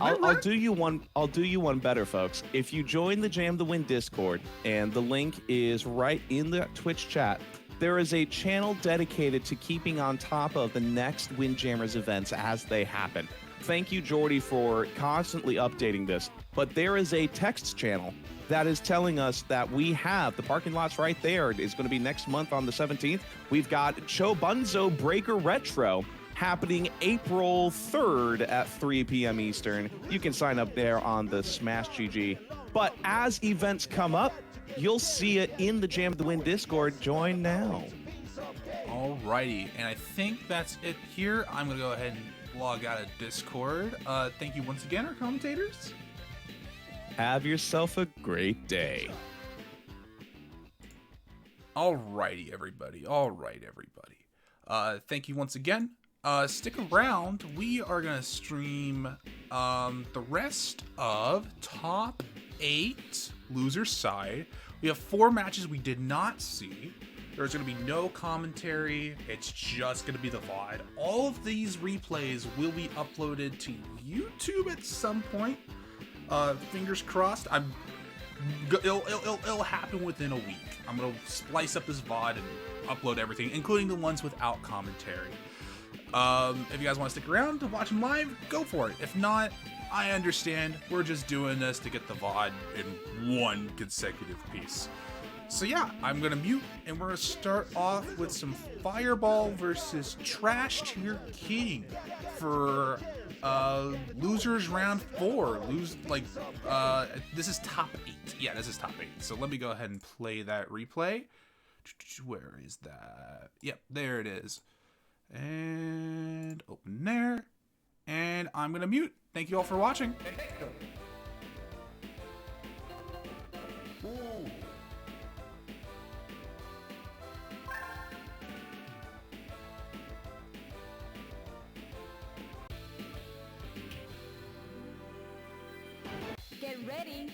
I'll do you one better, folks. If you join the Jam the Win Discord, and the link is right in the Twitch chat, there is a channel dedicated to keeping on top of the next Windjammers events as they happen. Thank you, Jordy, for constantly updating this. But there is a text channel that is telling us that we have the parking lots right there. It's going to be next month on the 17th. We've got Chobunzo Breaker Retro happening April 3rd at 3 p.m. Eastern. You can sign up there on the Smash GG. But as events come up, you'll see it in the Jam the Win Discord. Join now. Alrighty, and I think that's it here. I'm going to go ahead and log out of Discord. Thank you once again, our commentators. Have yourself a great day. Alrighty, everybody. Thank you once again. Stick around. We are going to stream the rest of Top 8 Loser Side. We have 4 matches we did not see. There's going to be no commentary. It's just going to be the VOD. All of these replays will be uploaded to YouTube at some point. Fingers crossed. It'll happen within a week. I'm going to splice up this VOD and upload everything, including the ones without commentary. If you guys want to stick around to watch them live, go for it. If not, I understand. We're just doing this to get the VOD in one consecutive piece. So yeah, I'm gonna mute, and we're gonna start off with some Fireball versus Trash Tier King for losers round 4. This is top 8. Yeah, this is top 8. So let me go ahead and play that replay. Where is that? Yep, there it is. And open there. And I'm gonna mute. Thank you all for watching. Get ready.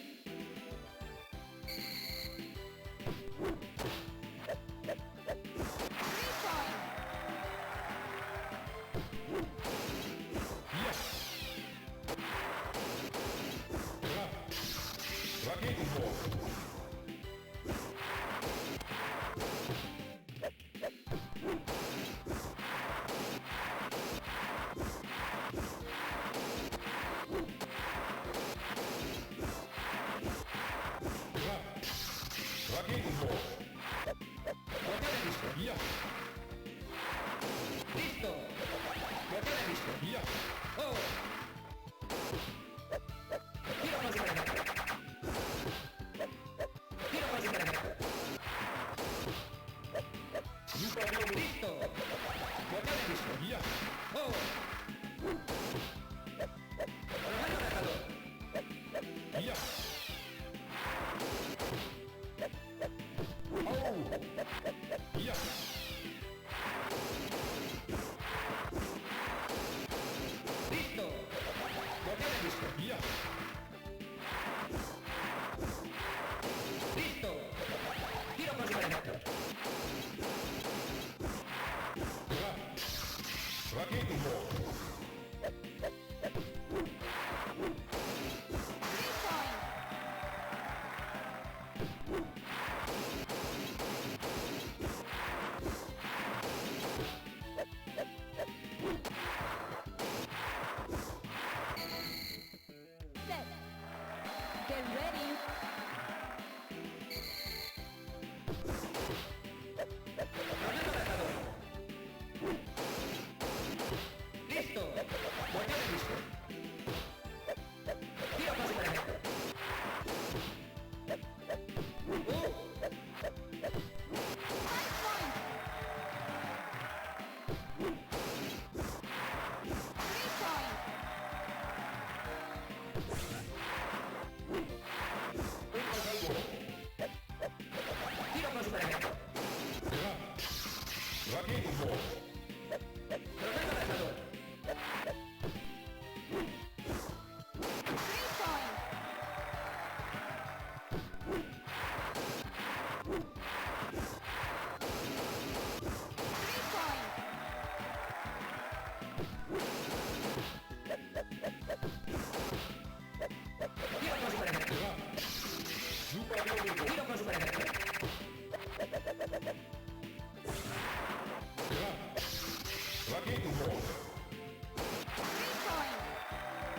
Set. Get ready.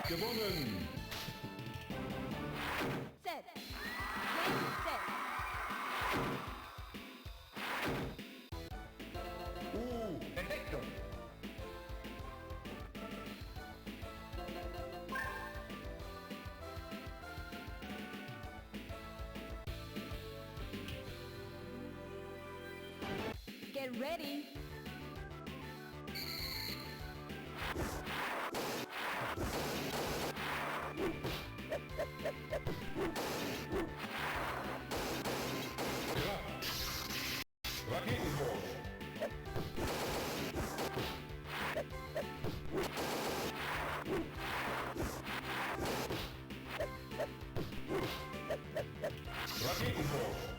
Gewonnen! Set. Game set. Perfecto! Get ready. Raketenwurf! Raketenwurf!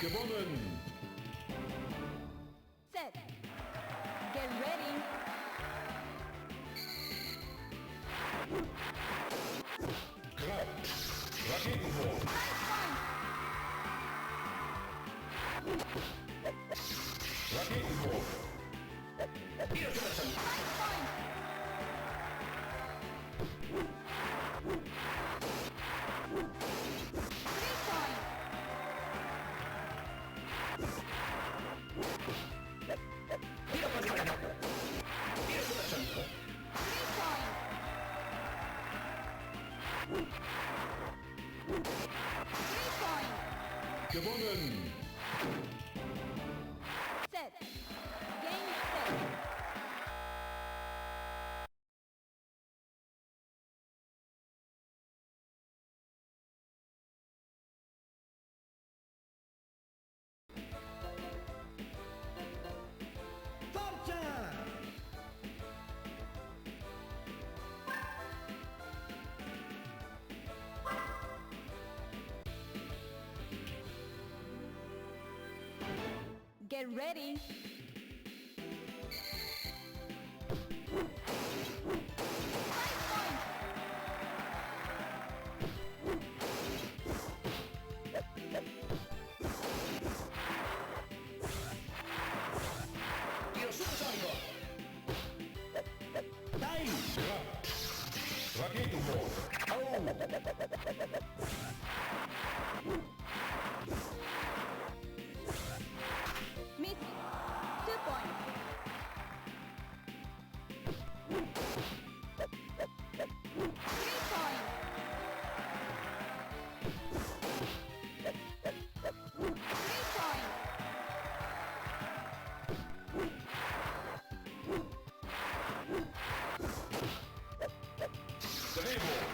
Gewonnen. Set. Get ready. Klar. Raketenwurf. Raketenwurf. Wiederverletzung. Wiederverletzung. Gewonnen. Set. Game set. Get ready. Tiro supersonico. Dai. Raketenwurf. Miss. 2 points. Drehwurf.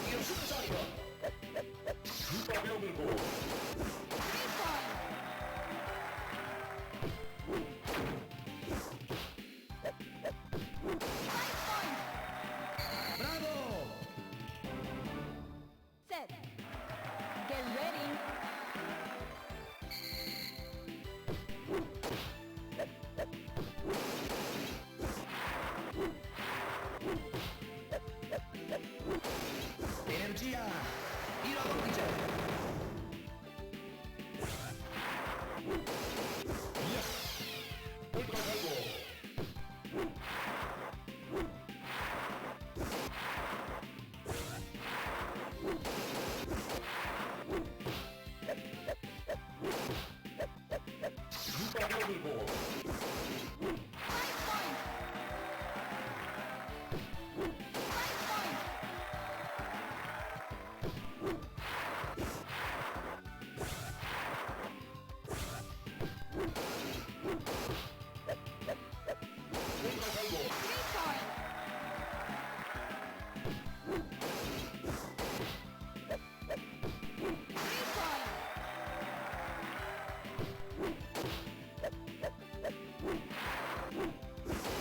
Tiro supersonico. Super Wirbelwurf. Bravo. Set. Get ready. Energia. Tiro all'undice. Yes. Ultrasalvo. Super Wirbelwurf. Ultrasalvo.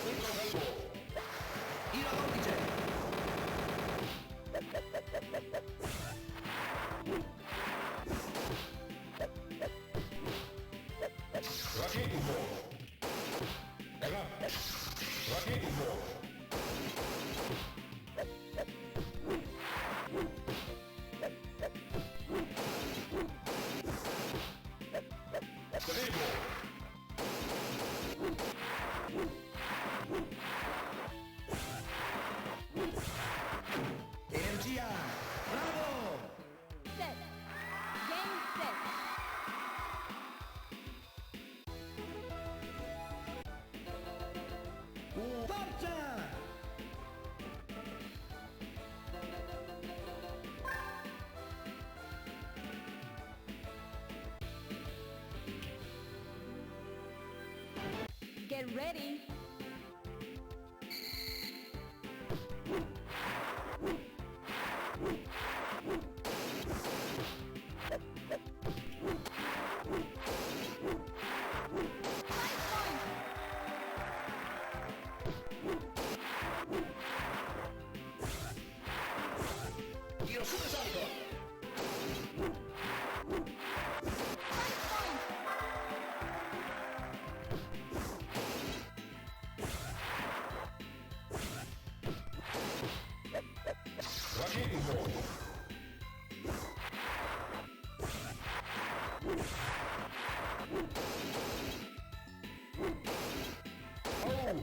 Ultrasalvo. Tiro all'undice. Raketenwurf. Raketenwurf. Drehwurf. Energia. Bravo. Set. Game set. Forza. Get ready. Rotating ball. Oh!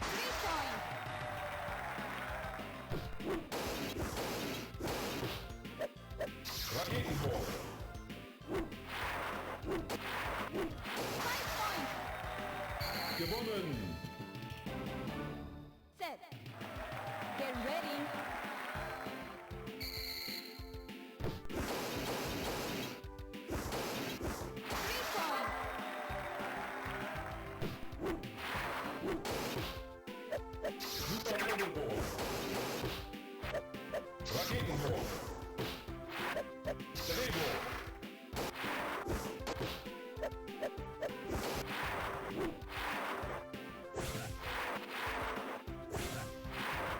3 points. Rotating ball. 5 points. Gewonnen! Set. Get ready. Three points. Rotating ball. Rotating ball. Delay ball.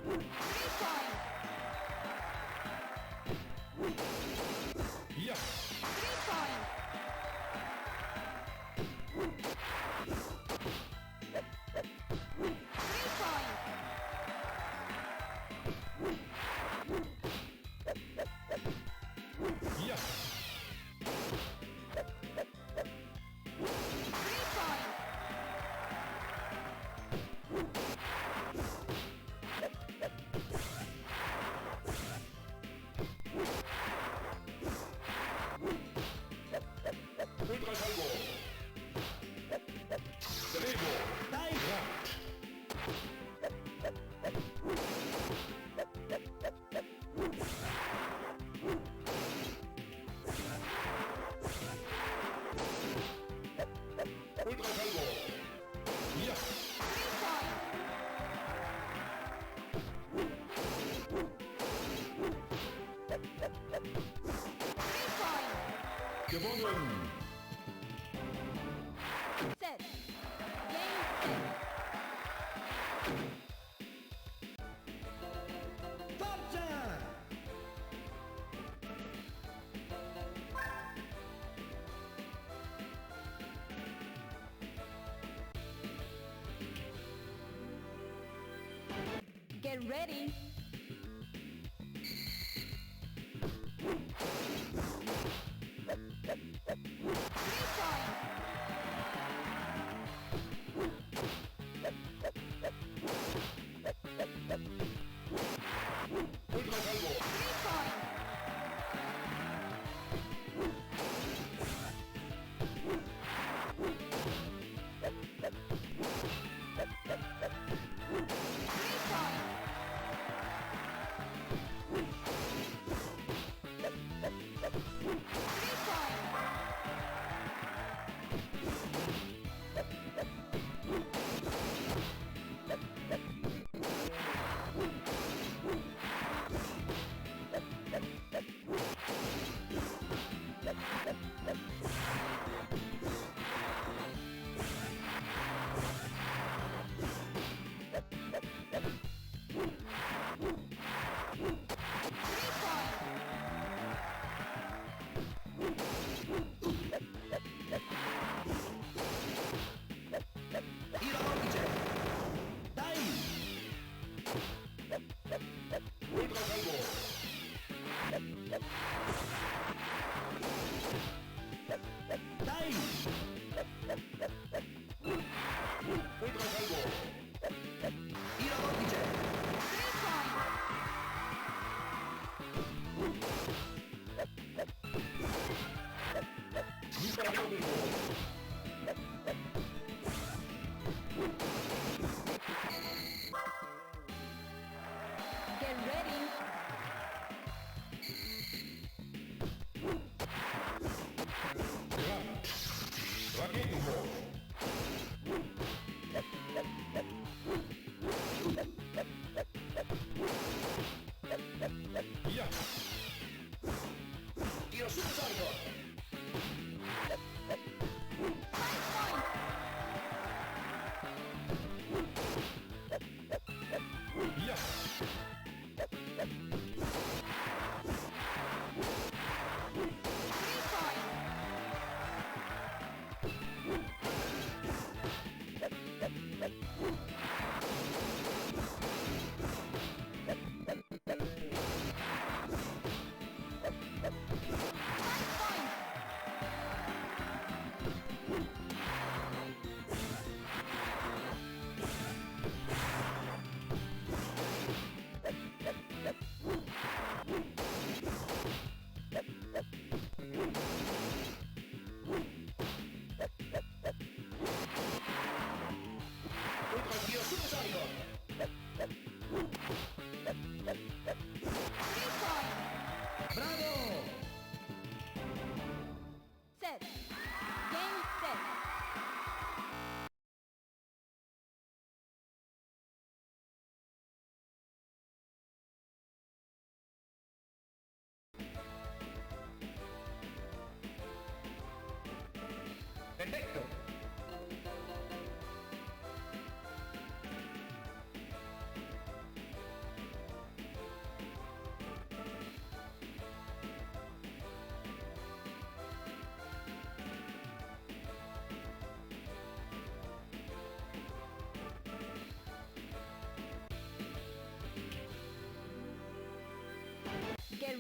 Three points. Ja! 3 points. Three points. Ja! 3 points. Ultraschall ball. Delay ball. Nice. Ultraschall ball. Ja! 3 points. Three points. Gewonnen! Set. Game set. Stop time! Get ready. Three points. Ultraschall ball. 3 points. Three points.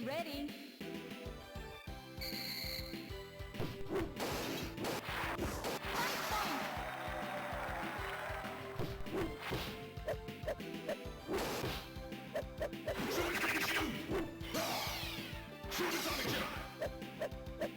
Get ready. Fight point. Supersonic Jump! Three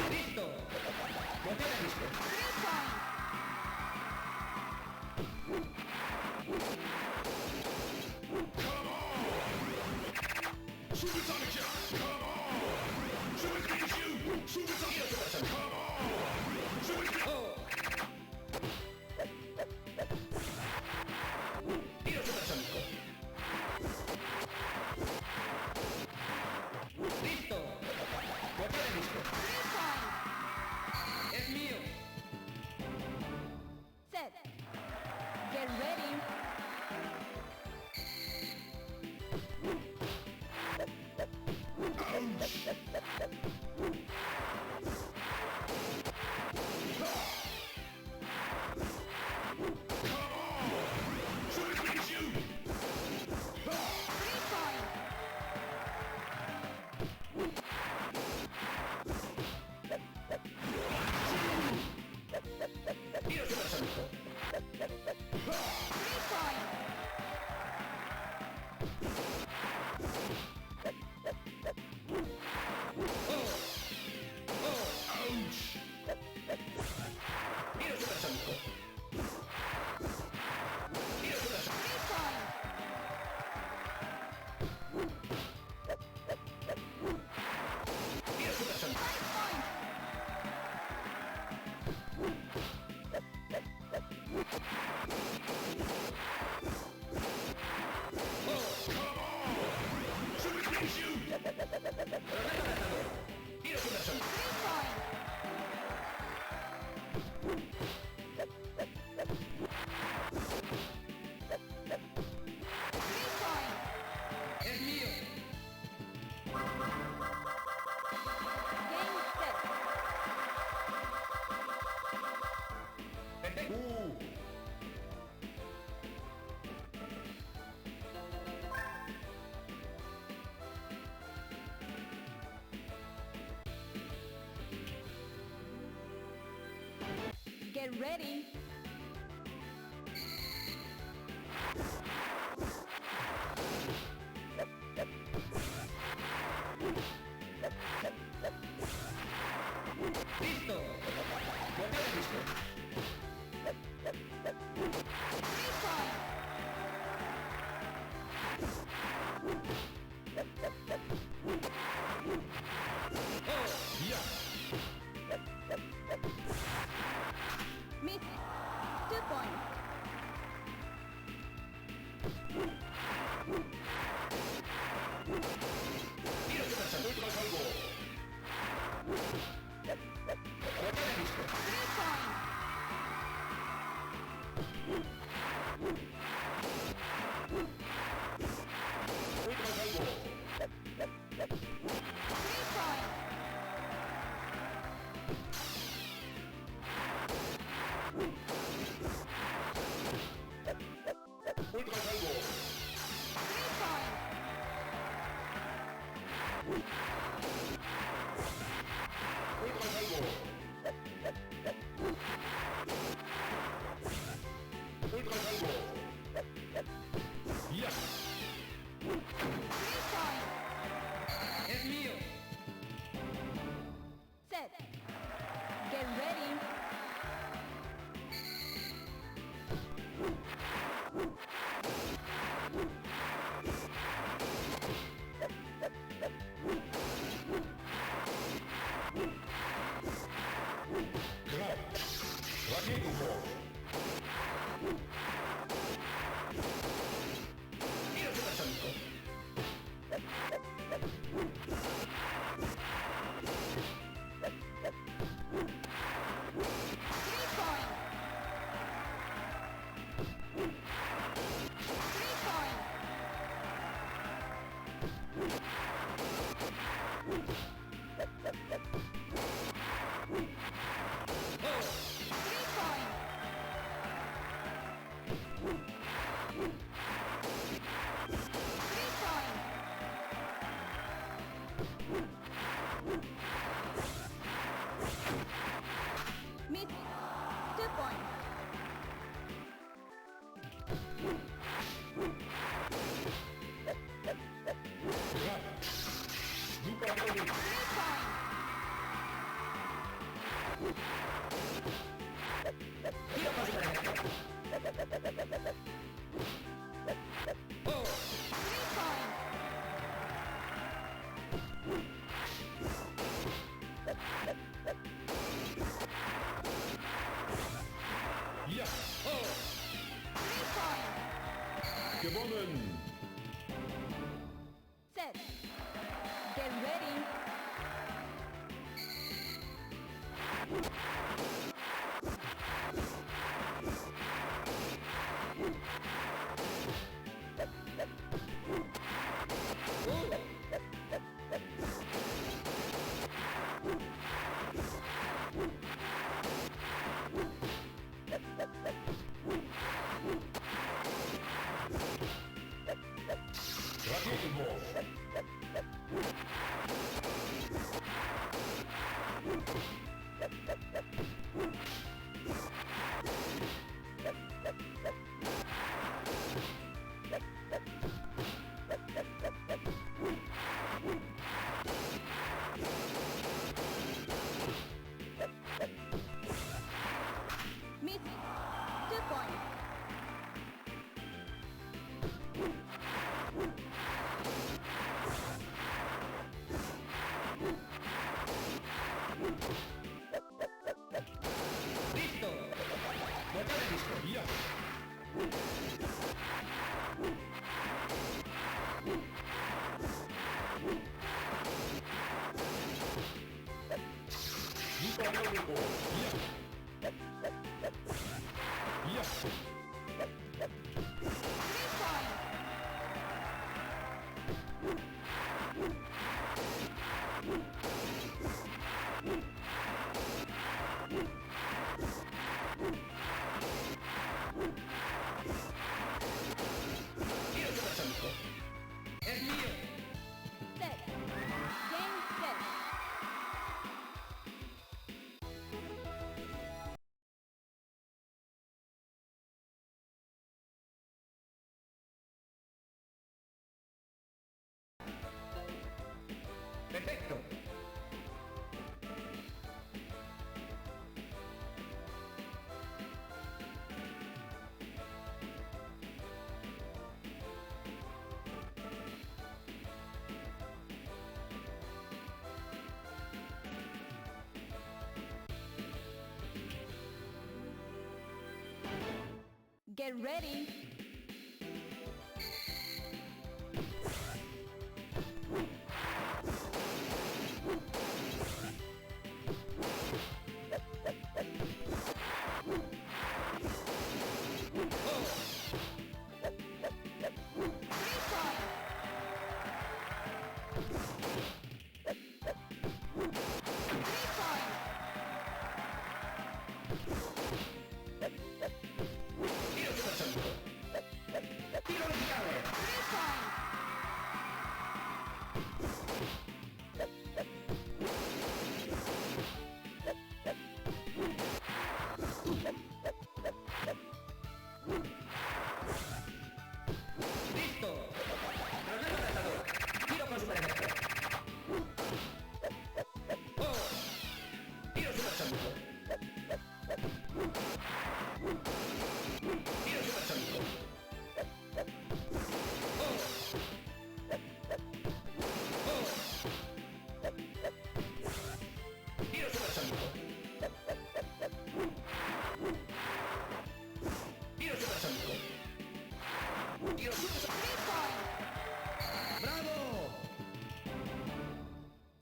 point. Three point. Three point. Three point. Supersonic Jump! Come on! Super Pikachu! Supersonic Jump! Come on! Super Three point. Set. Get ready. Super Pikachu! Three point. Three point. Ouch! Three point. Fight point. Super Pikachu! Three point. Three point. Game set. Get ready. Three point. Miss. 2 point. Three point. Three point. Three point. Three point. Set. point. Miss. 2 point. Super Mario. 3 point. Three point. Ja. Oh. 3 point. Gewonnen. Set. Get ready. Raketenwurf. Miss. 2 point. Ja. Super Mario. Ja. Ja. 3 point. Set. Game set. Perfecto. Get ready.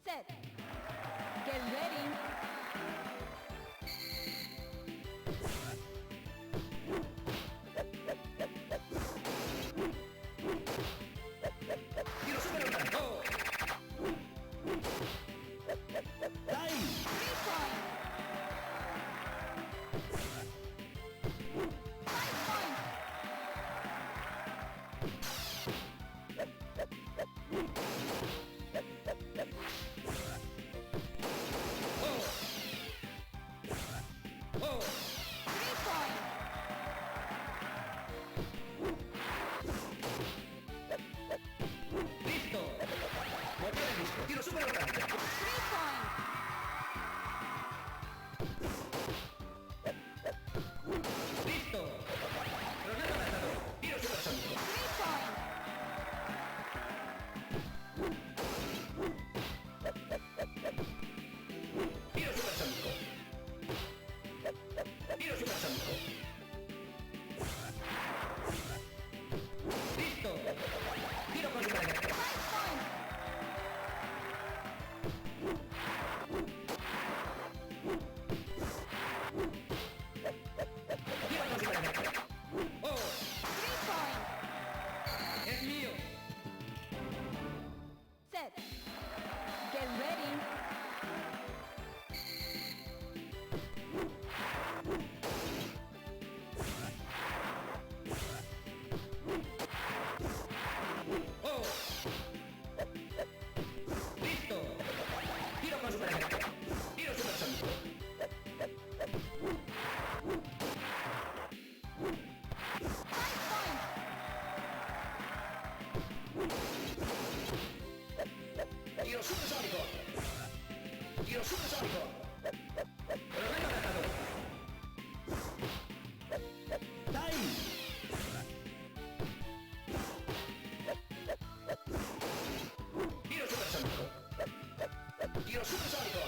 Set. Get ready. Dai! 3 point. point. Listo. Motore listo. Tiro super rotante. 3 point. Listo. Granata lanzador. Tiro supersónico. 3 point. Tiro supersónico. Tiro supersónico. Listo. Tiro con super efecto. 5 point. Tiro con super efecto. Oh, 3 point. es mío. Set. Get ready. Oh. Listo. Tiro con super efecto. Tiro supersónico. 5 point. Tiro supersónico. Tiro supersónico. Granata lanzador. ¡Time! Tiro supersónico. Tiro supersónico.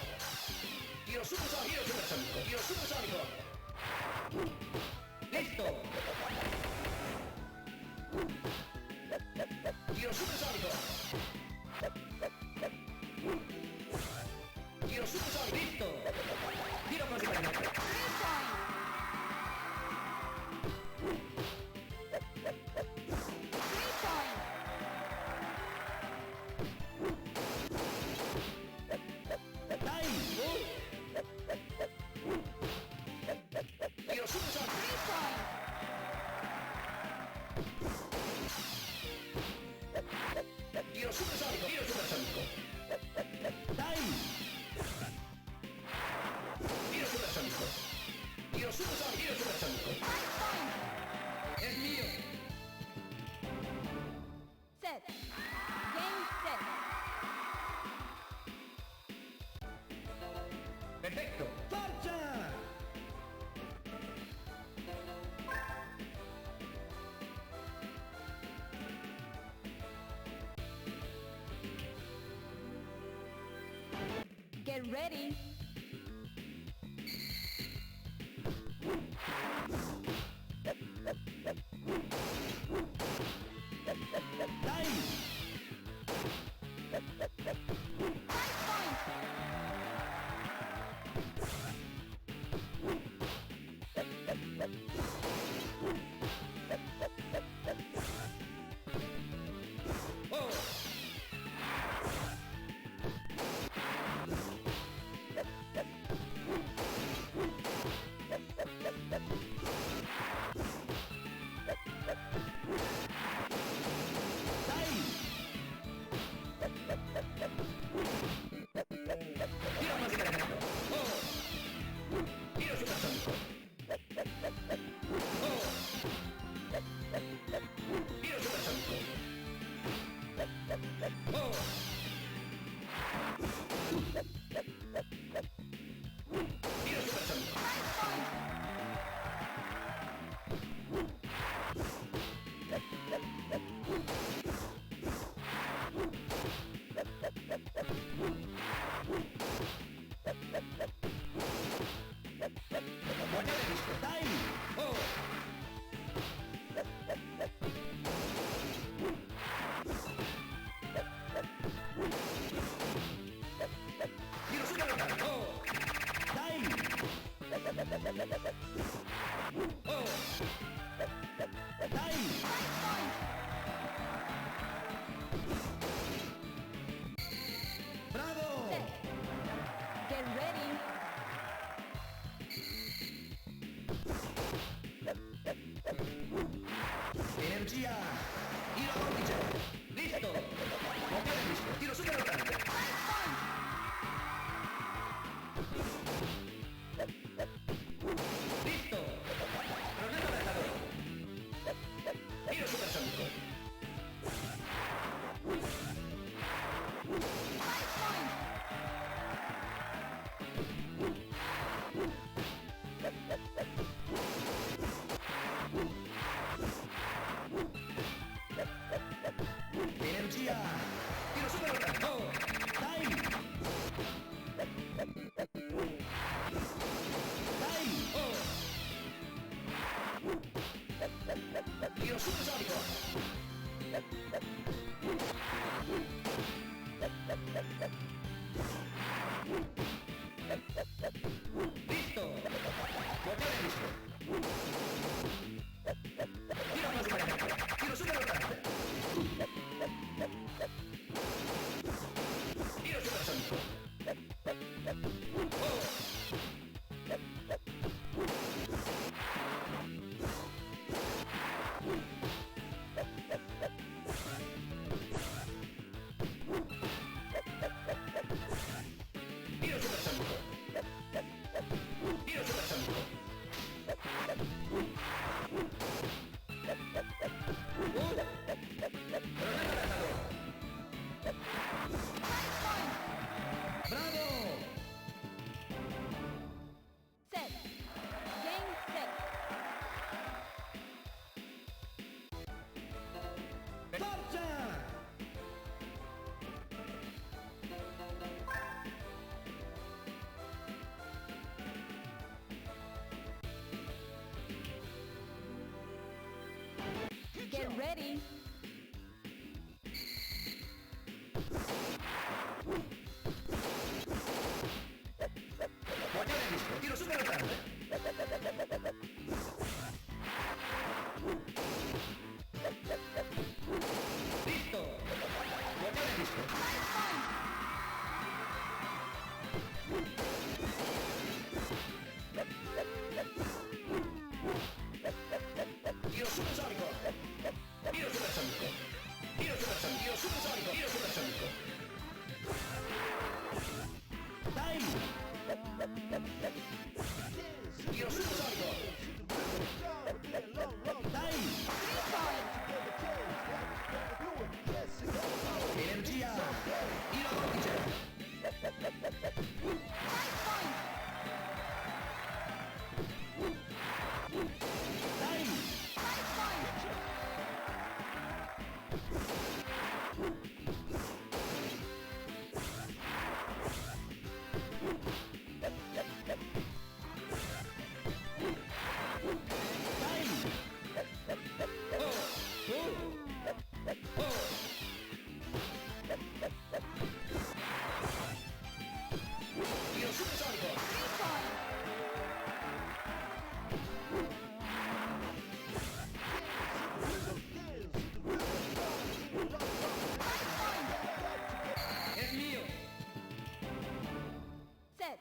Tiro supersónico. Tiro supersónico. Tiro supersónico. Listo. Tiro supersónico. Tiro supersónico. Listo. Tiro con supersónico. 3 point. 3 point. ¡Time! Tiro supersónico. 3 point. Tiro supersónico. Tiro supersónico. ¡Time! Tiro supersónico. Tiro supersónico. Tiro supersónico. 5 point. Es mío. Set. Game set. Perfecto. ¡Marcha! Get ready. ¡Time! 5 point. ¡Oh! ¡Time! Tiro con super efecto. ¡Oh! Tiro supersónico. ¡Oh! Tiro supersónico. ¡Oh! Tiro supersónico. 5 point. Motore listo. ¡Time! ¡Oh! Tiro super rotante. ¡Oh! ¡Time! ¡Oh! ¡Time! 5 point. ¡Bravo! Set. Get ready. ¡Energía! ¡Tiro a vórtice! ¡Listo! Motore listo. Tiro super rotante. 5 point. Get ready. Set.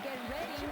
Get ready.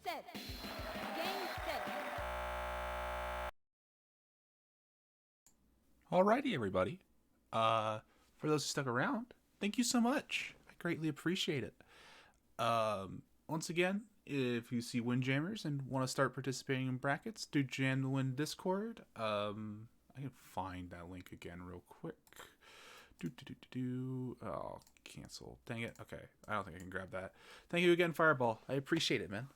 Set. Game set. Alrighty, everybody. For those who stuck around, thank you so much. I greatly appreciate it. Once again, if you see Windjammers and want to start participating in brackets, do jam the Wind Discord. I can find that link again real quick. Oh, cancel. Dang it. Okay, I don't think I can grab that. Thank you again, Fireball. I appreciate it, man.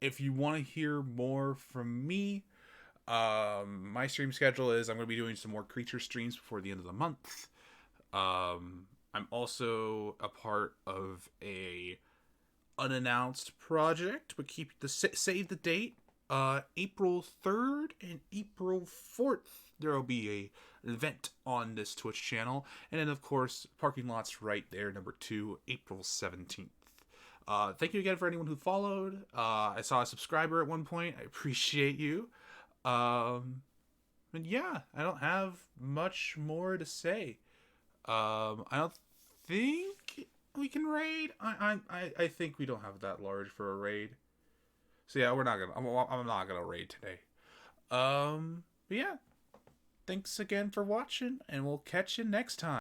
If you want to hear more from me, my stream schedule is I'm going to be doing some more creature streams before the end of the month. I'm also a part of a unannounced project, but keep the save the date. April 3rd and April 4th, there will be an event on this Twitch channel, and then of course Parking Lot's right there, number 2, April 17th. Thank you again for anyone who followed. I saw a subscriber at one point. I appreciate you. And yeah, I don't have much more to say. I don't think we can raid. I think we don't have that large for a raid. So yeah, I'm not gonna raid today. But yeah, thanks again for watching, and we'll catch you next time.